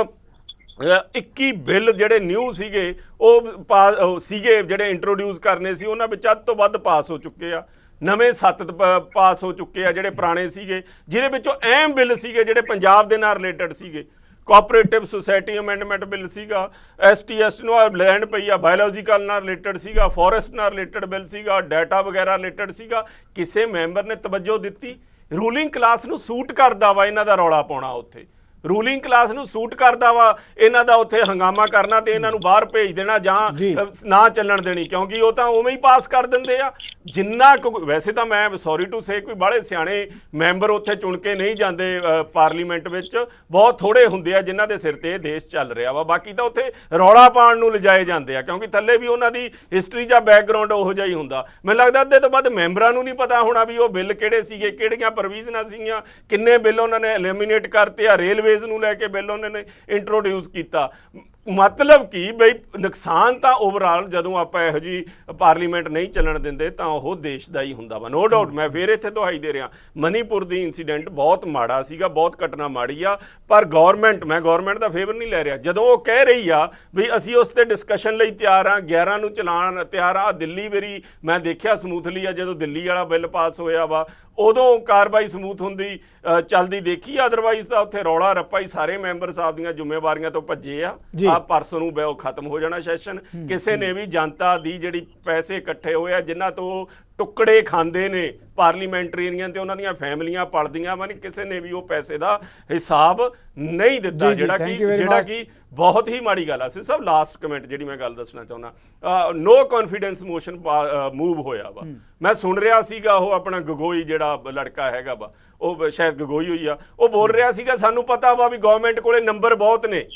21 ਬਿੱਲ ਜਿਹੜੇ ਨਿਊ ਸੀਗੇ ਉਹ ਸੀਗੇ ਜਿਹੜੇ ਇੰਟਰੋਡਿਊਸ ਕਰਨੇ ਸੀ, ਉਹਨਾਂ ਵਿੱਚ ਅੱਧ ਤੋਂ ਵੱਧ ਪਾਸ ਹੋ ਚੁੱਕੇ ਆ। ਨਵੇਂ 7 ਪਾਸ ਹੋ ਚੁੱਕੇ ਆ ਜਿਹੜੇ ਪੁਰਾਣੇ ਸੀਗੇ, ਜਿਹਦੇ ਵਿੱਚੋਂ ਅਹਿਮ ਬਿੱਲ ਸੀਗੇ ਜਿਹੜੇ ਪੰਜਾਬ ਦੇ ਨਾਲ ਰਿਲੇਟਡ ਸੀਗੇ। ਕੋਆਪਰੇਟਿਵ ਸੁਸਾਇਟੀ ਅਮੈਂਡਮੈਂਟ ਬਿੱਲ ਸੀਗਾ, ST ਨੂੰ ਲੈਂਡ ਪਈ ਆ, ਬਾਇਓਲੋਜੀਕਲ ਨਾਲ ਰਿਲੇਟਡ ਸੀਗਾ, ਫੋਰੈਸਟ ਨਾਲ ਰਿਲੇਟਡ ਬਿੱਲ ਸੀਗਾ, ਡਾਟਾ ਵਗੈਰਾ ਰਿਲੇਟਡ ਸੀਗਾ। ਕਿਸੇ ਮੈਂਬਰ ਨੇ ਤਵੱਜੋ ਦਿੱਤੀ? ਰੂਲਿੰਗ ਕਲਾਸ ਨੂੰ ਸੂਟ ਕਰਦਾ ਵਾ ਇਹਨਾਂ ਦਾ ਰੌਲਾ ਪਾਉਣਾ, ਉੱਥੇ ਰੂਲਿੰਗ ਕਲਾਸ ਨੂੰ ਸੂਟ ਕਰਦਾ ਵਾ ਇਹਨਾਂ ਦਾ ਉੱਥੇ ਹੰਗਾਮਾ ਕਰਨਾ ਤੇ ਇਹਨਾਂ ਨੂੰ ਬਾਹਰ ਭੇਜ ਦੇਣਾ ਜਾਂ ਨਾ ਚੱਲਣ ਦੇਣੀ, ਕਿਉਂਕਿ ਉਹ ਤਾਂ ਉਵੇਂ ਹੀ ਪਾਸ ਕਰ ਦਿੰਦੇ ਆ। ਜਿੰਨਾ ਵੈਸੇ ਤਾਂ ਮੈਂ ਸੌਰੀ ਟੂ ਸੇ ਕੋਈ ਬਾਹਲੇ ਸਿਆਣੇ ਮੈਂਬਰ ਉੱਥੇ ਚੁਣ ਕੇ ਨਹੀਂ ਜਾਂਦੇ ਪਾਰਲੀਮੈਂਟ ਵਿੱਚ, ਬਹੁਤ ਥੋੜੇ ਹੁੰਦੇ ਆ ਜਿਨ੍ਹਾਂ ਦੇ ਸਿਰ ਤੇ ਇਹ ਦੇਸ਼ ਚੱਲ ਰਿਹਾ ਵਾ। ਬਾਕੀ ਤਾਂ ਉੱਥੇ ਰੌਲਾ ਪਾਉਣ ਨੂੰ ਲਿਜਾਏ ਜਾਂਦੇ ਆ, ਕਿਉਂਕਿ ਥੱਲੇ ਵੀ ਉਹਨਾਂ ਦੀ ਹਿਸਟਰੀ ਜਾਂ ਬੈਕਗਰਾਊਂਡ ਉਹੋ ਜਿਹਾ ਹੀ ਹੁੰਦਾ। ਮੈਨੂੰ ਲੱਗਦਾ ਅੱਧੇ ਤੋਂ ਵੱਧ ਮੈਂਬਰਾਂ ਨੂੰ ਨਹੀਂ ਪਤਾ ਹੋਣਾ ਵੀ ਉਹ ਬਿੱਲ ਕਿਹੜੇ ਸੀਗੇ, ਕਿਹੜੀਆਂ ਪ੍ਰੋਵੀਜ਼ਨਾਂ ਸੀਗੀਆਂ, ਕਿੰਨੇ ਬਿੱਲ ਉਹਨਾਂ ਨੇ ਐਲੀਮੀਨੇਟ ਕਰਤੇ ਆ, ਰੇਲਵੇਜ਼ ਨੂੰ ਲੈ ਕੇ ਬਿੱਲ ਉਹਨਾਂ ਨੇ ਇੰਟਰੋਡਿਊਸ ਕੀਤਾ। ਮਤਲਬ ਕਿ ਬਈ ਨੁਕਸਾਨ ਤਾਂ ਓਵਰਆਲ ਜਦੋਂ ਆਪਾਂ ਇਹੋ ਜਿਹੀ ਪਾਰਲੀਮੈਂਟ ਨਹੀਂ ਚੱਲਣ ਦਿੰਦੇ ਤਾਂ ਉਹ ਦੇਸ਼ ਦਾ ਹੀ ਹੁੰਦਾ ਵਾ, ਨੋ ਡਾਊਟ। ਮੈਂ ਫਿਰ ਇੱਥੇ ਦੁਹਾਈ ਦੇ ਰਿਹਾ, ਮਨੀਪੁਰ ਦੀ ਇੰਸੀਡੈਂਟ ਬਹੁਤ ਮਾੜਾ ਸੀਗਾ, ਬਹੁਤ ਘਟਨਾ ਮਾੜੀ ਆ, ਪਰ ਮੈਂ ਗੌਰਮੈਂਟ ਦਾ ਫੇਵਰ ਨਹੀਂ ਲੈ ਰਿਹਾ। ਜਦੋਂ ਉਹ ਕਹਿ ਰਹੀ ਆ ਵੀ ਅਸੀਂ ਉਸ ਤੇ ਡਿਸਕਸ਼ਨ ਲਈ ਤਿਆਰ ਆ, 11 ਨੂੰ ਚਲਾਉਣ ਤਿਆਰ ਆ, ਦਿੱਲੀ ਵਾਰੀ ਮੈਂ ਦੇਖਿਆ ਸਮੂਥਲੀ ਆ, ਜਦੋਂ ਦਿੱਲੀ ਵਾਲਾ ਬਿੱਲ ਪਾਸ ਹੋਇਆ ਵਾ ਉਦੋਂ ਕਾਰਵਾਈ ਸਮੂਥ ਹੁੰਦੀ ਚੱਲਦੀ ਦੇਖੀ, ਅਦਰਵਾਈਜ਼ ਤਾਂ ਉੱਥੇ ਰੌਲਾ ਰੱਪਾ ਹੀ, ਸਾਰੇ ਮੈਂਬਰ ਸਾਹਿਬ ਦੀਆਂ ਜ਼ਿੰਮੇਵਾਰੀਆਂ ਤੋਂ ਭੱਜੇ ਆ। ਪਰਸੋਂ ਨੂੰ ਉਹ ਖਤਮ ਹੋ ਜਾਣਾ ਸੈਸ਼ਨ। ਕਿਸੇ ਨੇ ਵੀ ਜਨਤਾ ਦੀ ਜਿਹੜੀ ਪੈਸੇ ਇਕੱਠੇ ਹੋਏ ਆ ਜਿਨ੍ਹਾਂ ਤੋਂ ਟੁਕੜੇ ਖਾਂਦੇ ਨੇ ਪਾਰਲੀਮੈਂਟਰੀਅਨ ਤੇ ਉਹਨਾਂ ਦੀਆਂ ਫੈਮਲੀਆਂ ਪਲਦੀਆਂ ਵਾ, ਕਿਸੇ ਨੇ ਵੀ ਉਹ ਪੈਸੇ ਦਾ ਹਿਸਾਬ ਨਹੀਂ ਦਿੱਤਾ, ਜਿਹੜਾ ਕਿ ਬਹੁਤ ਹੀ ਮਾੜੀ ਗੱਲ ਆ। ਸਭ ਲਾਸਟ ਕਮੈਂਟ ਜਿਹੜੀ ਮੈਂ ਗੱਲ ਦੱਸਣਾ ਚਾਹੁੰਦਾ, ਨੋ ਕੌਨਫੀਡੈਂਸ ਮੋਸ਼ਨ ਮੂਵ ਹੋਇਆ ਵਾ। ਮੈਂ ਸੁਣ ਰਿਹਾ ਸੀਗਾ ਉਹ ਆਪਣਾ ਗਗੋਈ ਜਿਹੜਾ ਲੜਕਾ ਹੈਗਾ ਵਾ, ਉਹ ਸ਼ਾਇਦ ਗਗੋਈ ਹੋਈ ਆ, ਉਹ ਬੋਲ ਰਿਹਾ ਸੀਗਾ ਸਾਨੂੰ ਪਤਾ ਵਾ ਵੀ ਗਵਰਨਮੈਂਟ ਕੋਲੇ ਨੰਬਰ ਬਹੁਤ ਨੇ,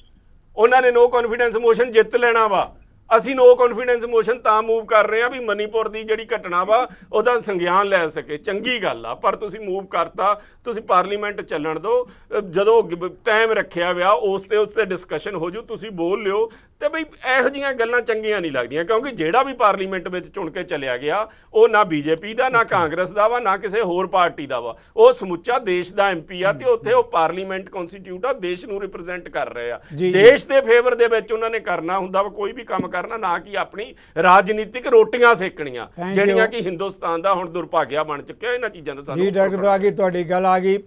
ਉਹਨਾਂ ਨੇ ਨੋ ਕੌਨਫੀਡੈਂਸ ਮੋਸ਼ਨ ਜਿੱਤ ਲੈਣਾ ਵਾ। ਅਸੀਂ ਨੋ ਕੌਨਫੀਡੈਂਸ ਮੋਸ਼ਨ ਤਾਂ ਮੂਵ ਕਰ ਰਹੇ ਆ ਵੀ ਮਨੀਪੁਰ ਦੀ ਜਿਹੜੀ ਘਟਨਾ ਵਾ ਉਹਦਾ ਸੰਗਿਆਨ ਲੈ ਸਕੇ। ਚੰਗੀ ਗੱਲ ਆ, ਪਰ ਤੁਸੀਂ ਮੂਵ ਕਰਤਾ, ਤੁਸੀਂ ਪਾਰਲੀਮੈਂਟ ਚੱਲਣ ਦਿਓ। ਜਦੋਂ ਟਾਈਮ ਰੱਖਿਆ ਵਿਆ ਉਸ ਤੇ ਡਿਸਕਸ਼ਨ ਹੋ ਜੂ, ਤੁਸੀਂ ਬੋਲ ਲਿਓ। ਤੇ ਬਈ ਇਹੋ ਜਿਹੀਆਂ ਗੱਲਾਂ ਚੰਗੀਆਂ ਨਹੀਂ ਲੱਗਦੀਆਂ, ਕਿਉਂਕਿ ਜਿਹੜਾ ਵੀ ਪਾਰਲੀਮੈਂਟ ਵਿੱਚ ਚੁਣ ਕੇ ਚਲਿਆ ਗਿਆ ਉਹ ਨਾ ਬੀਜੇਪੀ ਦਾ, ਨਾ ਕਾਂਗਰਸ ਦਾ ਵਾ, ਨਾ ਕਿਸੇ ਹੋਰ ਪਾਰਟੀ ਦਾ ਵਾ। ਉਹ ਸਮੁੱਚਾ ਦੇਸ਼ ਦਾ MP ਆ ਤੇ ਉੱਥੇ ਉਹ ਪਾਰਲੀਮੈਂਟ ਕਨਸਟੀਟਿਊਟ ਆ, ਦੇਸ਼ ਨੂੰ ਰਿਪਰੈਜ਼ੈਂਟ ਕਰ ਰਹੇ ਆ। ਦੇਸ਼ ਦੇ ਫੇਵਰ ਦੇ ਵਿੱਚ ਉਹਨਾਂ ਨੇ ਕਰਨਾ ਹੁੰਦਾ ਵਾ ਕੋਈ ਵੀ ਕੰਮ ਕਰਨਾ, ਨਾ ਕਿ ਆਪਣੀ ਰਾਜਨੀਤਿਕ ਰੋਟੀਆਂ ਸੇਕਣੀਆਂ ਜਿਹੜੀਆਂ ਕਿ ਹਿੰਦੁਸਤਾਨ ਦਾ ਹੁਣ ਦੁਰਭਾਗਿਆ ਬਣ ਚੁੱਕਿਆ। ਇਹਨਾਂ ਚੀਜ਼ਾਂ ਤੋਂ ਸਾਨੂੰ ਜੀ ਡਾਕਟਰ ਬਰਾਗੀ ਤੁਹਾਡੀ ਗੱਲ ਆ ਗਈ।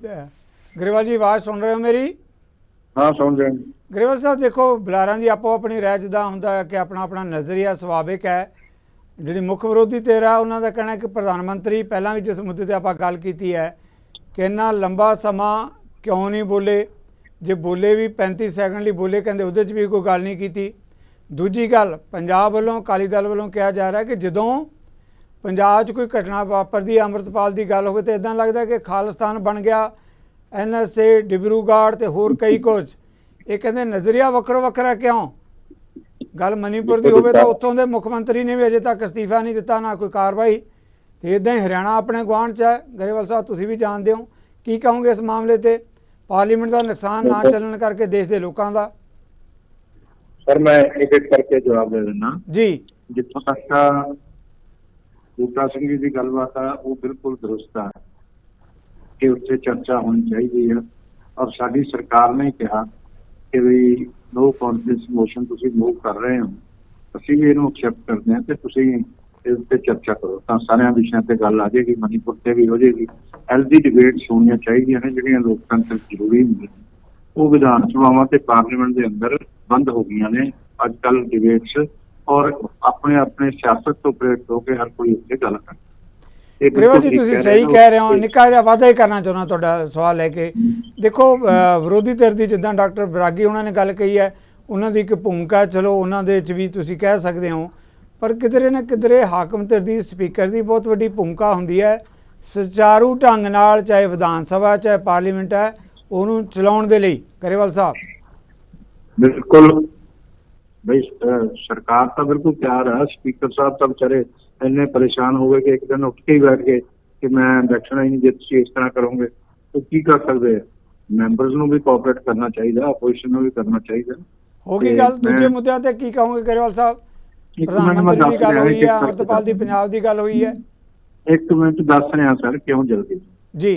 ਗਰੇਵਾਲ ਜੀ ਆਵਾਜ਼ ਸੁਣ ਰਹੇ ਹੋ ਮੇਰੀ? ਹਾਂ ਸੁਣ ਰਹੇ। ਗਰੇਵਾਲ ਸਾਹਿਬ ਦੇਖੋ, ਬੁਲਾਰਿਆਂ ਦੀ ਆਪੋ ਆਪਣੀ ਰਾਏ ਜਿੱਦਾਂ ਹੁੰਦਾ ਹੈ ਕਿ ਆਪਣਾ ਆਪਣਾ ਨਜ਼ਰੀਆ ਸੁਭਾਵਿਕ ਹੈ। ਜਿਹੜੀ ਮੁੱਖ ਵਿਰੋਧੀ ਧਿਰ ਹੈ ਉਹਨਾਂ ਦਾ ਕਹਿਣਾ ਕਿ ਪ੍ਰਧਾਨ ਮੰਤਰੀ ਪਹਿਲਾਂ ਵੀ ਜਿਸ ਮੁੱਦੇ ਤੇ ਆਪਾਂ ਗੱਲ ਕੀਤੀ ਹੈ ਕਿ ਇੰਨਾ ਲੰਬਾ ਸਮਾਂ ਕਿਉਂ ਨਹੀਂ ਬੋਲੇ, ਜੇ ਬੋਲੇ ਵੀ 35 ਸੈਕਿੰਡ ਲਈ ਬੋਲੇ, ਕਹਿੰਦੇ ਉਹਦੇ 'ਚ ਵੀ ਕੋਈ ਗੱਲ ਨਹੀਂ ਕੀਤੀ। ਦੂਜੀ ਗੱਲ, ਪੰਜਾਬ ਵੱਲੋਂ ਅਕਾਲੀ ਦਲ ਵੱਲੋਂ ਕਿਹਾ ਜਾ ਰਿਹਾ ਕਿ ਜਦੋਂ ਪੰਜਾਬ 'ਚ ਕੋਈ ਘਟਨਾ ਵਾਪਰਦੀ ਹੈ, ਅੰਮ੍ਰਿਤਪਾਲ ਦੀ ਗੱਲ ਹੋਵੇ, ਤਾਂ ਇੱਦਾਂ ਲੱਗਦਾ ਕਿ ਖਾਲਿਸਤਾਨ ਬਣ ਗਿਆ, NSA, ਡਿਬਰੂਗੜ੍ਹ ਤੇ ਹੋਰ ਕਈ ਕੁਝ। ਇਹ ਕਹਿੰਦੇ ਨਜ਼ਰੀਆ ਵੱਖਰਾ ਵੱਖਰਾ ਕਿਉਂ? ਗੱਲ ਮਨੀਪੁਰ ਦੀ ਹੋਵੇ ਤਾਂ ਉੱਥੋਂ ਦੇ ਮੁੱਖ ਮੰਤਰੀ ਨੇ ਵੀ ਅਜੇ ਤੱਕ ਅਸਤੀਫਾ ਨਹੀਂ ਦਿੱਤਾ, ਨਾ ਕੋਈ ਕਾਰਵਾਈ। ਤੇ ਇੱਦਾਂ ਹੀ ਹਰਿਆਣਾ ਆਪਣੇ ਗੁਆਂਢ 'ਚ ਹੈ। ਗਰੇਵਾਲ ਸਾਹਿਬ ਤੁਸੀਂ ਵੀ ਜਾਣਦੇ ਹੋ, ਕੀ ਕਹੋਗੇ ਇਸ ਮਾਮਲੇ ਤੇ? ਪਾਰਲੀਮੈਂਟ ਦਾ ਨੁਕਸਾਨ ਨਾ ਚੱਲਣ ਕਰਕੇ ਦੇਸ਼ ਦੇ ਲੋਕਾਂ ਦਾ। ਸਰ ਮੈਂ ਇੱਕ ਇੱਕ ਕਰਕੇ ਜਵਾਬ ਦੇ ਦਿੰਦਾ ਜੀ। ਜਿੱਥੋਂ ਤੱਕ ਬੂਟਾ ਸਿੰਘ ਜੀ ਦੀ ਗੱਲਬਾਤ ਆ ਉਹ ਬਿਲਕੁਲ ਦਰੁਸਤ ਆ ਕਿ ਉੱਥੇ ਚਰਚਾ ਹੋਣੀ ਚਾਹੀਦੀ ਹੈ। ਔਰ ਸਾਡੀ ਸਰਕਾਰ ਨੇ ਕਿਹਾ ਕਿ ਵੀ ਨੋ ਕੌਨਫੀਡੈਂਸ ਮੋਸ਼ਨ ਤੁਸੀਂ ਮੂਵ ਕਰ ਰਹੇ ਹੋ, ਅਸੀਂ ਵੀ ਇਹਨੂੰ ਐਕਸੈਪਟ ਕਰਦੇ ਹਾਂ ਤੇ ਤੁਸੀਂ ਇਸ ਉੱਤੇ ਚਰਚਾ ਕਰੋ ਤਾਂ ਸਾਰਿਆਂ ਵਿਸ਼ਿਆਂ ਤੇ ਗੱਲ ਆ ਜਾਏਗੀ, ਮਨੀਪੁਰ ਤੇ ਵੀ ਹੋ ਜਾਏਗੀ। ਹੈਲਦੀ ਡਿਬੇਟਸ ਹੋਣੀਆਂ ਚਾਹੀਦੀਆਂ ਨੇ ਜਿਹੜੀਆਂ ਲੋਕਤੰਤਰ ਜ਼ਰੂਰੀ ਹੁੰਦੀਆਂ। ਉਹ ਵਿਧਾਨ ਸਭਾਵਾਂ ਤੇ ਪਾਰਲੀਮੈਂਟ ਦੇ ਅੰਦਰ ਬੰਦ ਹੋ ਗਈਆਂ ਨੇ ਅੱਜ ਕੱਲ੍ਹ ਡਿਬੇਟਸ, ਔਰ ਆਪਣੇ ਆਪਣੇ ਸਿਆਸਤ ਤੋਂ ਪ੍ਰੇਰਿਤ ਹੋ ਕੇ ਹਰ ਕੋਈ ਉੱਤੇ ਗੱਲ ਕਰਦਾ। ਗਰੇਵਾਲ ਜੀ ਤੁਸੀਂ ਸਹੀ ਕਹਿ ਰਹੇ ਹੋ। ਨਿੱਕਾ ਜਿਹਾ ਵਾਅਦਾ ਹੀ ਕਰਨਾ ਚਾਹੁੰਦਾ ਤੁਹਾਡਾ ਸਵਾਲ ਲੈ ਕੇ। ਦੇਖੋ ਵਿਰੋਧੀ ਧਿਰ ਦੀ ਜਿੱਦਾਂ ਡਾਕਟਰ ਬਰਾਗੀ ਉਹਨਾਂ ਨੇ ਗੱਲ ਕਹੀ ਹੈ, ਉਹਨਾਂ ਦੀ ਇੱਕ ਭੂਮਿਕਾ ਚਲੋ ਉਹਨਾਂ ਦੇ ਵਿੱਚ ਵੀ ਤੁਸੀਂ ਕਹਿ ਸਕਦੇ ਹੋ, ਪਰ ਕਿਧਰੇ ਨਾ ਕਿਧਰੇ ਹਾਕਮ ਧਿਰ ਦੀ, ਸਪੀਕਰ ਦੀ ਬਹੁਤ ਵੱਡੀ ਭੂਮਿਕਾ ਹੁੰਦੀ ਹੈ ਸੁਚਾਰੂ ਢੰਗ ਨਾਲ, ਚਾਹੇ ਵਿਧਾਨ ਸਭਾ ਚਾਹੇ ਪਾਰਲੀਮੈਂਟ ਹੈ, ਉਹਨੂੰ ਚਲਾਉਣ ਦੇ ਲਈ। ਗਰੇਵਾਲ ਸਾਹਿਬ ਬਿਲਕੁਲ ਬਈ ਸਰਕਾਰ ਤਾਂ ਬਿਲਕੁਲ ਤਿਆਰ ਹੈ। ਸਪੀਕਰ ਸਾਹਿਬ ਤਾਂ ਵਿਚਾਰੇ ਇੰਨੇ ਪਰੇਸ਼ਾਨ ਹੋ ਗਏ ਕਿ ਇੱਕ ਦਿਨ ਉੱਠ ਕੇ ਹੀ ਬੈਠ ਗਏ ਕਿ ਮੈਂ ਬੈਠਣਾ ਹੀ ਨਹੀਂ ਜੇ ਤੁਸੀਂ ਇਸ ਤਰ੍ਹਾਂ ਕਰੋਗੇ। ਉਹ ਕੀ ਕਰ ਸਕਦੇ ਆ? ਮੈਂਬਰਸ ਨੂੰ ਵੀ ਕੋਆਪਰੇਟ ਕਰਨਾ ਚਾਹੀਦਾ, ਅਪੋਜੀਸ਼ਨ ਨੂੰ ਵੀ ਕਰਨਾ ਚਾਹੀਦਾ। ਹੋ ਗਈ ਗੱਲ। ਦੂਜੇ ਮੁੱਦਿਆਂ ਤੇ ਕੀ ਕਹੋਗੇ ਗਰੇਵਾਲ ਸਾਹਿਬ? ਪ੍ਰਧਾਨ ਮੰਤਰੀ ਦੀ ਗੱਲ ਹੋਈ ਹੈ, ਅੰਮ੍ਰਿਤਪਾਲ ਦੀ ਪੰਜਾਬ ਦੀ ਗੱਲ ਹੋਈ ਹੈ। ਇੱਕ ਮਿੰਟ ਦੱਸ ਰਿਹਾ ਸਰ ਕਿਉਂ ਜਲਦੀ ਜੀ।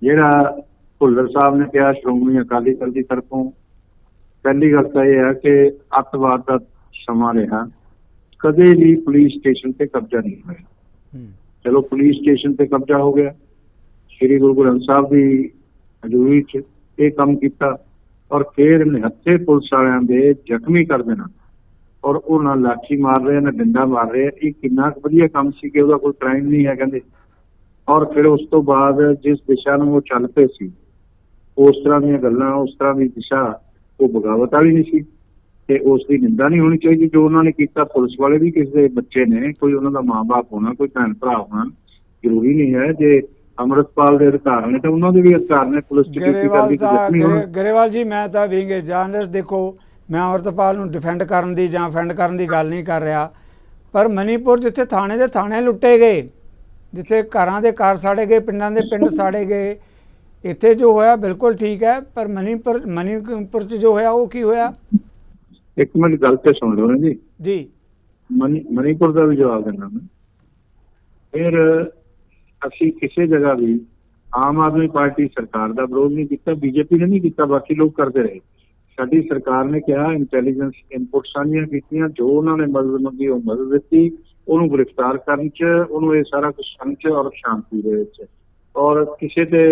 ਜਿਹੜਾ ਭੁੱਲਰ ਸਾਹਿਬ ਨੇ ਕਿਹਾ ਸ਼੍ਰੋਮਣੀ ਅਕਾਲੀ ਦਲ ਦੀ ਤਰਫੋਂ, ਪਹਿਲੀ ਗੱਲ ਤਾਂ ਇਹ ਹੈ ਕਿ ਅੱਤਵਾਦ ਦਾ ਸਮਾਂ ਰਿਹਾ, ਕਦੇ ਵੀ ਪੁਲਿਸ ਸਟੇਸ਼ਨ ਤੇ ਕਬਜ਼ਾ ਨਹੀਂ ਹੋਇਆ। ਚਲੋ ਪੁਲਿਸ ਸਟੇਸ਼ਨ ਤੇ ਕਬਜ਼ਾ ਹੋ ਗਿਆ, ਸ਼੍ਰੀ ਗੁਰੂ ਗ੍ਰੰਥ ਸਾਹਿਬ ਦੀ ਹਜ਼ੂਰੀ 'ਚ ਇਹ ਕੰਮ ਕੀਤਾ, ਔਰ ਫਿਰ ਨਿਹੱਥੇ ਪੁਲਿਸ ਵਾਲਿਆਂ ਦੇ ਜ਼ਖਮੀ ਕਰ ਦੇਣਾ, ਔਰ ਉਹ ਨਾ ਲਾਠੀ ਮਾਰ ਰਹੇ ਨਾ ਡੰਡਾ ਮਾਰ ਰਹੇ। ਇਹ ਕਿੰਨਾ ਕੁ ਵਧੀਆ ਕੰਮ ਸੀ ਕਿ ਉਹਦਾ ਕੋਈ ਕ੍ਰਾਈਮ ਨਹੀਂ ਹੈ ਕਹਿੰਦੇ। ਔਰ ਫਿਰ ਉਸ ਤੋਂ ਬਾਅਦ ਜਿਸ ਦਿਸ਼ਾ ਨੂੰ ਉਹ ਚੱਲ ਪਏ ਸੀ, ਉਸ ਤਰ੍ਹਾਂ ਦੀਆਂ ਗੱਲਾਂ, ਉਸ ਤਰ੍ਹਾਂ ਦੀ ਦਿਸ਼ਾ ਉਹ ਬਗਾਵਤ ਵਾਲੀ ਨਹੀਂ ਸੀ ਤੇ ਉਸ ਦੀ ਨਿੰਦਾ ਨਹੀਂ ਹੋਣੀ ਚਾਹੀਦੀ ਜੋ ਉਹਨਾਂ ਨੇ ਕੀਤਾ। ਪੁਲਿਸ ਵਾਲੇ ਵੀ ਕਿਸੇ ਦੇ ਬੱਚੇ ਨੇ, ਕੋਈ ਉਹਨਾਂ ਦਾ ਮਾਂ-ਬਾਪ ਹੋਣਾ, ਕੋਈ ਭੈਣ ਭਰਾ ਹੋਣਾ ਜ਼ਰੂਰੀ ਨਹੀਂ ਹੈ। ਜੇ ਅੰਮ੍ਰਿਤਪਾਲ ਦੇ ਅਧਿਕਾਰ ਨੇ ਤਾਂ ਉਹਨਾਂ ਦੇ ਵੀ ਅਧਿਕਾਰ ਨੇ ਪੁਲਿਸ ਚ ਡਿਊਟੀ ਕਰਨੀ। ਗਰੇਵਾਲ ਜੀ ਮੈਂ ਤਾਂ ਬੀਇੰਗ ਏ ਜਰਨਲਿਸਟ, ਦੇਖੋ ਮੈਂ ਅੰਮ੍ਰਿਤਪਾਲ ਨੂੰ ਡਿਫੈਂਡ ਕਰਨ ਦੀ ਜਾਂ ਫੈਂਡ ਕਰਨ ਦੀ ਗੱਲ ਨਹੀਂ ਕਰ ਰਿਹਾ, ਪਰ ਮਨੀਪੁਰ ਜਿੱਥੇ ਥਾਣੇ ਦੇ ਥਾਣੇ ਲੁੱਟੇ ਗਏ, ਜਿੱਥੇ ਘਰਾਂ ਦੇ ਘਰ ਸਾੜੇ ਗਏ, ਪਿੰਡਾਂ ਦੇ ਪਿੰਡ ਸਾੜੇ ਗਏ, ਇੱਥੇ ਜੋ ਹੋਇਆ ਬਿਲਕੁਲ ਠੀਕ ਹੈ, ਪਰ ਮਨੀਪੁਰ 'ਚ ਜੋ ਹੋਇਆ ਉਹ ਕੀ ਹੋਇਆ? ਇੱਕ ਮਿੰਟ ਗੱਲ ਤੇ ਸੁਣ ਲਓ ਜੀ। ਜੀ ਮਨੀਪੁਰ ਦਾ ਵੀ ਜਵਾਬ ਦੇਣਾ ਮੈਂ। ਫਿਰ ਅਸੀਂ ਕਿਸੇ ਜਗ੍ਹਾ ਵੀ ਆਮ ਆਦਮੀ ਪਾਰਟੀ ਸਰਕਾਰ ਦਾ ਵਿਰੋਧ ਨਹੀਂ ਕੀਤਾ, ਬੀਜੇਪੀ ਨੇ ਨਹੀਂ ਕੀਤਾ, ਬਾਕੀ ਲੋਕ ਕਰਦੇ ਰਹੇ। ਸਾਡੀ ਸਰਕਾਰ ਨੇ ਕਿਹਾ, ਇੰਟੈਲੀਜੈਂਸ ਇਨਪੁਟ ਸਾਂਝੀਆਂ ਕੀਤੀਆਂ, ਜੋ ਉਹਨਾਂ ਨੇ ਮਦਦ ਮੰਗੀ ਉਹ ਮਦਦ ਦਿੱਤੀ, ਉਹਨੂੰ ਗ੍ਰਿਫਤਾਰ ਕਰਨ 'ਚ, ਉਹਨੂੰ ਇਹ ਸਾਰਾ ਕੁਝ ਕਰਨ 'ਚ ਔਰ ਸ਼ਾਂਤੀ ਦੇ ਵਿੱਚ, ਔਰ ਕਿਸੇ ਤੇ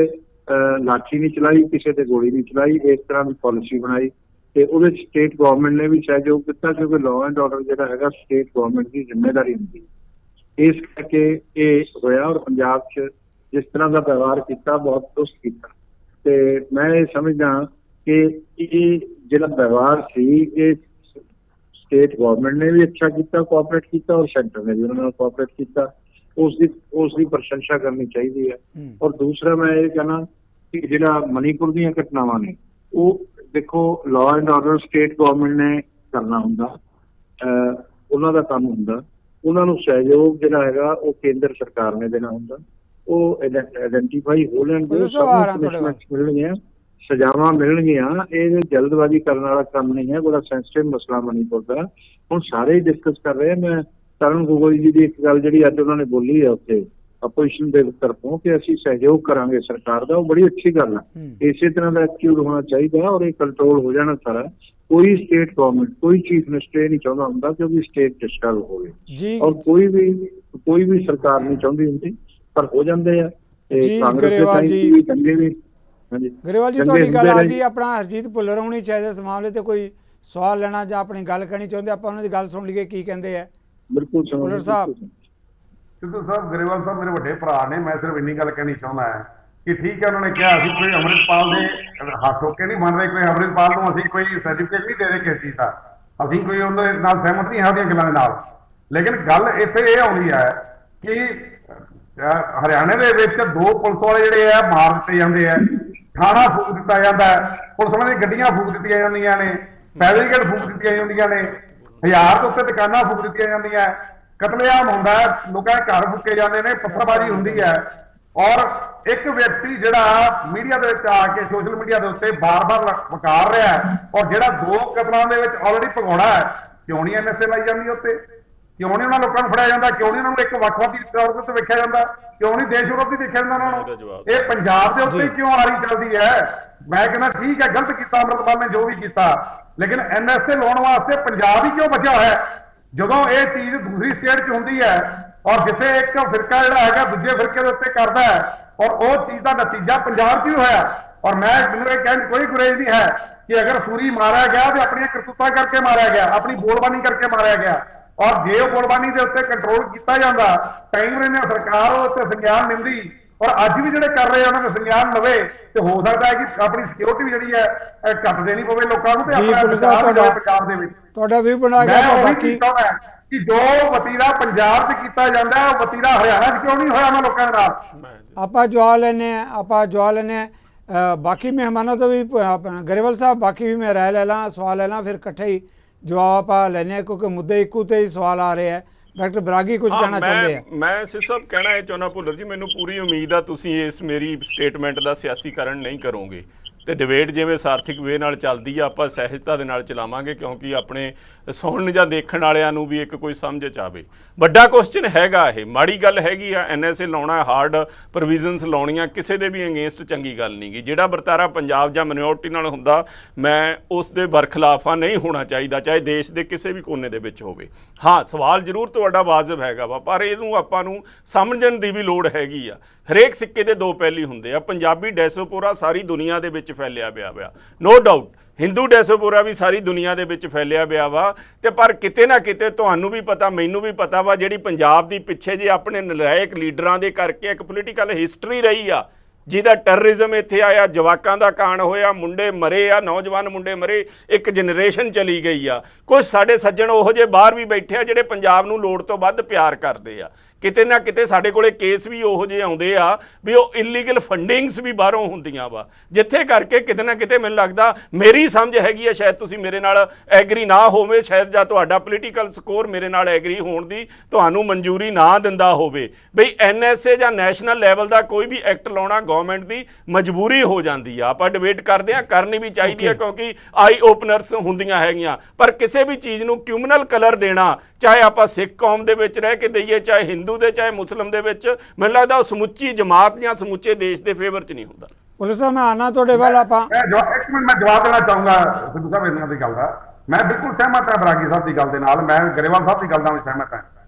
ਲਾਠੀ ਨਹੀਂ ਚਲਾਈ, ਕਿਸੇ ਤੇ ਗੋਲੀ ਨਹੀਂ ਚਲਾਈ। ਇਸ ਤਰ੍ਹਾਂ ਦੀ ਪਾਲਿਸੀ ਬਣਾਈ ਤੇ ਉਹਦੇ 'ਚ ਸਟੇਟ ਗਵਰਨਮੈਂਟ ਨੇ ਵੀ ਸਹਿਯੋਗ ਦਿੱਤਾ, ਕਿਉਂਕਿ ਲਾਅ ਐਂਡ ਆਰਡਰ ਜਿਹੜਾ ਹੈਗਾ ਸਟੇਟ ਗਵਰਨਮੈਂਟ ਦੀ ਜ਼ਿੰਮੇਵਾਰੀ ਹੁੰਦੀ ਹੈ। ਇਸ ਕਰਕੇ ਇਹ ਹੋਇਆ, ਔਰ ਪੰਜਾਬ 'ਚ ਜਿਸ ਤਰ੍ਹਾਂ ਦਾ ਵਿਵਹਾਰ ਕੀਤਾ ਬਹੁਤ ਦੁਰਸਤ ਕੀਤਾ। ਤੇ ਮੈਂ ਇਹ ਸਮਝਦਾ ਕਿ ਇਹ ਜਿਹੜਾ ਵਿਵਹਾਰ ਸੀ ਇਹ ਸਟੇਟ ਗਵਰਨਮੈਂਟ ਨੇ ਵੀ ਅੱਛਾ ਕੀਤਾ, ਕੋਆਪਰੇਟ ਕੀਤਾ, ਔਰ ਸੈਂਟਰ ਨੇ ਵੀ ਉਹਨਾਂ ਨਾਲ ਕੋਆਪਰੇਟ ਕੀਤਾ। ਉਸ ਦੀ ਪ੍ਰਸ਼ੰਸਾ ਕਰਨੀ ਚਾਹੀਦੀ ਹੈ। ਔਰ ਦੂਸਰਾ ਮੈਂ ਇਹ ਕਹਿਣਾ ਕਿ ਜਿਹੜਾ ਮਨੀਪੁਰ ਦੀਆਂ ਘਟਨਾਵਾਂ ਨੇ, ਉਹ ਦੇਖੋ law and order state government ਨੇ ਕਰਨਾ ਹੁੰਦਾ, ਉਹਨਾਂ ਦਾ ਕੰਮ ਹੁੰਦਾ। ਉਹਨਾਂ ਨੂੰ ਸਹਿਯੋਗ ਜਿਹੜਾ ਹੈਗਾ ਉਹ ਕੇਂਦਰ ਸਰਕਾਰ ਨੇ ਦੇਣਾ ਹੁੰਦਾ। ਉਹ ਆਇਡੈਂਟੀਫਾਈ ਹੋ ਲੈਣਗੇ, ਮਿਲਣਗੀਆਂ, ਸਜ਼ਾਵਾਂ ਮਿਲਣਗੀਆਂ। ਇਹ ਜਲਦਬਾਜ਼ੀ ਕਰਨ ਵਾਲਾ ਕੰਮ ਨਹੀਂ ਹੈ, ਬੜਾ ਸੈਂਸਿਟਿਵ ਮਸਲਾ ਮਣੀਪੁਰ ਦਾ। ਹੁਣ ਸਾਰੇ ਡਿਸਕਸ ਕਰ ਰਹੇ ਆ। ਮੈਂ ਤਰੁਣ ਗੋਗੋਈ ਜੀ ਦੀ ਇੱਕ ਗੱਲ ਜਿਹੜੀ ਅੱਜ ਉਹਨਾਂ ਨੇ ਬੋਲੀ ਹੈ ਉੱਥੇ ਆਪੋਜੀਸ਼ਨ ਦੇ ਤਰਫੋਂ ਕਿ ਅਸੀਂ ਸਹਿਯੋਗ ਕਰਾਂਗੇ ਸਰਕਾਰ ਦਾ, ਉਹ ਬੜੀ ਅੱਛੀ ਗੱਲ ਹੈ। ਇਸੇ ਤਰ੍ਹਾਂ ਦਾ ਐਟੀਟਿਊਡ ਹੋਣਾ ਚਾਹੀਦਾ ਔਰ ਇਹ ਕੰਟਰੋਲ ਹੋ ਜਾਣਾ ਸਾਰਾ। ਕੋਈ ਸਟੇਟ ਗਵਰਨਮੈਂਟ, ਕੋਈ ਚੀਫ ਮਿਨਿਸਟਰ ਇਹ ਨਹੀਂ ਚਾਹੁੰਦਾ ਹੁੰਦਾ ਕਿ ਉਹਦੀ ਸਟੇਟ ਡਿਸਟਰਬ ਹੋਵੇ, ਔਰ ਕੋਈ ਵੀ ਸਰਕਾਰ ਨਹੀਂ ਚਾਹੁੰਦੀ ਹੁੰਦੀ, ਪਰ ਹੋ ਜਾਂਦੇ ਆ। ਗਰੇਵਾਲ ਜੀ ਤੁਹਾਡੀ ਗੱਲ ਆ ਗਈ। ਆਪਣਾ ਹਰਜੀਤ ਭੁੱਲਰ ਹੋਣੀ ਚਾਹੀਦਾ ਇਸ ਮਾਮਲੇ ਤੇ ਕੋਈ ਸਵਾਲ ਲੈਣਾ ਜਾਂ ਆਪਣੀ ਗੱਲ ਕਹਿਣੀ ਚਾਹੁੰਦੇ, ਆਪਾਂ ਉਹਨਾਂ ਦੀ ਗੱਲ ਸੁਣ ਲਈਏ ਕੀ ਕਹਿੰਦੇ ਆ। ਬਿਲਕੁਲ ਭੁੱਲਰ ਸਾਹਿਬ। ਸਿੱਧੂ ਸਾਹਿਬ, ਗਰੇਵਾਲ ਸਾਹਿਬ ਮੇਰੇ ਵੱਡੇ ਭਰਾ ਨੇ। ਮੈਂ ਸਿਰਫ ਇੰਨੀ ਗੱਲ ਕਹਿਣੀ ਚਾਹੁੰਦਾ ਹਾਂ ਕਿ ਠੀਕ ਹੈ, ਉਹਨਾਂ ਨੇ ਕਿਹਾ ਅਸੀਂ ਕੋਈ ਅੰਮ੍ਰਿਤਪਾਲ ਦੇ ਹੱਥ ਹੋ ਕੇ ਨਹੀਂ ਬਣ ਰਹੇ, ਕੋਈ ਅੰਮ੍ਰਿਤਪਾਲ ਨੂੰ ਅਸੀਂ ਕੋਈ ਸਰਟੀਫਿਕੇਟ ਨਹੀਂ ਦੇ ਰਹੇ ਕਿਸੇ ਚੀਜ਼ ਦਾ, ਅਸੀਂ ਕੋਈ ਉਹਨਾਂ ਦੇ ਨਾਲ ਸਹਿਮਤ ਨਹੀਂ ਹਾਂ ਉਹਦੀਆਂ ਗੱਲਾਂ ਦੇ ਨਾਲ। ਲੇਕਿਨ ਗੱਲ ਇੱਥੇ ਇਹ ਆਉਂਦੀ ਹੈ ਕਿ ਹਰਿਆਣੇ ਦੇ ਵਿੱਚ 2 ਪੁਲਿਸ ਵਾਲੇ ਜਿਹੜੇ ਆ ਮਾਰ ਦਿੱਤੇ ਜਾਂਦੇ ਆ, ਥਾਣਾ ਫੂਕ ਦਿੱਤਾ ਜਾਂਦਾ ਹੈ, ਪੁਲਿਸ ਵਾਲਿਆਂ ਦੀਆਂ ਗੱਡੀਆਂ ਫੂਕ ਦਿੱਤੀਆਂ ਜਾਂਦੀਆਂ ਨੇ, ਬੈਰੀਕੇਡ ਫੂਕ ਦਿੱਤੀਆਂ ਜਾਂਦੀਆਂ ਨੇ, 1000 ਤੋਂ ਉੱਤੇ ਦੁਕਾਨਾਂ ਫੂਕ ਦਿੱਤੀਆਂ ਜਾਂਦੀਆਂ, ਕਤਲੇਆਮ ਹੁੰਦਾ ਹੈ, ਲੋਕਾਂ ਦੇ ਘਰ ਫੂਕੇ ਜਾਂਦੇ ਨੇ, ਪੱਥਰਬਾਜ਼ੀ ਹੁੰਦੀ ਹੈ। ਔਰ ਇੱਕ ਵਿਅਕਤੀ ਜਿਹੜਾ ਮੀਡੀਆ ਦੇ ਵਿੱਚ ਆ ਕੇ ਸੋਸ਼ਲ ਮੀਡੀਆ ਦੇ ਉੱਤੇ ਬਾਰ-ਬਾਰ ਵਕਾਰ ਰਿਹਾ ਹੈ, ਔਰ ਜਿਹੜਾ 2 ਕਤਲਾਂ ਦੇ ਵਿੱਚ ਆਲਰੇਡੀ ਭਗੌੜਾ ਹੈ, ਕਿਉਂ ਨਹੀਂ NSA ਲਾਈ ਜਾਂਦੀ ਉੱਤੇ? ਕਿਉਂ ਨਹੀਂ ਉਹਨਾਂ ਲੋਕਾਂ ਨੂੰ ਫੜਿਆ ਜਾਂਦਾ? ਕਿਉਂ ਨਹੀਂ ਉਹਨਾਂ ਨੂੰ ਇੱਕ ਵੱਖਵਾਦੀ ਤੌਰ ਤੇ ਵੇਖਿਆ ਜਾਂਦਾ? ਕਿਉਂ ਨਹੀਂ ਦੇਸ਼ ਵਿਰੋਧੀ ਦੇਖਿਆ ਜਾਂਦਾ ਉਹਨਾਂ ਨੂੰ? ਇਹ ਪੰਜਾਬ ਦੇ ਉੱਤੇ ਕਿਉਂ ਆਰੀ ਚੱਲਦੀ ਹੈ? ਮੈਂ ਕਹਿੰਦਾ ਠੀਕ ਹੈ, ਗਲਤ ਕੀਤਾ ਅੰਮ੍ਰਿਤਪਾਲ ਨੇ ਜੋ ਵੀ ਕੀਤਾ, ਲੇਕਿਨ NSA ਲਾਉਣ ਵਾਸਤੇ ਪੰਜਾਬ ਹੀ ਕਿਉਂ ਬਚਿਆ ਹੋਇਆ? ਜਦੋਂ ਇਹ ਚੀਜ਼ ਦੂਸਰੀ ਸਟੇਟ 'ਚ ਹੁੰਦੀ ਹੈ ਔਰ ਜਿੱਥੇ ਇੱਕ ਫਿਰਕਾ ਜਿਹੜਾ ਹੈਗਾ ਦੂਜੇ ਫਿਰਕੇ ਦੇ ਉੱਤੇ ਕਰਦਾ ਹੈ, ਔਰ ਉਹ ਚੀਜ਼ ਦਾ ਨਤੀਜਾ ਪੰਜਾਬ 'ਚ ਹੀ ਹੋਇਆ। ਔਰ ਮੈਨੂੰ ਇਹ ਕਹਿਣ ਕੋਈ ਗੁਰੇਜ਼ ਨਹੀਂ ਹੈ ਕਿ ਅਗਰ ਸੂਰੀ ਮਾਰਿਆ ਗਿਆ ਤੇ ਆਪਣੀਆਂ ਕਰਤੂਤਾਂ ਕਰਕੇ ਮਾਰਿਆ ਗਿਆ, ਆਪਣੀ ਬੋਲਬਾਨੀ ਕਰਕੇ ਮਾਰਿਆ ਗਿਆ। ਔਰ ਜੇ ਉਹ ਬੋਲਬਾਨੀ ਦੇ ਉੱਤੇ ਕੰਟਰੋਲ ਕੀਤਾ ਜਾਂਦਾ, ਟਾਈਮ ਰਹਿੰਦੇ ਸਰਕਾਰ ਉਹ ਉੱਤੇ ਸੰਗਿਆਨ ਲੈਂਦੀ, ਔਰ ਅੱਜ ਵੀ ਜਿਹੜੇ ਕਰ ਰਹੇ ਉਹਨਾਂ ਦੇ ਸੰਗਿਆਨ ਲਵੇ, ਤੇ ਹੋ ਸਕਦਾ ਹੈ ਕਿ ਆਪਣੀ ਸਿਕਿਉਰਿਟੀ ਜਿਹੜੀ ਹੈ ਘੱਟ ਦੇਣੀ ਪਵੇ ਲੋਕਾਂ ਨੂੰ, ਤੇ ਆਪਣਾ ਪੰਜਾਬ ਦੇ ਵਿੱਚ ਤੁਹਾਡਾ ਵੀ ਬਣਾ ਗਿਆ। ਬਾਕੀ ਕਿ ਜੋ ਵਤੀਰਾ ਪੰਜਾਬ 'ਚ ਕੀਤਾ ਜਾਂਦਾ ਉਹ ਵਤੀਰਾ ਹਰਿਆਣਾ 'ਚ ਕਿਉਂ ਨਹੀਂ ਹੋਇਆ ਉਹਨਾਂ ਲੋਕਾਂ ਦੇ ਨਾਲ? ਆਪਾਂ ਜਵਾਬ ਲੈਣੇ ਆ ਬਾਕੀ ਮਹਿਮਾਨਾਂ ਤੋਂ ਵੀ। ਗਰੇਵਾਲ ਸਾਹਿਬ, ਬਾਕੀ ਵੀ ਮੈਂ ਰਾਏ ਲੈ ਲਾਂ, ਸਵਾਲ ਲੈ ਲਾਂ, ਫਿਰ ਇਕੱਠੇ ਹੀ ਜਵਾਬ ਆਪਾਂ ਲੈਣੇ, ਕਿਉਂਕਿ ਮੁੱਦੇ ਇੱਕੋ ਤੇ ਹੀ ਸਵਾਲ ਆ ਰਹੇ ਆ। ਡਾਕਟਰ ਬਰਾਗੀ ਕੁਝ ਕਹਿਣਾ ਚਾਹੁੰਦੇ ਆ? ਮੈਂ ਸਿਰਫ ਕਹਿਣਾ ਇਹ ਚਾਹੁੰਦਾ ਭੁੱਲਰ ਜੀ, ਮੈਨੂੰ ਪੂਰੀ ਉਮੀਦ ਆ ਤੁਸੀਂ ਇਸ ਮੇਰੀ ਸਟੇਟਮੈਂਟ ਦਾ ਸਿਆਸੀਕਰਨ ਨਹੀਂ ਕਰੋਗੇ, ਤੇ ਡਿਬੇਟ ਜਿਵੇਂ ਸਾਰਥਿਕ ਵੇ ਨਾਲ ਚੱਲਦੀ ਆ ਆਪਾਂ ਸਹਿਜਤਾ ਦੇ ਨਾਲ ਚਲਾਵਾਂਗੇ, ਕਿਉਂਕਿ ਆਪਣੇ ਸੁਣਨ ਜਾਂ ਦੇਖਣ ਵਾਲਿਆਂ ਨੂੰ ਵੀ ਇੱਕ ਕੋਈ ਸਮਝ ਚ ਆਵੇ। ਵੱਡਾ ਕੁਐਸਚਨ ਹੈਗਾ, ਇਹ ਮਾੜੀ ਗੱਲ ਹੈਗੀ ਆ। NSA ਲਾਉਣਾ, ਹਾਰਡ ਪ੍ਰੋਵੀਜ਼ਨਸ ਲਾਉਣੀਆਂ ਕਿਸੇ ਦੇ ਵੀ ਅਗੇਂਸਟ ਚੰਗੀ ਗੱਲ ਨਹੀਂ ਗੀ। ਜਿਹੜਾ ਵਰਤਾਰਾ ਪੰਜਾਬ ਜਾਂ ਮਿਨੋਰਟੀ ਨਾਲ ਹੁੰਦਾ, ਮੈਂ ਉਸ ਦੇ ਬਰਖਲਾਫ ਆ, ਨਹੀਂ ਹੋਣਾ ਚਾਹੀਦਾ, ਚਾਹੇ ਦੇਸ਼ ਦੇ ਕਿਸੇ ਵੀ ਕੋਨੇ ਦੇ ਵਿੱਚ ਹੋਵੇ। ਹਾਂ, ਸਵਾਲ ਜ਼ਰੂਰ ਤੁਹਾਡਾ ਵਾਜਬ ਹੈਗਾ ਵਾ, ਪਰ ਇਹਨੂੰ ਆਪਾਂ ਨੂੰ ਸਮਝਣ ਦੀ ਵੀ ਲੋੜ ਹੈਗੀ ਆ। ਹਰੇਕ ਸਿੱਕੇ ਦੇ 2 ਪਹਿਲੂ ਹੁੰਦੇ ਆ। ਪੰਜਾਬੀ ਡੈਸਪੋਰਾ ਸਾਰੀ ਦੁਨੀਆ ਦੇ ਵਿੱਚ ਫੈਲਿਆ ਪਿਆ ਵਾ, ਨੋ ਡਾਊਟ। ਹਿੰਦੂ ਡੈਸਪੋਰਾ ਵੀ ਸਾਰੀ ਦੁਨੀਆ ਦੇ ਵਿੱਚ ਫੈਲਿਆ ਪਿਆ ਵਾ, ਤੇ ਪਰ ਕਿਤੇ ਨਾ ਕਿਤੇ ਤੁਹਾਨੂੰ ਵੀ ਪਤਾ, ਮੈਨੂੰ ਵੀ ਪਤਾ ਵਾ, ਜਿਹੜੀ ਪੰਜਾਬ ਦੀ ਪਿੱਛੇ ਜੇ ਆਪਣੇ ਨਲਾਇਕ ਲੀਡਰਾਂ ਦੇ ਕਰਕੇ ਇੱਕ ਪੋਲੀਟੀਕਲ ਹਿਸਟਰੀ ਰਹੀ ਆ, ਜਿਹਦਾ ਟੈਰਰਿਜ਼ਮ ਇੱਥੇ ਆਇਆ, ਜਵਾਕਾਂ ਦਾ ਕਾਂਡ ਹੋਇਆ, ਮੁੰਡੇ ਮਰੇ ਆ, ਨੌਜਵਾਨ ਮੁੰਡੇ ਮਰੇ, ਇੱਕ ਜਨਰੇਸ਼ਨ ਚਲੀ ਗਈ ਆ। ਕੁਝ ਸਾਡੇ ਸੱਜਣ ਉਹੋ ਜਿਹੇ ਬਾਹਰ ਵੀ ਬੈਠੇ ਆ ਜਿਹੜੇ ਪੰਜਾਬ ਨੂੰ ਲੋੜ ਤੋਂ ਵੱਧ ਪਿਆਰ ਕਰਦੇ ਆ। ਕਿਤੇ ਨਾ ਕਿਤੇ ਸਾਡੇ ਕੋਲੇ ਕੇਸ ਵੀ ਉਹੋ ਜਿਹੇ ਆਉਂਦੇ ਆ ਵੀ ਉਹ ਇਲੀਗਲ ਫੰਡਿੰਗਸ ਵੀ ਬਾਹਰੋਂ ਹੁੰਦੀਆਂ ਵਾ, ਜਿੱਥੇ ਕਰਕੇ ਕਿਤੇ ਨਾ ਕਿਤੇ ਮੈਨੂੰ ਲੱਗਦਾ, ਮੇਰੀ ਸਮਝ ਹੈਗੀ ਆ, ਸ਼ਾਇਦ ਤੁਸੀਂ ਮੇਰੇ ਨਾਲ ਐਗਰੀ ਨਾ ਹੋਵੇ, ਸ਼ਾਇਦ ਜਾਂ ਤੁਹਾਡਾ ਪੋਲੀਟੀਕਲ ਸਕੋਰ ਮੇਰੇ ਨਾਲ ਐਗਰੀ ਹੋਣ ਦੀ ਤੁਹਾਨੂੰ ਮਨਜ਼ੂਰੀ ਨਾ ਦਿੰਦਾ ਹੋਵੇ, ਬਈ NSA ਜਾਂ ਨੈਸ਼ਨਲ ਲੈਵਲ ਦਾ ਕੋਈ ਵੀ ਐਕਟ ਲਾਉਣਾ ਗਵਰਨਮੈਂਟ ਦੀ ਮਜਬੂਰੀ ਹੋ ਜਾਂਦੀ ਆ। ਆਪਾਂ ਡਿਬੇਟ ਕਰਦੇ ਆ, ਕਰਨੀ ਵੀ ਚਾਹੀਦੀ ਆ, ਕਿਉਂਕਿ ਆਈ ਓਪਨਰਸ ਹੁੰਦੀਆਂ ਹੈਗੀਆਂ। ਪਰ ਕਿਸੇ ਵੀ ਚੀਜ਼ ਨੂੰ ਕਿਊਮਨਲ ਕਲਰ ਦੇਣਾ, ਚਾਹੇ ਆਪਾਂ ਸਿੱਖ ਕੌਮ ਦੇ ਵਿੱਚ ਰਹਿ ਕੇ ਦਈਏ, ਚਾਹੇ ਹਿੰਦੂ ਦੇ, ਚਾਹੇ ਮੁਸਲਿਮ ਦੇ ਵਿੱਚ, ਮੈਨੂੰ ਲੱਗਦਾ ਉਹ ਸਮੁੱਚੀ ਜਮਾਤ ਜਾਂ ਸਮੁੱਚੇ ਦੇਸ਼ ਦੇ ਫੇਵਰ 'ਚ ਨਹੀਂ ਹੁੰਦਾ। ਪੁਲਿਸ ਸਾਹਿਬ, ਮੈਂ ਆਣਾ ਤੁਹਾਡੇ ਵੱਲ। ਆਪਾਂ ਇੱਕ ਮਿੰਟ ਮੈਂ ਜਵਾਬ ਦੇਣਾ ਚਾਹੂੰਗਾ ਸਿੱਧੂ ਸਾਹਿਬ ਇਹਨਾਂ ਦੀ ਗੱਲ ਦਾ। ਮੈਂ ਬਿਲਕੁਲ ਸਹਿਮਤ ਹਾਂ ਬਰਾਗੀ ਸਾਹਿਬ ਦੀ ਗੱਲ ਦੇ ਨਾਲ, ਮੈਂ ਗਰੇਵਾਲ ਸਾਹਿਬ ਦੀ ਗੱਲ ਨਾਲ ਸਹਿਮਤ ਹਾਂ।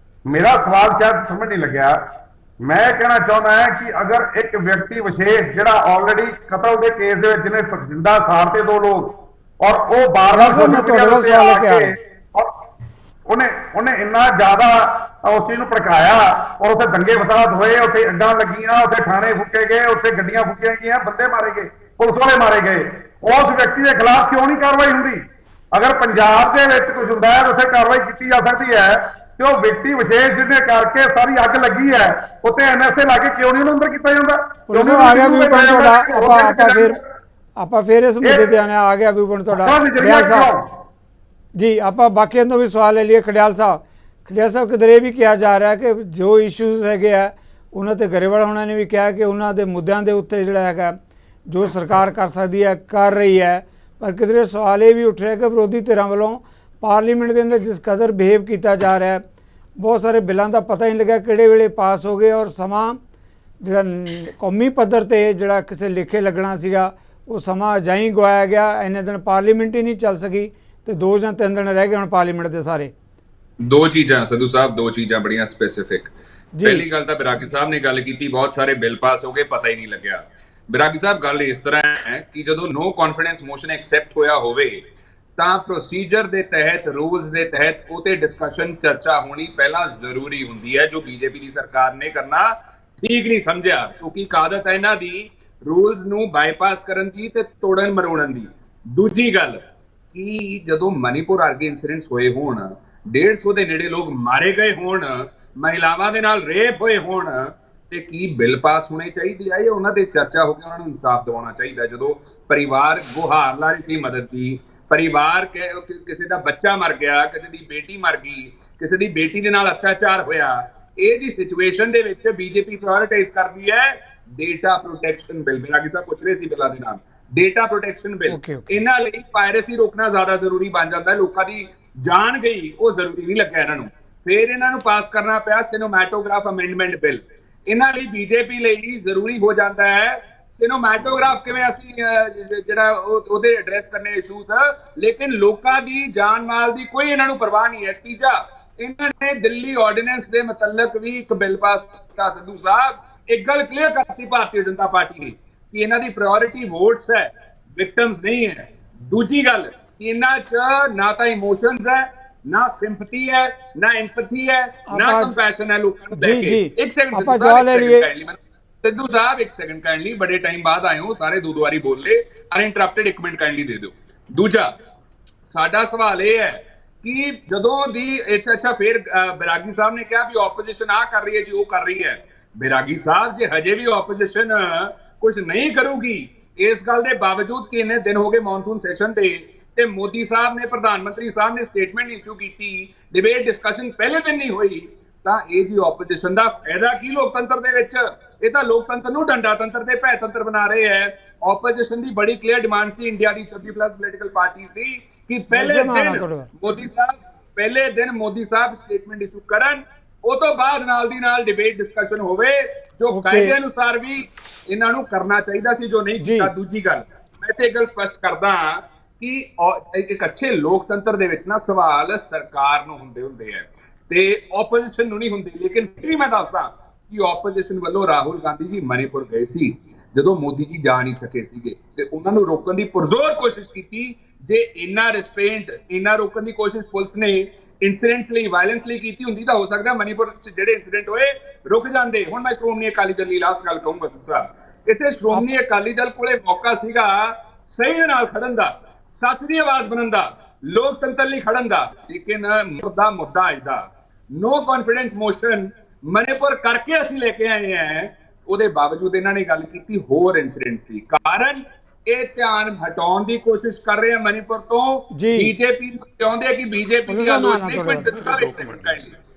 ਮੇਰਾ ਸਵਾਲ ਸ਼ਾਇਦ ਸਮਝ ਨਹੀਂ ਲੱਗਿਆ। ਮੈਂ ਕਹਿਣਾ ਚਾਹੁੰਦਾ ਹਾਂ ਕਿ ਅਗਰ ਇੱਕ ਵਿਅਕਤੀ ਵਿਸ਼ੇਸ਼ ਜਿਹੜਾ ਆਲਰੇਡੀ ਕਤਲ ਦੇ ਕੇਸ ਦੇ ਵਿੱਚ ਜਿਹਨੇ ਜਿੰਦਾ ਸਾੜਤੇ 2 ਲੋਕ, ਔਰ ਉਹ ਬਾਰ-ਬਾਰ ਉਹਨੇ ਇੰਨਾ ਜ਼ਿਆਦਾ ਉਸ ਚੀਜ਼ ਨੂੰ ਭੜਕਾਇਆ, ਔਰ ਉੱਥੇ ਦੰਗੇ ਫਸਾਦ ਹੋਏ, ਉੱਥੇ ਅੱਡਾਂ ਲੱਗੀਆਂ, ਉੱਥੇ ਥਾਣੇ ਫੁੱਕੇ ਗਏ, ਉੱਥੇ ਗੱਡੀਆਂ ਫੁੱਕੀਆਂ ਗਈਆਂ, ਬੰਦੇ ਮਾਰੇ ਗਏ, ਪੁਲਿਸ ਵਾਲੇ ਮਾਰੇ ਗਏ। ਉਸ ਵਿਅਕਤੀ ਦੇ ਖਿਲਾਫ ਕਿਉਂ ਨਹੀਂ ਕਾਰਵਾਈ ਹੁੰਦੀ? ਅਗਰ ਪੰਜਾਬ ਦੇ ਵਿੱਚ ਕੁਝ ਹੁੰਦਾ ਹੈ ਤਾਂ ਉੱਥੇ ਕਾਰਵਾਈ ਕੀਤੀ ਜਾ ਸਕਦੀ ਹੈ, ਤੇ ਉਹ ਵਿਅਕਤੀ ਵਿਸ਼ੇਸ਼ ਜਿਹਦੇ ਕਰਕੇ ਸਾਰੀ ਅੱਗ ਲੱਗੀ ਹੈ, ਉੱਥੇ NSA ਲਾ ਕੇ ਕਿਉਂ ਨਹੀਂ ਉਹਨੂੰ ਅੰਦਰ ਕੀਤਾ ਜਾਂਦਾ? ਆਪਾਂ ਫਿਰ ਇਸ ਮੁੱਦੇ ਤੇ ਆ ਗਿਆ ਵਿਊ ਪੁਆਇੰਟ ਤੁਹਾਡਾ। जी आप बाकियों तो भी सवाल ले लिए। खडियाल साहब किधर ये भी कहा जा रहा है कि जो इशूज़ हैगे आ उन्होंने गरेवाल होना ने भी कहा कि उन्होंने मुद्दों के उत्ते जोड़ा है जो सरकार कर सकती है कर रही है, पर किधरे सवाल ये भी उठ रहा है कि विरोधी धिरां वालों पार्लीमेंट के अंदर जिस कदर बिहेव किया जा रहा है, बहुत सारे बिलों का पता ही नहीं लगा किहड़े वेले पास हो गए और समा जिहड़ा कौमी पद्धर ते जिहड़ा किसी लेखे लगना सीगा वो समा अजाई गवाया गया। इन्ने दिन पार्लीमेंट ही नहीं चल सकी तो 2 ਜਾਂ 3 दिन रह गए हुण पार्लीमेंट के सारे। दो चीज़ां सिद्धू साहब, दो चीज़ां बड़ियां स्पेसिफिक। पहली गल तो बिरागी साहब ने गल की, बहुत सारे बिल पास हो गए पता ही नहीं लग्या। बिरागी साहब गल इस तरह है कि जदों नो कॉन्फिडेंस मोशन एक्सैप्ट होया होवे तां प्रोसीजर के तहत रूल्स के तहत उते डिस्कशन चर्चा होनी पहला जरूरी हुंदी है, जो बीजेपी की सरकार ने करना ठीक नहीं समझिया, क्योंकि आदत है इन्हां दी रूल्स नूं बाईपास करन दी ते तोड़न मरोड़न दी। दूजी गल कि जदों मणिपुर वर्गे इंसीडेंट्स होए होण, 150 ਦੇ ਨੇੜੇ ਲੋਕ ਮਾਰੇ ਗਏ ਹੋਣ, ਮਹਿਲਾਵਾਂ ਦੇ ਨਾਲ ਰੇਪ ਹੋਏ ਹੋਣ, ਤੇ ਕੀ ਬਿੱਲ ਪਾਸ ਹੋਣੇ ਚਾਹੀਦੇ ਆ ਜਾਂ ਉਹਨਾਂ ਤੇ ਚਰਚਾ ਹੋ ਕੇ ਉਹਨਾਂ ਨੂੰ ਇਨਸਾਫ ਦਿਵਾਉਣਾ ਚਾਹੀਦਾ। ਜਦੋਂ ਪਰਿਵਾਰ ਗੁਹਾਰ ਲਾ ਰਹੀ ਸੀ ਮਦਦ ਦੀ, ਪਰਿਵਾਰ ਕਿਸੇ ਦਾ ਬੱਚਾ ਮਰ ਗਿਆ, ਕਿਸੇ ਦੀ ਬੇਟੀ ਮਰ ਗਈ, ਕਿਸੇ ਦੀ ਬੇਟੀ ਦੇ ਨਾਲ ਅਤਿਆਚਾਰ ਹੋਇਆ, ਇਹ ਜੀ ਸਿਚੁਏਸ਼ਨ ਦੇ ਵਿੱਚ ਬੀਜੇਪੀ ਪ੍ਰਾਇੋਰਟਾਈਜ਼ ਕਰਦੀ ਹੈ ਡੇਟਾ ਪ੍ਰੋਟੈਕਸ਼ਨ ਬਿੱਲ। ਬਿਰਾਗੀ ਸਾਹਿਬ ਪੁੱਛ ਰਹੇ ਸੀ ਬਿੱਲਾਂ ਦੇ ਨਾਮ ਡੇਟਾ ਪ੍ਰੋਟੈਕਸ਼ਨ ਬਿੱਲ। ਇਹਨਾਂ ਲਈ ਪਾਇਰੇਸੀ ਰੋਕਣਾ ਜ਼ਿਆਦਾ ਜ਼ਰੂਰੀ ਬਣ ਜਾਂਦਾ ਹੈ। ਲੋਕਾਂ ਦੀ ਜਾਨ ਗਈ ਉਹ ਜ਼ਰੂਰੀ ਨਹੀਂ ਲੱਗਾ ਇਹਨਾਂ ਨੂੰ। ਫਿਰ ਇਹਨਾਂ ਨੂੰ ਪਾਸ ਕਰਨਾ ਪਿਆ ਸਿਨੇਮੈਟੋਗ੍ਰਾਫ ਅਮੈਂਡਮੈਂਟ ਬਿੱਲ। ਇਹਨਾਂ ਲਈ ਬੀਜੇਪੀ ਲਈ ਜ਼ਰੂਰੀ ਹੋ ਜਾਂਦਾ ਹੈ ਸਿਨੇਮੈਟੋਗ੍ਰਾਫ ਕਿਵੇਂ ਅਸੀਂ ਜਿਹੜਾ ਉਹਦੇ ਐਡਰੈਸ ਕਰਨੇ ਇਸ਼ੂਜ਼, ਲੇਕਿਨ ਲੋਕਾਂ ਦੀ ਜਾਨ ਮਾਲ ਦੀ ਕੋਈ ਇਹਨਾਂ ਨੂੰ ਪਰਵਾਹ ਨਹੀਂ ਹੈ। ਤੀਜਾ, ਇਹਨਾਂ ਨੇ ਦਿੱਲੀ ਆਰਡੀਨੈਂਸ ਦੇ ਮੁਤਲਕ ਵੀ ਇੱਕ ਬਿੱਲ ਪਾਸ ਕੀਤਾ। ਸਿੱਧੂ ਸਾਹਿਬ ਇੱਕ ਗੱਲ ਕਲੀਅਰ ਕਰਤੀ ਭਾਰਤੀ ਜਨਤਾ ਪਾਰਟੀ ਨੇ ਕਿ ਇਹਨਾਂ ਦੀ ਪ੍ਰਾਇੋਰਿਟੀ ਵੋਟਸ ਹੈ, ਵਿਕਟਮਸ ਨਹੀਂ ਹੈ। ਦੂਜੀ ਗੱਲ ਕਿ ਇਹਨਾਂ 'ਚ ਨਾ ਤਾਂ ਇਮੋਸ਼ਨਸ ਹੈ, ਨਾ ਸਿੰਪਥੀ ਹੈ, ਨਾ ਐਮਪੈਥੀ ਹੈ, ਨਾ ਕੰਪੈਸ਼ਨ ਹੈ ਲੋਕਾਂ ਨੂੰ ਦੇਖ ਕੇ। ਇੱਕ ਸੈਕਿੰਡ सिद्धू साहब, एक सेकंड काइंडली, बड़े टाइम बाद आए हो, सारे दो बारी बोल ले, अनइंटरप्टेड, एक मिनट काइंडली दे दो। दूजा साडा सवाल ये है कि जदों दी अच्छा फिर बिरागी साहब ने कहा भी ऑपोजिशन आ कर रही है जी, वो कर रही है। बिरागी साहब जे हजे भी ऑपोजिशन कुछ नहीं करूगी इस गल के बावजूद कि इन्ने दिन हो गए मॉनसून सैशन ते मोदी साहब ने, प्रधानमंत्री साहब ने स्टेटमेंट इशू की, डिबेट डिस्कशन पहले दिन नहीं हुई, ਤਾਂ ਇਹ ਜੀ ਆਪੋਜੀਸ਼ਨ ਦਾ ਫਾਇਦਾ ਕੀ ਲੋਕਤੰਤਰ ਦੇ ਵਿੱਚ? ਇਹ ਤਾਂ ਲੋਕਤੰਤਰ ਨੂੰ ਡੰਡਾ ਤੰਤਰ ਤੇ ਭੈ ਤੰਤਰ ਬਣਾ ਰਹੇ ਹੈ। ਆਪੋਜੀਸ਼ਨ ਦੀ ਬੜੀ ਕਲੀਅਰ ਡਿਮਾਂਡ ਸੀ ਇੰਡੀਆ ਦੀ 26+ ਪੋਲੀਟੀਕਲ ਪਾਰਟੀ ਦੀ ਕਿ ਪਹਿਲੇ ਦਿਨ ਮੋਦੀ ਸਾਹਿਬ ਸਟੇਟਮੈਂਟ ਇਸ਼ੂ ਕਰਨ, ਉਹ ਤੋਂ ਬਾਅਦ ਨਾਲ ਦੀ ਨਾਲ ਡਿਬੇਟ ਡਿਸਕਸ਼ਨ ਹੋਵੇ, ਜੋ ਕਾਇਦੇ ਅਨੁਸਾਰ ਵੀ ਇਹਨਾਂ ਨੂੰ ਕਰਨਾ ਚਾਹੀਦਾ ਸੀ, ਜੋ ਨਹੀਂ ਕੀਤਾ। ਦੂਜੀ ਗੱਲ ਮੈਂ ਤੇ ਗੱਲ ਸਪਸ਼ਟ ਕਰਦਾ ਕਿ ਇੱਕ ਅੱਛੇ ਲੋਕਤੰਤਰ ਦੇ ਵਿੱਚ ਨਾ ਸਵਾਲ ਸਰਕਾਰ ਨੂੰ ਹੁੰਦੇ ਹੈ ਤੇ ਆਪੋਜੀਸ਼ਨ ਨੂੰ ਨਹੀਂ ਹੁੰਦੇ। ਲੇਕਿਨ ਫਿਰ ਵੀ ਮੈਂ ਦੱਸਦਾ ਕਿ ਆਪੋਜੀਸ਼ਨ ਵੱਲੋਂ ਰਾਹੁਲ ਗਾਂਧੀ ਜੀ ਮਣੀਪੁਰ ਗਏ ਸੀ ਜਦੋਂ ਮੋਦੀ ਜੀ ਜਾ ਨਹੀਂ ਸਕੇ ਸੀਗੇ ਤੇ ਉਹਨਾਂ ਨੂੰ ਰੋਕਣ ਦੀ ਪੁਰਜ਼ੋਰ ਕੋਸ਼ਿਸ਼ ਕੀਤੀ। ਜੇ ਇੰਨਾ ਰਿਸਟ੍ਰੇਂਟ, ਇੰਨਾ ਰੋਕਣ ਦੀ ਕੋਸ਼ਿਸ਼ ਪੁਲਿਸ ਨੇ ਇਨਸੀਡੈਂਟਸ ਲਈ, ਵਾਇਲੈਂਸ ਲਈ ਕੀਤੀ ਹੁੰਦੀ ਤਾਂ ਹੋ ਸਕਦਾ ਮਣੀਪੁਰ 'ਚ ਜਿਹੜੇ ਇਨਸੀਡੈਂਟ ਹੋਏ ਰੁਕ ਜਾਂਦੇ। ਹੁਣ ਮੈਂ ਸ਼੍ਰੋਮਣੀ ਅਕਾਲੀ ਦਲ ਦੀ ਲਾਸਟ ਗੱਲ ਕਹੂੰਗਾ ਸਾਹਿਬ, ਇੱਥੇ ਸ਼੍ਰੋਮਣੀ ਅਕਾਲੀ ਦਲ ਕੋਲੇ ਮੌਕਾ ਸੀਗਾ ਸਹੀ ਦੇ ਨਾਲ ਖੜਨ ਦਾ, ਸੱਚ ਦੀ ਆਵਾਜ਼ ਬਣਨ ਦਾ, ਲੋਕਤੰਤਰ ਲਈ ਖੜਨ ਦਾ, ਲੇਕਿਨ ਮੁੱਦਾ ਅੱਜ ਦਾ नो कॉन्फिडेंस मोशन मणिपुर करके ਅਸੀਂ ਲੈ ਕੇ ਆਏ हैं, ਉਹਦੇ ਬਾਵਜੂਦ ਇਹਨਾਂ ਨੇ ਗੱਲ ਕੀਤੀ ਹੋਰ ਇਨਸੀਡੈਂਟਸ ਦੀ। ਕਾਰਨ ਇਹ ਧਿਆਨ ਹਟਾਉਣ ਦੀ ਕੋਸ਼ਿਸ਼ ਕਰ ਰਹੇ ਆ ਮਣੀਪੁਰ ਤੋਂ। ਬੀਜੇਪੀ ਚਾਹੁੰਦੇ ਆ ਕਿ ਬੀਜੇਪੀ ਦੀ ਆਲੋਚਨਾ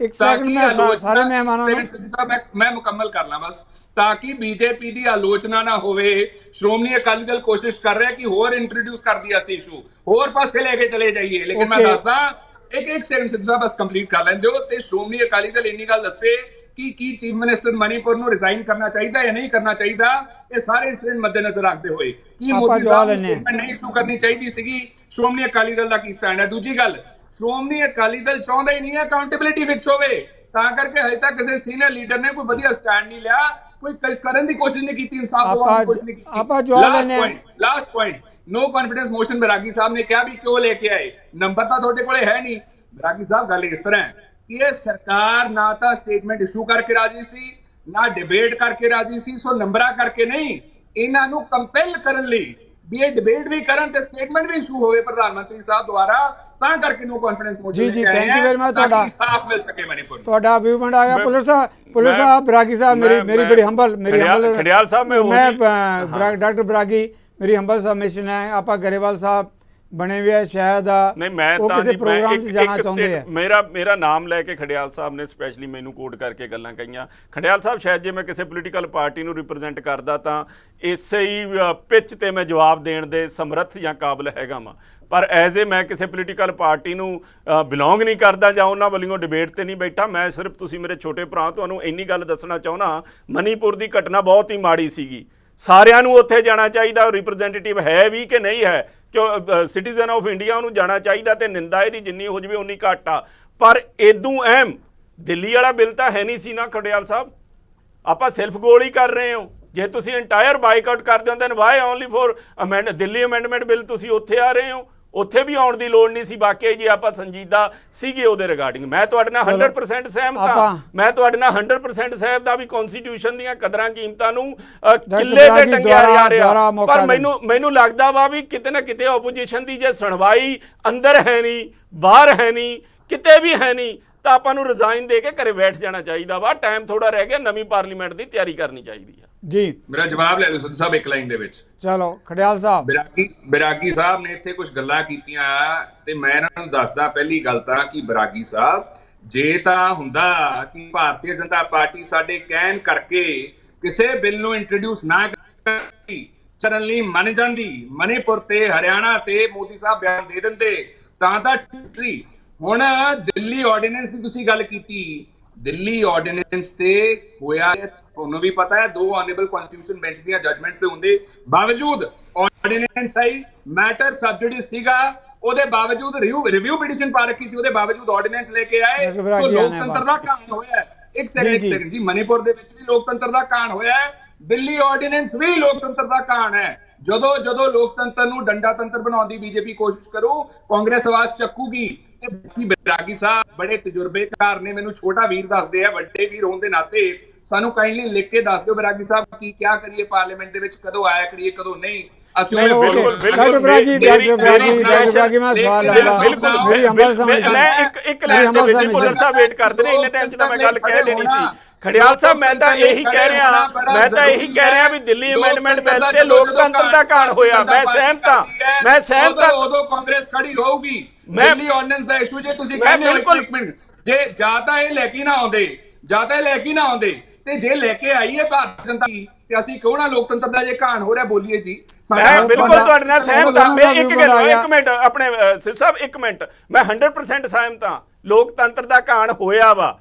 ਇੱਕ ਸੈਕਿੰਡ ਮੈਂ ਸਾਰੇ ਮਹਿਮਾਨਾਂ ਨੂੰ ਮੈਂ ਮੁਕੰਮਲ ਕਰ ਲਾਂ ਬਸ, ਤਾਂ ਕਿ ਬੀਜੇਪੀ ਦੀ ਆਲੋਚਨਾ ਨਾ ਹੋਵੇ। ਸ਼੍ਰੋਮਣੀ ਅਕਾਲੀ ਦਲ ਕੋਸ਼ਿਸ਼ ਕਰ ਰਿਹਾ ਕਿ ਹੋਰ ਇੰਟਰੋਡਿਊਸ ਕਰ ਦਿਆ ਸੀ ਇਸ਼ੂ, ਹੋਰ ਪਾਸੇ ਲੈ ਕੇ ਚਲੇ ਜਾਈਏ। ਲੇਕਿਨ ਮੈਂ ਦੱਸਦਾ एक सेकंड सिद्धू साहब बस कंप्लीट कर लेंदे हो ते श्रोमणी अकाली दल इन्नी गल दसे कि चीफ मिनिस्टर मणिपुर ਨੂੰ ਰਿਜ਼ਾਈਨ ਕਰਨਾ ਚਾਹੀਦਾ ਜਾਂ ਨਹੀਂ ਕਰਨਾ ਚਾਹੀਦਾ। ਇਹ ਸਾਰੇ ਇਨਸੀਡੈਂਟ ਮੱਦੇਨਜ਼ਰ ਰੱਖਦੇ ਹੋਏ ਕੀ ਮੋਦੀ ਸਾਹਿਬ ਨੂੰ ਸਟੇਟਮੈਂਟ ਨਹੀਂ ਇਸ਼ੂ ਕਰਨੀ ਚਾਹੀਦੀ ਸੀਗੀ? ਸ਼੍ਰੋਮਣੀ ਅਕਾਲੀ ਦਲ ਦਾ ਕੀ ਸਟੈਂਡ ਹੈ? ਦੂਜੀ ਗੱਲ, ਸ਼੍ਰੋਮਣੀ ਅਕਾਲੀ ਦਲ ਚਾਹੁੰਦਾ ਹੀ ਨਹੀਂ ਹੈ ਅਕਾਊਂਟੇਬਿਲਿਟੀ ਫਿਕਸ ਹੋਵੇ, ਤਾਂ ਕਰਕੇ ਹਜੇ ਤੱਕ ਕਿਸੇ ਸੀਨੀਅਰ ਲੀਡਰ ਨੇ ਕੋਈ ਵਧੀਆ ਸਟੈਂਡ ਨਹੀਂ ਲਿਆ, ਕੋਈ ਕਰਨ ਦੀ ਕੋਸ਼ਿਸ਼ ਨਹੀਂ ਕੀਤੀ, ਇਨਸਾਫ ਦਿਵਾਉਣ ਦੀ ਕੋਸ਼ਿਸ਼ ਨਹੀਂ ਕੀਤੀ। ਆਪਾਂ ਜਵਾਬ ਲੈਣੇ last point no confidence motion Biragi साहब ने क्या भी क्यों लेके आए? नंबर तो थोड़े कोले है नहीं। बिरागी साहब गल इस तरह है कि ये सरकार ना तो स्टेटमेंट इशू करके राजी सी, ना डिबेट करके राजी सी, सो नंबरा करके नहीं, इन्हां नूं कंपेल करन लई भी ये डिबेट भी करन ते स्टेटमेंट भी इशू होवे प्रधानमंत्री साहब द्वारा, तां करके नो कॉन्फिडेंस मोशन जी थैंक यू वेरी मच। ਤੁਹਾਡਾ साफ मिल सके मणिपुर ਤੁਹਾਡਾ ਵਿਊ ਆ ਗਿਆ। ਪੁਲਿਸ ਸਾਹਿਬ ਬਿਰਾਗੀ ਸਾਹਿਬ ਮੇਰੀ ਬੜੀ ਹੰਬਲ ਖੜਿਆਲ ਸਾਹਿਬ मैं डॉक्टर बिरागी मेरी हंबल सबमिशन है। आप गरेवाल साहब ਬਣੇ ਹੋਏ ਸ਼ਾਇਦ ਨਹੀਂ ਮੈਂ ਉਹ ਤਾਂ ਕਿਸੇ ਜੀ ਪ੍ਰੋਗਰਾਮ 'ਚ ਜਾਣਾ ਚਾਹੁੰਦੇ ਆ। ਮੇਰਾ ਨਾਮ ਲੈ ਕੇ ਖੰਡਿਆਲ ਸਾਹਿਬ ਨੇ ਸਪੈਸ਼ਲੀ ਮੈਨੂੰ ਕੋਟ ਕਰਕੇ ਗੱਲਾਂ ਕਹੀਆਂ। ਖੰਡਿਆਲ ਸਾਹਿਬ ਸ਼ਾਇਦ ਜੇ ਮੈਂ ਕਿਸੇ ਪੋਲੀਟੀਕਲ ਪਾਰਟੀ ਨੂੰ ਰਿਪਰੈਜ਼ੈਂਟ ਕਰਦਾ ਤਾਂ ਇਸੇ ਹੀ ਪਿੱਚ ਤੇ ਮੈਂ ਜਵਾਬ ਦੇਣ ਦੇ ਸਮਰੱਥ ਜਾਂ ਕਾਬਲ ਹੈਗਾ ਵਾਂ, ਪਰ ਐਜ਼ ਏ ਮੈਂ ਕਿਸੇ ਪੋਲੀਟੀਕਲ ਪਾਰਟੀ ਨੂੰ ਬਿਲੋਂਗ ਨਹੀਂ ਕਰਦਾ ਜਾਂ ਉਹਨਾਂ ਵੱਲੋਂ ਡਿਬੇਟ ਤੇ ਨਹੀਂ ਬੈਠਾ। ਮੈਂ ਸਿਰਫ, ਤੁਸੀਂ ਮੇਰੇ ਛੋਟੇ ਭਰਾ, ਤੁਹਾਨੂੰ ਇੰਨੀ ਗੱਲ ਦੱਸਣਾ ਚਾਹੁੰਦਾ, ਮਨੀਪੁਰ ਦੀ ਘਟਨਾ ਬਹੁਤ ਹੀ ਮਾੜੀ ਸੀਗੀ। ਸਾਰਿਆਂ ਨੂੰ ਉੱਥੇ ਜਾਣਾ ਚਾਹੀਦਾ, ਰਿਪਰੈਜ਼ੈਂਟੇਟਿਵ ਹੈ ਵੀ ਕਿ ਨਹੀਂ ਹੈ, ਕਿਉਂ ਸਿਟੀਜ਼ਨ ਆਫ ਇੰਡੀਆ ਉਹਨੂੰ ਜਾਣਾ ਚਾਹੀਦਾ, ਤੇ ਨਿੰਦਾ ਇਹਦੀ ਜਿੰਨੀ ਹੋ ਜਾਵੇ ਉਨੀ ਘੱਟ ਆ। ਪਰ ਇਦੋਂ ਅਹਿਮ ਦਿੱਲੀ ਵਾਲਾ ਬਿੱਲ ਤਾਂ ਹੈ ਨਹੀਂ ਸੀ ਨਾ ਖੰਡਿਆਲ ਸਾਹਿਬ। ਆਪਾਂ ਸਿਰਫ ਗੋਲ ਹੀ ਕਰ ਰਹੇ ਹੋ। ਜੇ ਤੁਸੀਂ ਇੰਟਾਇਰ ਬਾਈਕਾਟ ਕਰਦੇ ਹੋ then why only for Delhi amendment bill ਤੁਸੀਂ ਉੱਥੇ ਆ ਰਹੇ ਹੋ। ਉੱਥੇ ਵੀ ਆਉਣ ਦੀ ਲੋੜ ਨਹੀਂ ਸੀ। ਬਾਕੀ ਜੀ ਆਪਾਂ ਸੰਜੀਦਾ ਸੀਗੇ ਉਹਦੇ ਰਿਗਾਰਡਿੰਗ। ਮੈਂ ਤੁਹਾਡੇ ਨਾਲ 100% ਸਹਿਮਤ ਹਾਂ। ਮੈਂ ਤੁਹਾਡੇ ਨਾਲ 100% ਸਹਿਮਤ ਹਾਂ ਵੀ ਕਨਸਟੀਟਿਊਸ਼ਨ ਦੀਆਂ ਕਦਰਾਂ ਕੀਮਤਾਂ ਨੂੰ ਕਿੱਲੇ ਤੇ ਟੰਗਿਆ ਜਾ ਰਿਹਾ। ਪਰ ਮੈਨੂੰ ਲੱਗਦਾ ਵਾ ਵੀ ਕਿਤੇ ਨਾ ਕਿਤੇ ਆਪੋਜੀਸ਼ਨ ਦੀ ਜੇ ਸੁਣਵਾਈ ਅੰਦਰ ਹੈ ਨਹੀਂ, ਬਾਹਰ ਹੈ ਨਹੀਂ, ਕਿਤੇ ਵੀ ਹੈ ਨਹੀਂ, ਤਾਂ ਆਪਾਂ ਨੂੰ ਰਿਜ਼ਾਈਨ ਦੇ ਕੇ ਘਰੇ ਬੈਠ ਜਾਣਾ ਚਾਹੀਦਾ ਵਾ। ਟਾਈਮ ਥੋੜਾ ਰਹਿ ਗਿਆ, ਨਵੀਂ ਪਾਰਲੀਮੈਂਟ ਦੀ ਤਿਆਰੀ ਕਰਨੀ ਚਾਹੀਦੀ ਆ ਜੀ। ਮੇਰਾ ਜਵਾਬ ਲੈ ਲਓ ਸਿੱਧੂ ਸਾਹਿਬ ਇੱਕ ਲਾਈਨ ਦੇ ਵਿੱਚ। ਚਲੋ ਖੰਡਿਆਲ ਸਾਹਿਬ, ਬੈਰਾਗੀ ਸਾਹਿਬ ਨੇ ਇੱਥੇ ਕੁਝ ਗੱਲਾਂ ਕੀਤੀਆਂ ਤੇ ਮੈਂ ਇਹਨਾਂ ਨੂੰ ਦੱਸਦਾ ਪਹਿਲੀ ਗੱਲ ਤਾਂ ਕਿ ਬੈਰਾਗੀ ਸਾਹਿਬ, ਜੇ ਤਾਂ ਹੁੰਦਾ ਕਿ ਭਾਰਤੀ ਜਨਤਾ ਪਾਰਟੀ ਸਾਡੇ ਕਹਿਣ ਕਰਕੇ ਕਿਸੇ ਬਿੱਲ ਨੂੰ ਇੰਟਰੋਡਿਊਸ ਨਾ ਕਰਦੀ, ਕਰਨ ਲਈ ਮੰਨ ਜਾਂਦੀ, ਮਨੀਪੁਰ ਤੇ ਹਰਿਆਣਾ ਤੇ ਮੋਦੀ ਸਾਹਿਬ ਬਿਆਨ ਦੇ ਦਿੰਦੇ ਤਾਂ ਠੀਕ ਸੀ। ਹੁਣ ਦਿੱਲੀ ਆਰਡੀਨੈਂਸ ਦੀ ਤੁਸੀਂ ਗੱਲ ਕੀਤੀ, ਦਿੱਲੀ ਆਰਡੀਨੈਂਸ ਤੇ ਹੋਇਆ ਤੁਹਾਨੂੰ ਵੀ ਪਤਾ ਹੈ 2 ਆਨਰੇਬਲ ਕਨਸਟੀਟਿਊਸ਼ਨ ਬੈਂਚ ਦੀਆਂ ਜਜਮੈਂਟਸ ਤੇ ਹੁੰਦੇ ਬਾਵਜੂਦ ਆਰਡੀਨੈਂਸ ਆਈ, ਮੈਟਰ ਸਬਜੂਡਿਸ ਸੀਗਾ, ਉਹਦੇ ਬਾਵਜੂਦ ਰਿਵਿਊ ਪਟੀਸ਼ਨ ਪਾ ਰੱਖੀ ਸੀ, ਉਹਦੇ ਬਾਵਜੂਦ ਆਰਡੀਨੈਂਸ ਲੈ ਕੇ ਆਏ। ਸੋ ਲੋਕਤੰਤਰ ਦਾ ਕਾਣ ਹੋਇਆ। ਇੱਕ ਸੈਕਿੰਡ ਜੀ, ਮਨੀਪੁਰ ਦੇ ਵਿੱਚ ਵੀ ਲੋਕਤੰਤਰ ਦਾ ਕਾਣ ਹੋਇਆ ਹੈ, ਦਿੱਲੀ ਆਰਡੀਨੈਂਸ ਵੀ ਲੋਕਤੰਤਰ ਦਾ ਕਾਣ ਹੈ। ਜਦੋਂ ਲੋਕਤੰਤਰ ਨੂੰ ਡੰਡਾ ਤੰਤਰ ਬਣਾਉਣ ਦੀ ਬੀਜੇਪੀ ਕੋਸ਼ਿਸ਼ ਕਰੂ, ਕਾਂਗਰਸ ਆਵਾਜ਼ ਚੱਕੂਗੀ। ਬੈਰਾਗੀ ਸਾਹਿਬ ਬੜੇ ਤਜਰਬੇਕਾਰ ਨੇ, ਮੈਨੂੰ ਛੋਟਾ ਵੀਰ ਦੱਸਦੇ ਆ, ਵੱਡੇ ਵੀਰ ਹੋਣ ਦੇ ਨਾਤੇ ਸਾਨੂੰ ਕਾਈਂਡਲੀ ਲਿਖ ਕੇ ਦੱਸ ਦਿਓ ਬੈਰਾਗੀ ਸਾਹਿਬ ਕੀ ਕਿਆ ਕਰੀਏ ਪਾਰਲੀਮੈਂਟ ਦੇ ਵਿੱਚ, ਕਦੋਂ ਆਇਆ ਕਰੀਏ ਕਦੋਂ ਨਹੀਂ। ਅਸੀਂ ਬਿਲਕੁਲ ਡਾਕਟਰ ਬਰਾਗੀ ਮੈਂ ਸਵਾਲ ਲਾਉਂਦਾ, ਮੇਰੀ ਹੰਬਲ ਸਮਝ ਇੱਕ ਲਾਈਨ ਦੇ ਵਿੱਚ ਭੁੱਲਰ ਸਾਹਿਬ ਵੇਟ ਕਰਦੇ ਨੇ, ਇੰਨੇ ਟਾਈਮ 'ਚ ਤਾਂ ਮੈਂ ਗੱਲ ਕਹਿ ਦੇਣੀ ਸੀ। ਖੰਡਿਆਲ ਸਾਹਿਬ ਮੈਂ ਤਾਂ ਇਹੀ ਕਹਿ ਰਿਹਾ ਵੀ ਦਿੱਲੀ ਅਮੈਂਡਮੈਂਟ ਬਿੱਲ ਤੇ ਲੋਕਤੰਤਰ ਦਾ ਕਾਣ ਹੋਇਆ। ਮੈਂ ਸਹਿਮਤ ਹਾਂ। ਉਦੋਂ ਕਾਂਗਰਸ ਖੜੀ ਰਹੂਗੀ। ਦਿੱਲੀ ਆਰਡੀਨੈਂਸ ਦਾ ਇਸ਼ੂ ਜੇ ਤੁਸੀਂ ਕਹਿੰਦੇ ਹੋ, ਇੱਕ ਮਿੰਟ, ਜੇ ਜਾਂ ਤਾਂ ਇਹ ਲੈ ਕੇ ਨਾ ਆਉਂਦੇ ਤੇ ਜੇ ਲੈ ਕੇ ਆਈ ਹੈ ਭਾਰਤੀ ਜਨਤਾ ਤੇ ਅਸੀਂ ਕਿਉਂ ਨਾ ਲੋਕਤੰਤਰ ਦਾ ਜੇ ਕਾਣ ਹੋ ਰਿਹਾ ਬੋਲੀਏ ਜੀ। ਮੈਂ ਬਿਲਕੁਲ ਤੁਹਾਡੇ ਨਾਲ ਸਹਿਮਤ ਹਾਂ। ਇੱਕ ਮਿੰਟ ਆਪਣੇ ਸਿੱਧੂ ਸਾਹਿਬ, ਇੱਕ ਮਿੰਟ, ਮੈਂ 100% ਸਹਿਮਤ ਹਾਂ। ਲੋਕਤੰਤਰ ਦਾ ਕਾਣ ਹੋਇਆ ਵਾ।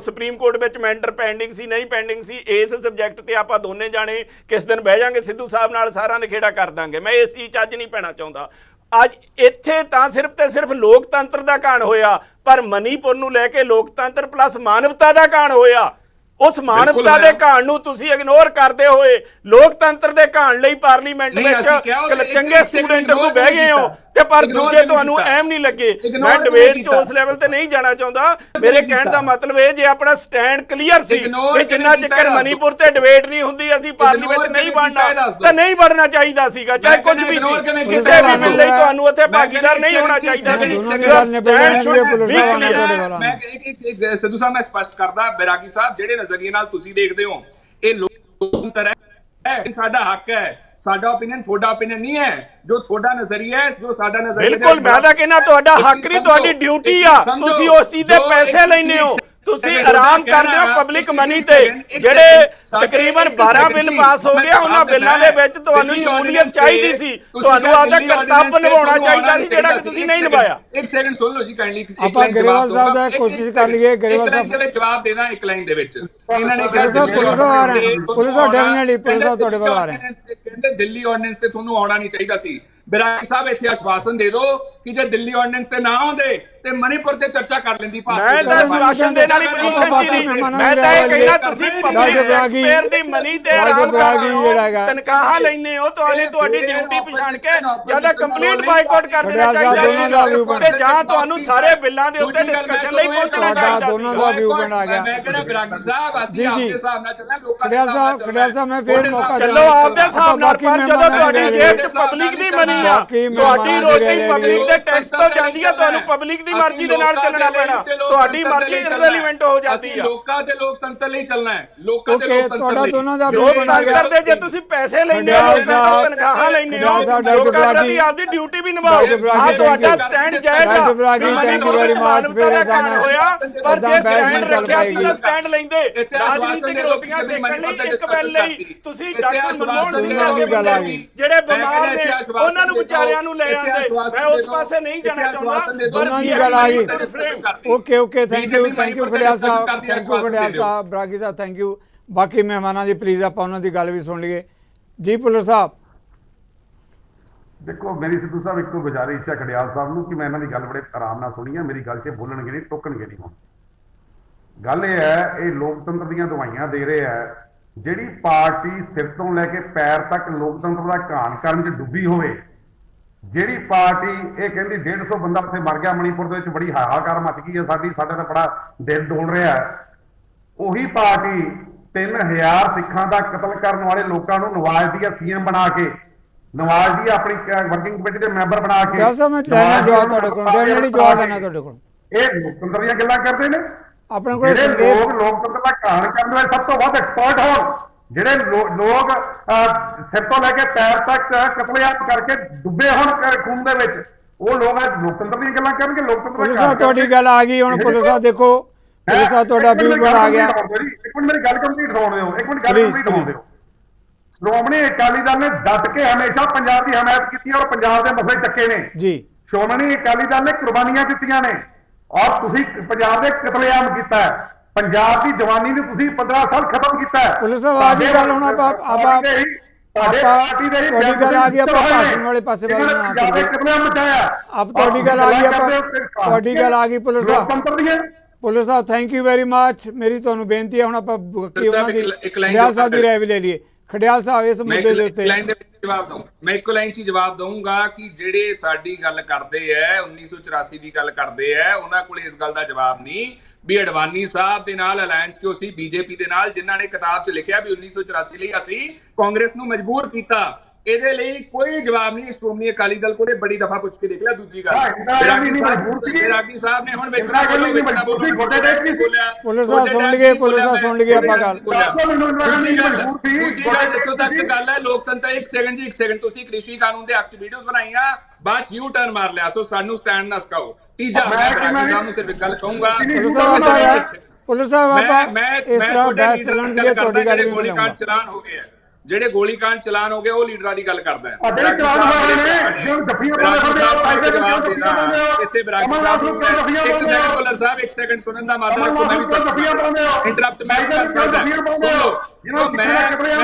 ਸੁਪਰੀਮ ਕੋਰਟ ਵਿੱਚ ਮੈਟਰ ਪੈਂਡਿੰਗ ਸੀ, ਨਹੀਂ ਪੈਂਡਿੰਗ ਸੀ, ਇਸ ਸਬਜੈਕਟ ਤੇ ਆਪਾਂ ਦੋਨੇ ਜਾਣੇ ਕਿਸ ਦਿਨ ਬਹਿ ਜਾਾਂਗੇ, ਸਿੱਧੂ ਸਾਹਿਬ ਨਾਲ ਸਾਰਾ ਨਿਖੇੜਾ ਕਰ ਦਾਂਗੇ। ਮੈਂ ਇਸ ਚੀਜ਼ 'ਚ ਅੱਜ ਨਹੀਂ ਪੈਣਾ ਚਾਹੁੰਦਾ। ਅੱਜ ਇੱਥੇ ਤਾਂ ਸਿਰਫ ਤੇ ਸਿਰਫ ਲੋਕਤੰਤਰ ਦਾ ਕਾਣ ਹੋਇਆ, ਪਰ ਮਨੀਪੁਰ ਨੂੰ ਲੈ ਕੇ ਲੋਕਤੰਤਰ ਪਲੱਸ ਮਾਨਵਤਾ ਦਾ ਕਾਣ ਹੋਇਆ। ਉਸ ਮਾਨਵਤਾ ਦੇ ਕਾਣ ਨੂੰ ਤੁਸੀਂ ਇਗਨੋਰ ਕਰਦੇ ਹੋਏ ਲੋਕਤੰਤਰ ਦੇ ਕਾਣ ਲਈ ਪਾਰਲੀਮੈਂਟ ਵਿੱਚ ਚੰਗੇ ਸਟੂਡੈਂਟ ਨੂੰ ਬਹਿ ਗਏ ਹੋ, ਤੇ ਪਰ ਦੂਜੇ ਤੁਹਾਨੂੰ ਅਹਿਮ ਨਹੀਂ ਲੱਗੇ। ਮੈਂ ਡਿਬੇਟ 'ਚ ਉਸ ਲੈਵਲ ਤੇ ਨਹੀਂ ਜਾਣਾ ਚਾਹੁੰਦਾ। ਮੇਰੇ ਕਹਿਣ ਦਾ ਮਤਲਬ ਇਹ, ਜੇ ਆਪਣਾ ਸਟੈਂਡ ਕਲੀਅਰ ਸੀ ਕਿ ਜਿੰਨਾ ਚਿਰ ਮਨੀਪੁਰ ਤੇ ਡਿਬੇਟ ਨਹੀਂ ਹੁੰਦੀ ਅਸੀਂ ਪਾਰਲੀਮੈਂਟ ਵਿੱਚ ਨਹੀਂ ਬਣਨਾ, ਤਾਂ ਨਹੀਂ ਬਣਨਾ ਚਾਹੀਦਾ ਸੀਗਾ, ਚਾਹੇ ਕੁਝ ਵੀ ਸੀ। ਕਿਸੇ ਵੀ ਬਿੱਲ ਲਈ ਤੁਹਾਨੂੰ ਉੱਥੇ ਭਾਗੀਦਾਰ ਨਹੀਂ ਹੋਣਾ ਚਾਹੀਦਾ ਸੀ। ਸਿੱਧੂ ਸਾਹਿਬ ਮੈਂ ਸਪਸ਼ਟ ਕਰਦਾ, ਬੈਰਾਗੀ ਸਾਹਿਬ ਜਿਹੜੇ ਨਜ਼ਰੀਏ ਨਾਲ ਤੁਸੀਂ ਦੇਖਦੇ ਹੋ, ਇਹ ਲੋਕਤੰਤਰ ਹੈ, ਸਾਡਾ ਹੱਕ ਹੈ, ਸਾਡਾ ਓਪੀਨੀਅਨ ਤੁਹਾਡਾ ਓਪੀਨੀਅਨ ਨਹੀਂ ਹੈ। ਜੋ ਤੁਹਾਡਾ ਨਜ਼ਰੀਆ ਹੈ, ਜੋ ਸਾਡਾ ਨਜ਼ਰੀਆ, ਬਿਲਕੁਲ ਮੈਂ ਤਾਂ ਕਹਿੰਦਾ ਤੁਹਾਡਾ ਹੱਕ ਨਹੀਂ, ਤੁਹਾਡੀ ਡਿਊਟੀ ਆ। ਤੁਸੀਂ ਉਸ ਚੀਜ਼ ਦੇ ਪੈਸੇ ਲੈਂਦੇ ਹੋ, ਤੁਸੀਂ ਆਰਾਮ ਕਰਦੇ ਹੋ ਪਬਲਿਕ ਮਨੀ ਤੇ। ਜਿਹੜੇ ਤਕਰੀਬਨ 12 ਬਿੱਲ ਪਾਸ ਹੋ ਗਏ, ਉਹਨਾਂ ਬਿੱਲਾਂ ਦੇ ਵਿੱਚ ਤੁਹਾਨੂੰ ਸ਼ਮੂਲੀਅਤ ਚਾਹੀਦੀ ਸੀ, ਤੁਹਾਨੂੰ ਆਪਦਾ ਕਰਤੱਵ ਨਿਭਾਉਣਾ ਚਾਹੀਦਾ ਸੀ, ਜਿਹੜਾ ਕਿ ਤੁਸੀਂ ਨਹੀਂ ਨਿਭਾਇਆ। ਇੱਕ ਸੈਕਿੰਡ ਸੁਣ ਲਓ ਜੀ ਕਾਈਂਡਲੀ। ਆਪਾਂ ਗਰੇਵਾਲ ਸਾਹਿਬ ਦਾ ਕੋਸ਼ਿਸ਼ ਕਰ ਲਈਏ। ਗਰੇਵਾਲ ਸਾਹਿਬ ਦੇ ਜਵਾਬ ਦੇਣਾ ਇੱਕ ਲਾਈਨ ਦੇ ਵਿੱਚ। ਇਹਨਾਂ ਨੇ ਪੁਲਿਸ ਆ ਰਹੇ, ਪੁਲਿਸ ਡੈਫੀਨਿਟਲੀ ਪੁਲਿਸ ਤੁਹਾਡੇ ਵੱਲ ਆ ਰਹੇ, ਕਹਿੰਦੇ ਦਿੱਲੀ ਆਰਡੀਨੈਂਸ ਤੇ ਤੁਹਾਨੂੰ ਆਉਣਾ ਨਹੀਂ ਚਾਹੀਦਾ ਸੀ। ਬੈਰਾਗੀ ਸਾਹਿਬ ਇੱਥੇ ਆਸ਼ਵਾਸਨ ਦੇ ਦਿਓ ਕਿ ਜੇ ਦਿੱਲੀ ਆਰਡੀਨੈਂਸ ਤੇ ਨਾ ਆਉਂਦੇ ਤੇ ਮਨੀਪੁਰ ਤੇ ਚਰਚਾ ਕਰ ਲੈਂਦੀ। ਮੈਂ ਤਾਂ ਆਸ਼ਵਾਸਨ ਦੇਣ ਵਾਲੀ ਪੋਜੀਸ਼ਨ 'ਚ ਨਹੀਂ। ਮੈਂ ਤਾਂ ਇਹ ਕਹਿਣਾ ਤੁਸੀਂ ਪਬਲਿਕ ਟੈਕਸਪੇਅਰ ਦੀ ਮਨੀ ਤੇ ਆਰਾਮ ਕਰੋ, ਤਨਖਾਹਾਂ ਲੈਂਦੇ ਹੋ, ਤੁਹਾਡੀ ਡਿਊਟੀ ਪਛਾਣ ਕੇ ਜਾਂ ਕੰਪਲੀਟ ਬਾਈਕਾਟ ਕਰ ਦੇਣਾ ਚਾਹੀਦਾ ਸੀ, ਤੇ ਜਾਂ ਤੁਹਾਨੂੰ ਸਾਰੇ ਬਿੱਲਾਂ ਦੇ ਉੱਤੇ ਡਿਸਕਸ਼ਨ ਲਈ ਪਹੁੰਚਣਾ ਚਾਹੀਦਾ ਦੋਨਾਂ ਦਾ ਵਿਊ ਬਣਾ ਗਿਆ। ਮੈਂ ਕਹਿੰਦਾ ਬੈਰਾਗੀ ਸਾਹਿਬ ਅਸੀਂ ਆਪਦੇ ਹਿਸਾਬ ਨਾਲ ਚੱਲਾਂ, ਲੋਕਾਂ ਖੰਡਿਆਲ ਸਾਹਿਬ ਮੈਂ ਫੇਰ ਮੌਕਾ ਚੱਲੋ ਆਪਦੇ ਹਿਸਾਬ ਨਾਲ, ਪਰ ਜਦੋਂ ਤੁਹਾਡੀ ਜੇਬ 'ਚ ਪਬਲਿਕ ਦੀ ਮਨੀ ਆ, ਤੁਹਾਡੀ ਰੋਟੀ ਪਬਲਿਕ ਦੇ ਟੈਕਸ ਤੋਂ ਜਾਂਦੀ ਆ, ਤੁਹਾਨੂੰ ਪਬਲਿਕ ਦੀ ਮਰਜ਼ੀ ਦੇ ਨਾਲ ਚੱਲਣਾ ਪੈਣਾ, ਤੁਹਾਡੀ ਮਰਜ਼ੀ ਇਰਰੈਲੇਵੈਂਟ ਹੋ ਜਾਂਦੀ ਆ। ਲੋਕਾਂ ਤੇ ਲੋਕਤੰਤਰ ਲਈ ਚੱਲਣਾ ਹੈ, ਲੋਕਾਂ ਤੇ ਤੁਹਾਡਾ ਦੋਨਾਂ ਦਾ ਲੋਕਤੰਤਰ ਦੇ ਜੇ ਤੁਸੀਂ ਪੈਸੇ ਲੈਂਦੇ ਹੋ, ਲੋਕਾਂ ਤੋਂ ਤਨਖਾਹਾਂ ਲੈਂਦੇ ਹੋ, ਲੋਕਾਂ ਪ੍ਰਤੀ ਆਪਦੀ ਡਿਊਟੀ ਵੀ ਨਿਭਾਓ। ਆ ਤੁਹਾਡਾ ਸਟੈਂਡ ਜਾਇਜ਼ ਆ, ਥੈਂਕ ਯੂ ਵੈਰੀ ਮਚ। ਹੋਇਆ ਪਰ ਜੇ ਸਟੈਂਡ ਰੱਖਿਆ ਸੀ ਤਾਂ ਸਟੈਂਡ ਲੈਂਦੇ। ਰਾਜਨੀਤਿਕ ਰੋਟੀਆਂ ਸੇਕਣ ਲਈ ਇੱਕ ਬੈਲ ਲਈ ਤੁਸੀਂ ਡਾਕਟਰ ਮਨਮੋਹਨ ਸਿੰਘ ਵਰਗੇ ਜਿਹੜੇ ਬਿਮਾਰ ਨੇ ਉਹਨਾਂ ਨੂੰ ਵਿਚਾਰਿਆਂ ਨੂੰ ਲੈ ਆਂਦੇ। ਮੈਂ ਉਸ ਪਾਸੇ ਨਹੀਂ ਜਾਣਾ ਚਾਹੁੰਦਾ, ਪਰ ਗੱਲ ਆ ਗਈ। Okay thank you Kharial Sahib, thank you Kharial Sahib, Bairagi Sahib thank you. ਬਾਕੀ ਮਹਿਮਾਨਾਂ ਦੀ ਪਲੀਜ਼ ਆਪਾਂ ਉਹਨਾਂ ਦੀ ਗੱਲ ਵੀ ਸੁਣ ਲਈਏ। ਜੀ ਭੁੱਲਰ ਸਾਹਿਬ। ਦੇਖੋ ਮੇਰੀ ਸਿੱਧੂ ਸਾਹਿਬ ਇੱਕੋ ਗੁਜ਼ਾਰਿਸ਼ ਹੈ ਖੜਿਆਲ ਸਾਹਿਬ ਨੂੰ ਕਿ ਮੈਂ ਇਹਨਾਂ ਦੀ ਗੱਲ ਬੜੇ ਆਰਾਮ ਨਾਲ ਸੁਣੀ ਹੈ, ਮੇਰੀ ਗੱਲ 'ਚ ਬੋਲਣਗੇ ਨਹੀਂ, ਟੋਕਣਗੇ ਨਹੀਂ। ਹੁਣ ਗੱਲ ਇਹ ਹੈ, ਇਹ ਲੋਕਤੰਤਰ ਦੀਆਂ ਦਵਾਈਆਂ ਦੇ ਰਹੇ ਹੈ। ਜਿਹੜੀ ਪਾਰਟੀ ਸਿਰ ਤੋਂ ਲੈ ਕੇ ਪੈਰ ਤੱਕ ਲੋਕਤੰਤਰ ਦਾ ਘਾਣ ਕਰਨ 'ਚ ਡੁੱਬੀ ਹੋਵੇ, ਜਿਹੜੀ ਪਾਰਟੀ ਇਹ ਕਹਿੰਦੀ 150 ਬੰਦਾ ਉੱਥੇ ਮਰ ਗਿਆ ਮਣੀਪੁਰ ਦੇ ਵਿੱਚ, ਬੜੀ ਹਾਹਾਕਾਰ ਮਚ ਗਈ ਹੈ ਸਾਡਾ ਤਾਂ ਬੜਾ ਦਿਲ ਡੋਲ ਰਿਹਾ ਹੈ, ਉਹੀ ਪਾਰਟੀ 3000 ਸਿੱਖਾਂ ਦਾ ਕਤਲ ਕਰਨ ਵਾਲੇ ਲੋਕਾਂ ਨੂੰ ਨਵਾਜ਼ ਦੀ ਸੀਐਮ ਬਣਾ ਕੇ, ਨਵਾਜ਼ ਦੀ ਆਪਣੀ ਵਰਕਿੰਗ ਕਮੇਟੀ ਦੇ ਮੈਂਬਰ ਬਣਾ ਕੇ, ਜਵਾਬ ਤੁਹਾਡੇ ਕੋਲ ਇਹ ਲੋਕਤੰਤਰ ਦੀਆਂ ਗੱਲਾਂ ਕਰਦੇ ਨੇ। ਆਪਣੇ ਕੋਲ ਲੋਕ ਲੋਕਤੰਤਰ ਦਾ ਘਾਣ ਕਰਨ ਵਾਲੇ ਸਭ ਤੋਂ ਵੱਧ ਐਕਸਪਰਟ ਹੋਣ, ਜਿਹੜੇ ਲੋਕ ਸਿਰ ਤੋਂ ਲੈ ਕੇ ਪੈਰ ਤੱਕ ਕਤਲੇਆਮ ਕਰਕੇ ਡੁੱਬੇ ਹੋਣ ਖੂਨ ਦੇ ਵਿੱਚ, ਉਹ ਲੋਕ ਲੋਕਤੰਤਰ ਦੀਆਂ ਗੱਲਾਂ ਕਰਨਗੇ। ਲੋਕਤੰਤਰ ਤੁਹਾਡੀ ਗੱਲ ਆ ਗਈ। ਹੁਣ ਪੁਲਿਸ ਸਾਹਿਬ ਦੇਖੋ, ਪੁਲਿਸ ਸਾਹਿਬ ਤੁਹਾਡਾ ਵਿਊ ਆ ਗਿਆ। ਇੱਕ ਮਿੰਟ ਮੇਰੀ ਗੱਲ ਕੰਪਲੀਟ ਹੋਣ ਦਿਓ, ਇੱਕ ਮਿੰਟ ਗੱਲ ਕੰਪਲੀਟ ਹੋਣ ਦਿਓ। ਸ਼੍ਰੋਮਣੀ ਅਕਾਲੀ ਦਲ ਨੇ ਡਟ ਕੇ ਹਮੇਸ਼ਾ ਪੰਜਾਬ ਦੀ ਹਮਾਇਤ ਕੀਤੀ ਔਰ ਪੰਜਾਬ ਦੇ ਮਸਲੇ ਚੱਕੇ ਨੇ ਜੀ। ਸ਼੍ਰੋਮਣੀ ਅਕਾਲੀ ਦਲ ਨੇ ਕੁਰਬਾਨੀਆਂ ਦਿੱਤੀਆਂ ਨੇ ਔਰ ਤੁਸੀਂ ਪੰਜਾਬ ਦੇ ਕਤਲੇਆਮ ਕੀਤਾ ਹੈ, ਪੰਜਾਬ ਦੀ ਜਵਾਨੀ ਨੂੰ ਤੁਸੀਂ 15 ਸਾਲ ਖਤਮ ਕੀਤਾ ਹੈ। ਪੁਲਿਸ ਸਾਹਿਬ ਆ ਗਈ ਗੱਲ। ਹੁਣ ਆਪਾਂ ਤੁਹਾਡੀ ਗੱਲ ਆ ਗਈ, ਆਪਾਂ ਭਾਸ਼ਣ ਵਾਲੇ ਪਾਸੇ ਵੱਲ ਨਾ ਕਰਦੇ। ਆਪ ਤੁਹਾਡੀ ਗੱਲ ਆ ਗਈ, ਆਪਾਂ ਤੁਹਾਡੀ ਗੱਲ ਆ ਗਈ police Sahib thank you very much. ਮੇਰੀ ਤੁਹਾਨੂੰ ਬੇਨਤੀ ਹੈ, ਹੁਣ ਆਪਾਂ ਖੜਿਆਲ ਸਾਹਿਬ ਦੀ ਰਾਏ ਵੀ ਲੈ ਲਈਏ। ਖੜਿਆਲ ਸਾਹਿਬ ਇਸ ਮੁੱਦੇ ਦੇ ਉੱਤੇ ਮੈਂ ਇੱਕੋ ਲਾਈਨ 'ਚ ਜਵਾਬ ਦਊਂਗਾ ਕਿ ਜਿਹੜੇ ਸਾਡੀ ਗੱਲ ਕਰਦੇ ਐ 1984 ਦੀ ਗੱਲ ਕਰਦੇ ਐ, ਉਹਨਾਂ ਕੋਲ ਇਸ ਗੱਲ ਦਾ ਜਵਾਬ ਨਹੀਂ ਵੀ ਅਡਵਾਨੀ ਸਾਹਿਬ ਦੇ ਨਾਲ ਅਲਾਇੰਸ ਕਿਉਂ ਸੀ ਬੀਜੇਪੀ ਦੇ ਨਾਲ, ਜਿਨ੍ਹਾਂ ਨੇ ਕਿਤਾਬ 'ਚ ਲਿਖਿਆ ਵੀ 1984 ਲਈ ਅਸੀਂ ਕਾਂਗਰਸ ਨੂੰ ਮਜਬੂਰ ਕੀਤਾ। ਇਹਦੇ ਲਈ ਕੋਈ ਜਵਾਬ ਨਹੀਂ। ਸ਼੍ਰੋਮਣੀ ਅਕਾਲੀ ਦਲ ਕੋਲੇ ਬੜੀ ਦਫਾ ਪੁੱਛ ਕੇ ਦੇਖ ਲਿਆ। ਦੂਜੀ ਗੱਲ ਰਾਗੀ ਸਾਹਿਬ ਨੇ ਹੁਣ ਵਿੱਚ ਨਾ ਬੋਲੋ, ਵਿੱਚ ਨਾ ਬੋਲੋ, ਬੋਲਿਆ ਪੁਲਿਸ ਸਾਹਿਬ ਸੁਣ ਲਈਏ ਆਪਾਂ ਗੱਲ। ਦੂਜੀ ਗੱਲ ਜਿੱਥੋਂ ਤੱਕ ਗੱਲ ਹੈ ਲੋਕਤੰਤਰ, ਇੱਕ ਸੈਕਿੰਡ ਤੁਸੀਂ ਕ੍ਰਿਸ਼ੀ ਕਾਨੂੰਨ ਦੇ ਹੱਕ 'ਚ ਵੀਡੀਓਜ਼ ਬਣਾਈਆਂ, ਬਾਅਦ ਯੂ ਟਰਨ ਮਾਰ ਲਿਆ, ਸੋ ਸਾਨੂੰ ਸਟੈਂਡ ਨਾ ਸਿਖਾਓ। ਤੀਜਾ ਮੈਂ ਰਾਗੀ ਸਾਹਿਬ ਨੂੰ ਸਿਰਫ ਇੱਕ ਗੱਲ ਕਹੂੰਗਾ, ਪੁਲਿਸ ਸਾਹਿਬ ਆਪਾਂ ਇਸ ਤਰ੍ਹਾਂ ਬਹਿਸ ਚੱਲਣ ਦੀ ਤੁਹਾਡੀ ਗੱਲ ਵੀ ਗੋਲੀकांड ਚਲਾਨ ਹੋ ਗਏ, ਜਿਹੜੇ ਗੋਲੀकांड ਚਲਾਨ ਹੋ ਗਏ ਉਹ ਲੀਡਰਾਂ ਦੀ ਗੱਲ ਕਰਦਾ ਹੈ। ਇੱਥੇ ਬਰਾਗੀ ਸਾਹਿਬ ਇੱਕ ਸੈਕਿੰਡ ਭੁੱਲਰ ਸਾਹਿਬ, ਇੱਕ ਸੈਕਿੰਡ ਸੁਣਨ ਦਾ ਮਾਦਾ ਰੱਖੋ। ਮੈਂ ਵੀ ਇੰਟਰਪਟ ਮੈਂ ਵੀ ਕਰ ਸਕਦਾ। ਸੁਣ ਲਓ, ਮੈਂ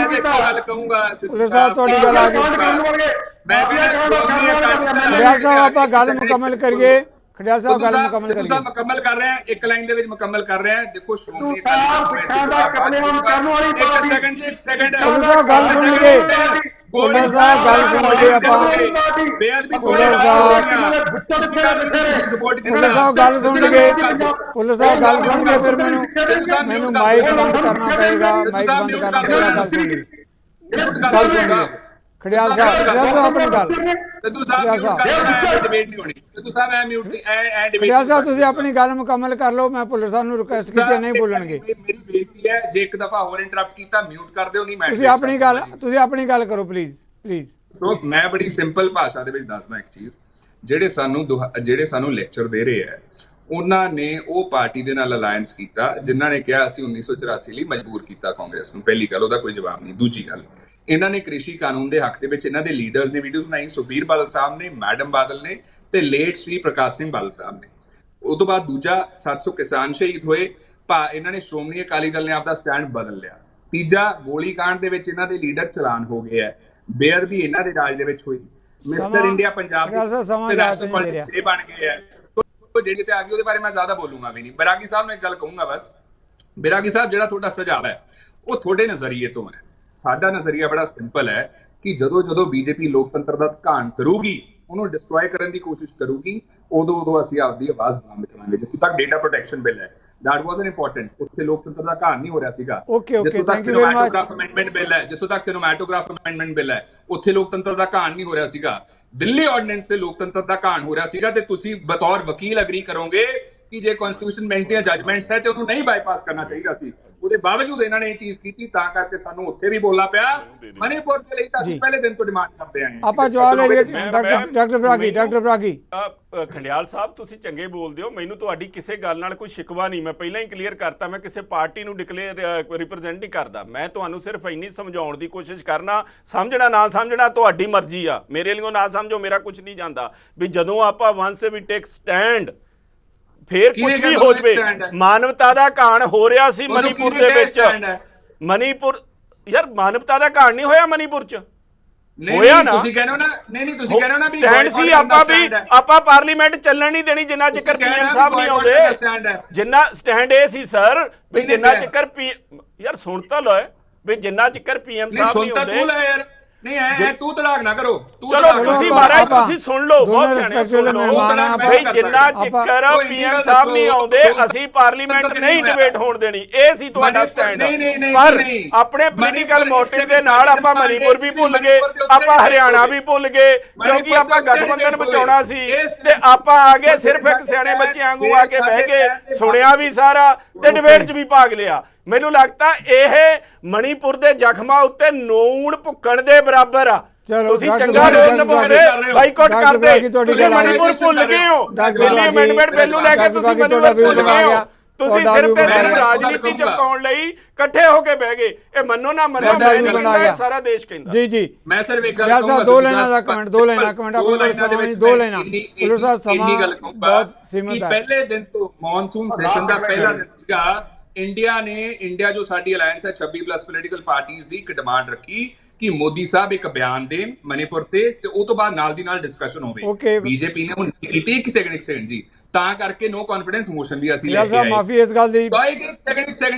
ਦੇਖੋ ਗੱਲ ਕਹੂੰਗਾ। ਪੁਲਿਸ ਸਾਹਿਬ ਤੁਹਾਡੀ ਗੱਲ ਆ ਗਈ। ਖੜਿਆਲ ਸਾਹਿਬ ਆਪਾਂ ਗੱਲ ਮੁਕੰਮਲ ਕਰੀਏ। ਖੜਿਆਲ ਸਾਹਿਬ ਗੱਲ ਮੁਕੰਮਲ ਕਰੀਏ। ਮੁਕੰਮਲ ਕਰ ਰਹੇ ਆ, ਇੱਕ ਲਾਈਨ ਦੇ ਵਿੱਚ ਮੁਕੰਮਲ ਕਰ ਰਹੇ ਆ। ਦੇਖੋ ਸ਼੍ਰੋਮਣੀ ਇੱਕ ਸੈਕਿੰਡ ਪੁਲਿਸ ਸਾਹਿਬ ਗੱਲ ਸੁਣ ਲਈਏ। ਪੁਲਿਸ ਸਾਹਿਬ ਗੱਲ ਸੁਣ ਲਈਏ ਆਪਾਂ। ਪੁਲਿਸ ਸਾਹਿਬ ਗੱਲ ਸੁਣ ਲਈਏ। ਪੁਲਿਸ ਸਾਹਿਬ ਗੱਲ ਸੁਣ ਕੇ ਫਿਰ ਮੈਨੂੰ ਮਾਈਕ ਬੰਦ ਕਰਨਾ ਪਏਗਾ। ਮਾਈਕ ਬੰਦ ਕਰਨਾ ਪਏਗਾ। ਗੱਲ ਸੁਣ ਲਈਏ। ਖੜਿਆਲ ਸਾਹਿਬ ਆਪਣੀ ਗੱਲ। ਖੜਿਆਲ ਸਾਹਿਬ ਤੁਸੀਂ ਆਪਣੀ ਗੱਲ ਮੁਕੰਮਲ ਕਰ ਲਓ। ਮੈਂ ਪੁਲਿਸ ਸਾਹਿਬ ਨੂੰ ਰਿਕੁਐਸਟ ਕੀਤੀ ਨਹੀਂ ਬੋਲਣਗੇ। ਮੇਰੀ ਬੇਨਤੀ ਹੈ, ਜੇ ਇੱਕ ਦਫਾ ਹੋਰ ਇੰਟਰਪਟ ਕੀਤਾ ਮਿਊਟ ਕਰ ਦਿਓ। ਨਹੀਂ ਮੈਂ ਤੁਸੀਂ ਆਪਣੀ ਗੱਲ ਕਰੋ ਪਲੀਜ਼। ਸੋ ਮੈਂ ਬੜੀ ਸਿੰਪਲ ਭਾਸ਼ਾ ਦੇ ਵਿੱਚ ਦੱਸਦਾ ਇੱਕ ਚੀਜ਼, ਜਿਹੜੇ ਸਾਨੂੰ ਲੈਕਚਰ ਦੇ ਰਹੇ ਆ, ਉਹਨਾਂ ਨੇ ਉਹ ਪਾਰਟੀ ਦੇ ਨਾਲ ਅਲਾਇੰਸ ਕੀਤਾ ਜਿਨ੍ਹਾਂ ਨੇ ਕਿਹਾ ਅਸੀਂ 1984 ਲਈ ਮਜਬੂਰ ਕੀਤਾ ਕਾਂਗਰਸ ਨੂੰ। ਪਹਿਲੀ ਗੱਲ, ਉਹਦਾ ਕੋਈ ਜਵਾਬ ਨਹੀਂ। ਦੂਜੀ ਗੱਲ, ਇਹਨਾਂ ਨੇ ਕ੍ਰਿਸ਼ੀ ਕਾਨੂੰਨ ਦੇ ਹੱਕ ਦੇ ਵਿੱਚ ਇਹਨਾਂ ਦੇ ਲੀਡਰਸ ਨੇ ਵੀਡੀਓਜ਼ ਬਣਾਈ। ਸੁਖਬੀਰ ਬਾਦਲ ਸਾਹਿਬ ਨੇ, ਮੈਡਮ ਬਾਦਲ ਨੇ ਤੇ ਲੇਟ ਸ਼੍ਰੀ ਪ੍ਰਕਾਸ਼ ਸਿੰਘ ਬਾਦਲ ਸਾਹਿਬ ਨੇ। ਉਹ ਤੋਂ ਬਾਅਦ ਦੂਜਾ 700 ਕਿਸਾਨ ਸ਼ਹੀਦ ਹੋਏ, ਇਹਨਾਂ ਨੇ ਸ਼੍ਰੋਮਣੀ ਅਕਾਲੀ ਦਲ ਨੇ ਆਪਦਾ ਸਟੈਂਡ ਬਦਲ ਲਿਆ। ਤੀਜਾ, ਗੋਲੀकांड ਦੇ ਵਿੱਚ ਇਹਨਾਂ ਦੇ ਲੀਡਰ ਚਲਾਨ ਹੋ ਗਏ ਹੈ, ਬੇਅਦਬੀ ਇਹਨਾਂ ਦੇ ਰਾਜ ਦੇ ਵਿੱਚ ਹੋਈ। ਮਿਸਟਰ ਇੰਡੀਆ ਪੰਜਾਬ ਦੇ ਰਾਸ਼ਟਰਪਤੀ ਬਣ ਗਏ ਹੈ। ਸੋ ਜਿਹੜੀ ਤੇ ਆ ਗਈ ਉਹਦੇ ਬਾਰੇ ਮੈਂ ਜ਼ਿਆਦਾ ਬੋਲੂੰਗਾ ਵੀ ਨਹੀਂ। ਬਰਾਗੀ ਸਾਹਿਬ ਨੂੰ ਇੱਕ ਗੱਲ ਕਹੂੰਗਾ ਬਸ। ਬਰਾਗੀ ਸਾਹਿਬ, ਜਿਹੜਾ ਤੁਹਾਡਾ ਸੁਝਾਅ ਹੈ ਉਹ ਤੁਹਾਡੇ ਨਜ਼ਰੀਏ ਤੋਂ ਹੈ। ਸਾਡਾ ਨਜ਼ਰੀਆ ਬੜਾ ਸਿੰਪਲ ਹੈ ਕਿ ਜਦੋਂ ਬੀਜੇਪੀ ਲੋਕਤੰਤਰ ਦਾ ਘਾਣ ਕਰੂਗੀ, ਉਹਨੂੰ ਡਿਸਟਰੋਏ ਕਰਨ ਦੀ ਕੋਸ਼ਿਸ਼ ਕਰੂਗੀ, ਉਦੋਂ ਅਸੀਂ ਆਪਦੀ ਆਵਾਜ਼ ਬੁਲੰਦ ਕਰਾਂਗੇ। ਜਿੱਥੋਂ ਤੱਕ ਡੇਟਾ ਪ੍ਰੋਟੈਕਸ਼ਨ ਬਿੱਲ ਹੈ, that wasn't important, ਉੱਥੇ ਲੋਕਤੰਤਰ ਦਾ ਘਾਣ ਨਹੀਂ ਹੋ ਰਿਹਾ ਸੀਗਾ। ਜਿੱਥੋਂ ਤੱਕ ਸਿਨੇਮੈਟੋਗ੍ਰਾਫ ਅਮੈਂਡਮੈਂਟ ਬਿੱਲ ਹੈ, ਉੱਥੇ ਲੋਕਤੰਤਰ ਦਾ ਘਾਣ ਨਹੀਂ ਹੋ ਰਿਹਾ ਸੀਗਾ। ਦਿੱਲੀ ਆਰਡੀਨੈਂਸ ਤੇ ਲੋਕਤੰਤਰ ਦਾ ਘਾਣ ਹੋ ਰਿਹਾ ਸੀਗਾ ਤੇ ਤੁਸੀਂ ਬਤੌਰ ਵਕੀਲ ਅਗਰੀ ਕਰੋਗੇ ਕਿ ਜੇ ਕਨਸਟੀਟਿਊਸ਼ਨ ਬੈਂਚ ਦੀਆਂ ਜੱਜਮੈਂਟਸ ਹੈ ਤੇ ਉਹਨੂੰ ਨਹੀਂ ਬਾਈਪਾਸ ਕਰਨਾ ਚਾਹੀਦਾ ਸੀ। ਉਹਦੇ ਬਾਵਜੂਦ ਇਹਨਾਂ ਨੇ ਇਹ ਚੀਜ਼ ਕੀਤੀ, ਤਾਂ ਕਰਕੇ ਸਾਨੂੰ ਉੱਥੇ ਵੀ ਬੋਲਣਾ ਪਿਆ। ਮਨੀਪੁਰ ਦੇ ਲਈ ਤਾਂ ਅਸੀਂ ਪਹਿਲੇ ਦਿਨ ਤੋਂ ਡਿਮਾਂਡ ਕਰਦੇ ਆਏ ਹਾਂ। ਆਪਾਂ ਜਵਾਬ ਲੈ ਲਈਏ ਡਾਕਟਰ ਬਰਾਗੀ। ਖੰਡਿਆਲ ਸਾਹਿਬ ਤੁਸੀਂ ਚੰਗੇ ਬੋਲਦੇ ਹੋ, ਮੈਨੂੰ ਤੁਹਾਡੀ ਕਿਸੇ ਗੱਲ ਨਾਲ ਕੋਈ ਸ਼ਿਕਵਾ ਨਹੀਂ। ਮੈਂ ਪਹਿਲਾਂ ਹੀ ਕਲੀਅਰ ਕਰਤਾ, ਮੈਂ ਕਿਸੇ ਪਾਰਟੀ ਨੂੰ ਡਿਕਲੇਅਰ ਰਿਪਰੈਜ਼ੈਂਟ ਨਹੀਂ ਕਰਦਾ। ਮੈਂ ਤੁਹਾਨੂੰ ਸਿਰਫ ਇੰਨੀ ਸਮਝਾਉਣ ਦੀ ਕੋਸ਼ਿਸ਼ ਕਰਨਾ, ਸਮਝਣਾ ਨਾ ਸਮਝਣਾ ਤੁਹਾਡੀ ਮਰਜ਼ੀ ਆ, ਮੇਰੇ ਲਈ ਨਾ ਸਮਝੋ, ਮੇਰਾ ਕੁਝ ਨਹੀਂ ਜਾਂਦਾ। ਵੀ ਜਦੋਂ ਆਪਾਂ ਵਨਸ ਵੀ ਟੇਕ ਸਟੈਂਡ ਫੇਰ ਕੁਝ ਵੀ ਹੋ ਜਵੇ। ਮਾਨਵਤਾ ਦਾ ਘਾਣ ਹੋ ਰਿਹਾ ਸੀ ਮਨੀਪੁਰ ਦੇ ਵਿੱਚ। ਮਨੀਪੁਰ ਯਾਰ ਮਾਨਵਤਾ ਦਾ ਘਾਣ ਨਹੀਂ ਹੋਇਆ ਮਨੀਪੁਰ 'ਚ, ਹੋਇਆ ਨਾ। ਤੁਸੀਂ ਕਹਿੰਦੇ ਹੋ ਨਾ, ਨਹੀਂ ਤੁਸੀਂ ਕਹਿੰਦੇ ਹੋ ਨਾ ਵੀ ਸਟੈਂਡ ਸੀ। ਆਪਾਂ ਵੀ ਆਪਾਂ ਪਾਰਲੀਮੈਂਟ ਚੱਲਣ ਨਹੀਂ ਦੇਣੀ ਜਿੰਨਾ ਚਿਰ ਪੀਐਮ ਸਾਹਿਬ ਨਹੀਂ ਆਉਂਦੇ। ਜਿੰਨਾ ਸਟੈਂਡ ਇਹ ਸੀ ਸਰ ਵੀ ਜਿੰਨਾ ਚਿਰ ਯਾਰ ਸੁਣ ਤਾਂ ਲਓ ਵੀ ਜਿੰਨਾ ਚਿਰ ਪੀਐਮ ਸਾਹਿਬ ਨਹੀਂ ਆਉਂਦੇ। ਨਹੀਂ ਐ ਤੂੰ ਤੜਾਕ ਨਾ ਕਰੋ। ਚਲੋ ਤੁਸੀਂ ਮਹਾਰਾਜ ਤੁਸੀਂ ਸੁਣ ਲਓ, ਬਹੁਤ ਸਿਆਣੇ ਸੁਣ ਲਓ ਬਈ ਜਿੰਨਾ ਚਿਰ ਪੀਐਮ ਸਾਹਿਬ ਨਹੀਂ ਆਉਂਦੇ ਅਸੀਂ ਪਾਰਲੀਮੈਂਟ ਨਹੀਂ ਡਿਬੇਟ ਹੋਣ ਦੇਣੀ। ਇਹ ਸੀ ਤੁਹਾਡਾ ਸਟੈਂਡ। ਪਰ ਆਪਣੇ ਪੋਲੀਟੀਕਲ ਮੋਟਿਵ ਦੇ ਨਾਲ ਆਪਾਂ ਮਨੀਪੁਰ ਵੀ ਭੁੱਲ ਗਏ, ਆਪਾਂ ਹਰਿਆਣਾ ਵੀ ਭੁੱਲ ਗਏ, ਕਿਉਂਕਿ ਆਪਾਂ ਗਠਬੰਧਨ ਬਚਾਉਣਾ ਸੀ ਤੇ ਆਪਾਂ ਆ ਗਏ ਸਿਰਫ ਇੱਕ ਸਿਆਣੇ ਬੱਚੇ ਵਾਂਗੂ ਆ ਕੇ ਬਹਿ ਗਏ, ਸੁਣਿਆ ਵੀ ਸਾਰਾ ਤੇ ਡਿਬੇਟ 'ਚ ਵੀ ਭਾਗ ਲਿਆ। ਮੈਨੂੰ ਲੱਗਦਾ ਇਹ ਮਣੀਪੁਰ ਦੇ ਜ਼ਖਮਾਂ ਉੱਤੇ ਨੂਣ ਭੁੱਕਣ ਦੇ ਬਰਾਬਰ ਆ। ਤੁਸੀਂ ਚੰਗਾ ਰੋਲ ਨਿਭਾਉਂਦੇ, ਬਾਈਕਾਟ ਕਰਦੇ, ਤੁਸੀਂ ਮਣੀਪੁਰ ਭੁੱਲ ਗਏ ਹੋ। ਦਿੱਲੀ ਅਮੈਂਡਮੈਂਟ ਬਿੱਲ ਨੂੰ ਲੈ ਕੇ ਤੁਸੀਂ ਮਣੀਪੁਰ ਭੁੱਲ ਗਏ ਹੋ। ਤੁਸੀਂ ਸਿਰਫ ਤੇ ਸਿਰਫ ਰਾਜਨੀਤੀ ਚਮਕਾਉਣ ਲਈ ਇਕੱਠੇ ਹੋ ਕੇ ਬਹਿ ਗਏ। ਇਹ ਮੰਨੋ ਨਾ ਮੰਨੋ, ਮੈਂ ਨਹੀਂ ਕਹਿੰਦਾ, ਸਾਰਾ ਦੇਸ਼ ਕਹਿੰਦਾ। ਜੀ ਜੀ ਮੈਂ ਸਿਰਫ ਇੱਕ ਗੱਲ ਕਹੂੰਗਾ। ਦੋ ਲਾਈਨਾਂ ਦਾ ਕਮੈਂਟ, ਦੋ ਲਾਈਨਾਂ ਕਮੈਂਟ ਆਪੋ ਕੋਲ ਸਮਾਂ ਨਹੀਂ, ਦੋ ਲਾਈਨਾਂ ਗੁਰੂ ਸਾਹਿਬ ਸਮਾਂ ਬਹੁਤ ਸੀਮਤ ਹੈ। ਪਹਿਲੇ ਦਿਨ ਤੋਂ ਮੌਨਸੂਨ ਸੈਸ਼ਨ ਦਾ ਪਹਿਲਾ ਦਿਨ ਸੀਗਾ। ਇੰਡੀਆ ਜੋ ਸਾਡੀ ਅਲਾਈਅੰਸ ਹੈ 26+ ਪੋਲੀਟੀਕਲ ਪਾਰਟੀਆਂ ਦੀ ਇੱਕ ਡਿਮਾਂਡ ਰੱਖੀ ਕਿ ਮੋਦੀ ਸਾਹਿਬ ਇੱਕ ਬਿਆਨ ਦੇਣ ਮਨੀਪੁਰ ਤੇ ਉਹ ਤੋਂ ਬਾਅਦ ਨਾਲ ਦੀ ਨਾਲ ਡਿਸਕਸ਼ਨ ਹੋਵੇ। ਬੀਜੇਪੀ ਨੇ ਹੁਣ ਕੀਤੀ ਇੱਕ ਸੈਕਿੰਡ ਜੀ, ਤਾਂ ਕਰਕੇ ਨੋ ਕੌਨਫੀਡੈਂਸ ਮੋਸ਼ਨ ਵੀ ਅਸੀਂ ਲੈ ਕੇ ਆਏ। ਮਾਫੀ ਇਸ ਗੱਲ ਦੀ।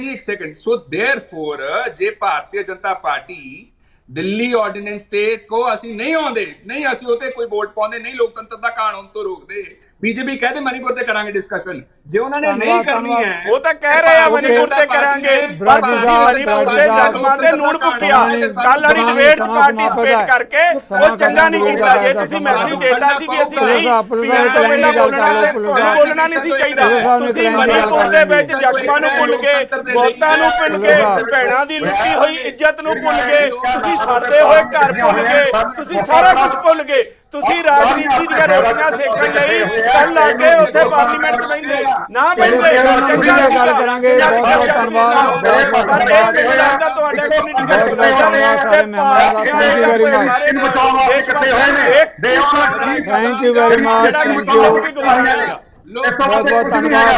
ਇੱਕ ਸੈਕਿੰਡ ਸੋ ਦੇਅਰਫੋਰ ਜੇ ਭਾਰਤੀ ਜਨਤਾ ਪਾਰਟੀ ਦਿੱਲੀ ਆਰਡੀਨੈਂਸ ਤੇ ਕੋ ਅਸੀਂ ਨਹੀਂ ਆਉਂਦੇ, ਨਹੀਂ ਅਸੀਂ ਉਹ ਤੇ ਕੋਈ ਵੋਟ ਪਾਉਂਦੇ, ਨਹੀਂ ਲੋਕਤੰਤਰ ਦਾ ਕਾਨੂੰਨ ਤੋਂ ਰੋਕਦੇ, ਬੀਜੇਪੀ ਕਹਦੇ ਮਨੀਪੁਰ ਤੇ ਕਰਾਂਗੇ ਡਿਸਕਸ਼ਨ। ਜੇ ਉਹਨਾਂ ਨੇ ਨਹੀਂ ਕਰਨੀ ਹੈ, ਉਹ ਤਾਂ ਕਹਿ ਰਹੇ ਆ ਮਨੀਪੁਰ ਤੇ ਕਰਾਂਗੇ, ਪਰ ਤੁਸੀਂ ਮਨੀਪੁਰ ਦੇ ਜ਼ਖਮਾਂ ਤੇ ਨੂਣ ਭੁੱਕਿਆ। ਕੱਲ ਵਾਲੀ ਡਿਬੇਟ ਪਾਰਟਿਸਿਪੇਟ ਕਰਕੇ ਉਹ ਚੰਗਾ ਨਹੀਂ ਕੀਤਾ। ਜੇ ਤੁਸੀਂ ਮੈਸੇਜ ਦੇਤਾ ਸੀ ਵੀ ਅਸੀਂ ਨਹੀਂ ਪੀਐਮ ਤੋਂ ਪਹਿਲਾਂ ਬੋਲਣਾ ਤੇ ਤੁਹਾਨੂੰ ਬੋਲਣਾ ਨਹੀਂ ਸੀ ਚਾਹੀਦਾ। ਤੁਸੀਂ ਮਨੀਪੁਰ ਦੇ ਵਿੱਚ ਜ਼ਖਮਾਂ ਨੂੰ ਭੁੱਲ ਗਏ, ਮੌਤਾਂ ਨੂੰ ਭੁੱਲ ਗਏ, ਭੈਣਾਂ ਦੀ ਲੁੱਟੀ ਹੋਈ ਇੱਜ਼ਤ ਨੂੰ ਭੁੱਲ ਗਏ, ਤੁਸੀਂ ਸੜਦੇ ਹੋਏ ਘਰ ਭੁੱਲ ਗਏ, ਤੁਸੀਂ ਸਾਰਾ ਕੁਝ ਭੁੱਲ ਗਏ। ਤੁਸੀਂ ਰਾਜਨੀਤੀ ਦੀਆਂ ਰੋਟੀਆਂ ਸੇਕਣ ਲਈ ਕੱਲ ਆ ਕੇ ਉੱਥੇ ਪਾਰਲੀਮੈਂਟ 'ਚ ਬੈਠੇ ਨਾ ਬੈਠੇ। ਚੰਗਾ ਗੱਲ ਕਰਾਂਗੇ, ਬਹੁਤ ਬਹੁਤ ਧੰਨਵਾਦ। ਪਰ ਇਹ ਮੈਨੂੰ ਲੱਗਦਾ ਤੁਹਾਡੇ ਪੋਲੀਟੀਕਲ ਸਾਰੇ ਮਹਿਮਾਨਾਂ ਦਾ thank you very much. Thank you very much. Thank you, ਬਹੁਤ ਬਹੁਤ ਧੰਨਵਾਦ।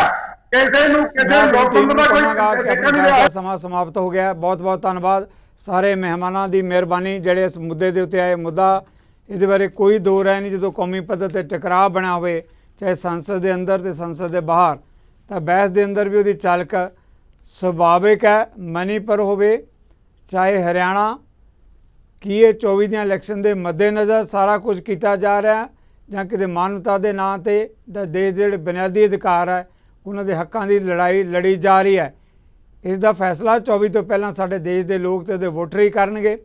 ਟੀਮ ਨੂੰ ਕਹਾਂਗਾ ਕਿ ਆਪਣੀ ਬੈਠਕ ਦਾ ਸਮਾਂ ਸਮਾਪਤ ਹੋ ਗਿਆ। ਬਹੁਤ ਬਹੁਤ ਧੰਨਵਾਦ ਸਾਰੇ ਮਹਿਮਾਨਾਂ ਦੀ ਮਿਹਰਬਾਨੀ ਜਿਹੜੇ ਇਸ ਮੁੱਦੇ ਦੇ ਉੱਤੇ ਆਏ। ਮੁੱਦਾ ਇਹਦੇ ਬਾਰੇ ਕੋਈ ਦੋ ਰਾਏ ਨਹੀਂ। ਜਦੋਂ ਕੌਮੀ ਪੱਧਰ 'ਤੇ ਟਕਰਾਅ ਬਣਿਆ ਹੋਵੇ, ਚਾਹੇ ਸੰਸਦ ਦੇ ਅੰਦਰ ਤੇ ਸੰਸਦ ਦੇ ਬਾਹਰ, ਤਾਂ ਬਹਿਸ ਦੇ ਅੰਦਰ ਵੀ ਉਹਦੀ ਚਾਲਕ ਸੁਭਾਵਿਕ ਹੈ। ਮਨੀਪੁਰ ਹੋਵੇ ਚਾਹੇ ਹਰਿਆਣਾ, ਕੀ ਇਹ 24 ਦੀਆਂ ਇਲੈਕਸ਼ਨ ਦੇ ਮੱਦੇਨਜ਼ਰ ਸਾਰਾ ਕੁਝ ਕੀਤਾ ਜਾ ਰਿਹਾ ਜਾਂ ਕਿਤੇ ਮਾਨਵਤਾ ਦੇ ਨਾਂ 'ਤੇ ਦੇਸ਼ ਦੇ ਜਿਹੜੇ ਬੁਨਿਆਦੀ ਅਧਿਕਾਰ ਹੈ ਉਹਨਾਂ ਦੇ ਹੱਕਾਂ ਦੀ ਲੜਾਈ ਲੜੀ ਜਾ ਰਹੀ ਹੈ। ਇਸ ਦਾ ਫੈਸਲਾ 24 ਤੋਂ ਪਹਿਲਾਂ ਸਾਡੇ ਦੇਸ਼ ਦੇ ਲੋਕ ਤੇ ਉਹਦੇ ਵੋਟਰ ਹੀ ਕਰਨਗੇ।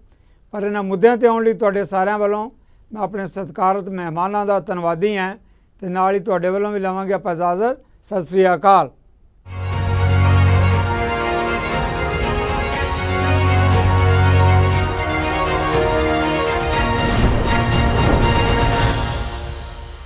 ਪਰ ਇਹਨਾਂ ਮੁੱਦਿਆਂ 'ਤੇ ਆਉਣ ਲਈ ਤੁਹਾਡੇ ਸਾਰਿਆਂ ਵੱਲੋਂ ਮੈਂ ਆਪਣੇ ਸਤਿਕਾਰਤ ਮਹਿਮਾਨਾਂ ਦਾ ਧੰਨਵਾਦੀ ਹਾਂ ਤੇ ਨਾਲ ਹੀ ਤੁਹਾਡੇ ਵੱਲੋਂ ਵੀ ਲਵਾਂਗੇ ਆਪਾਂ ਇਜਾਜ਼ਤ। ਸਤਿ ਸ੍ਰੀ ਅਕਾਲ।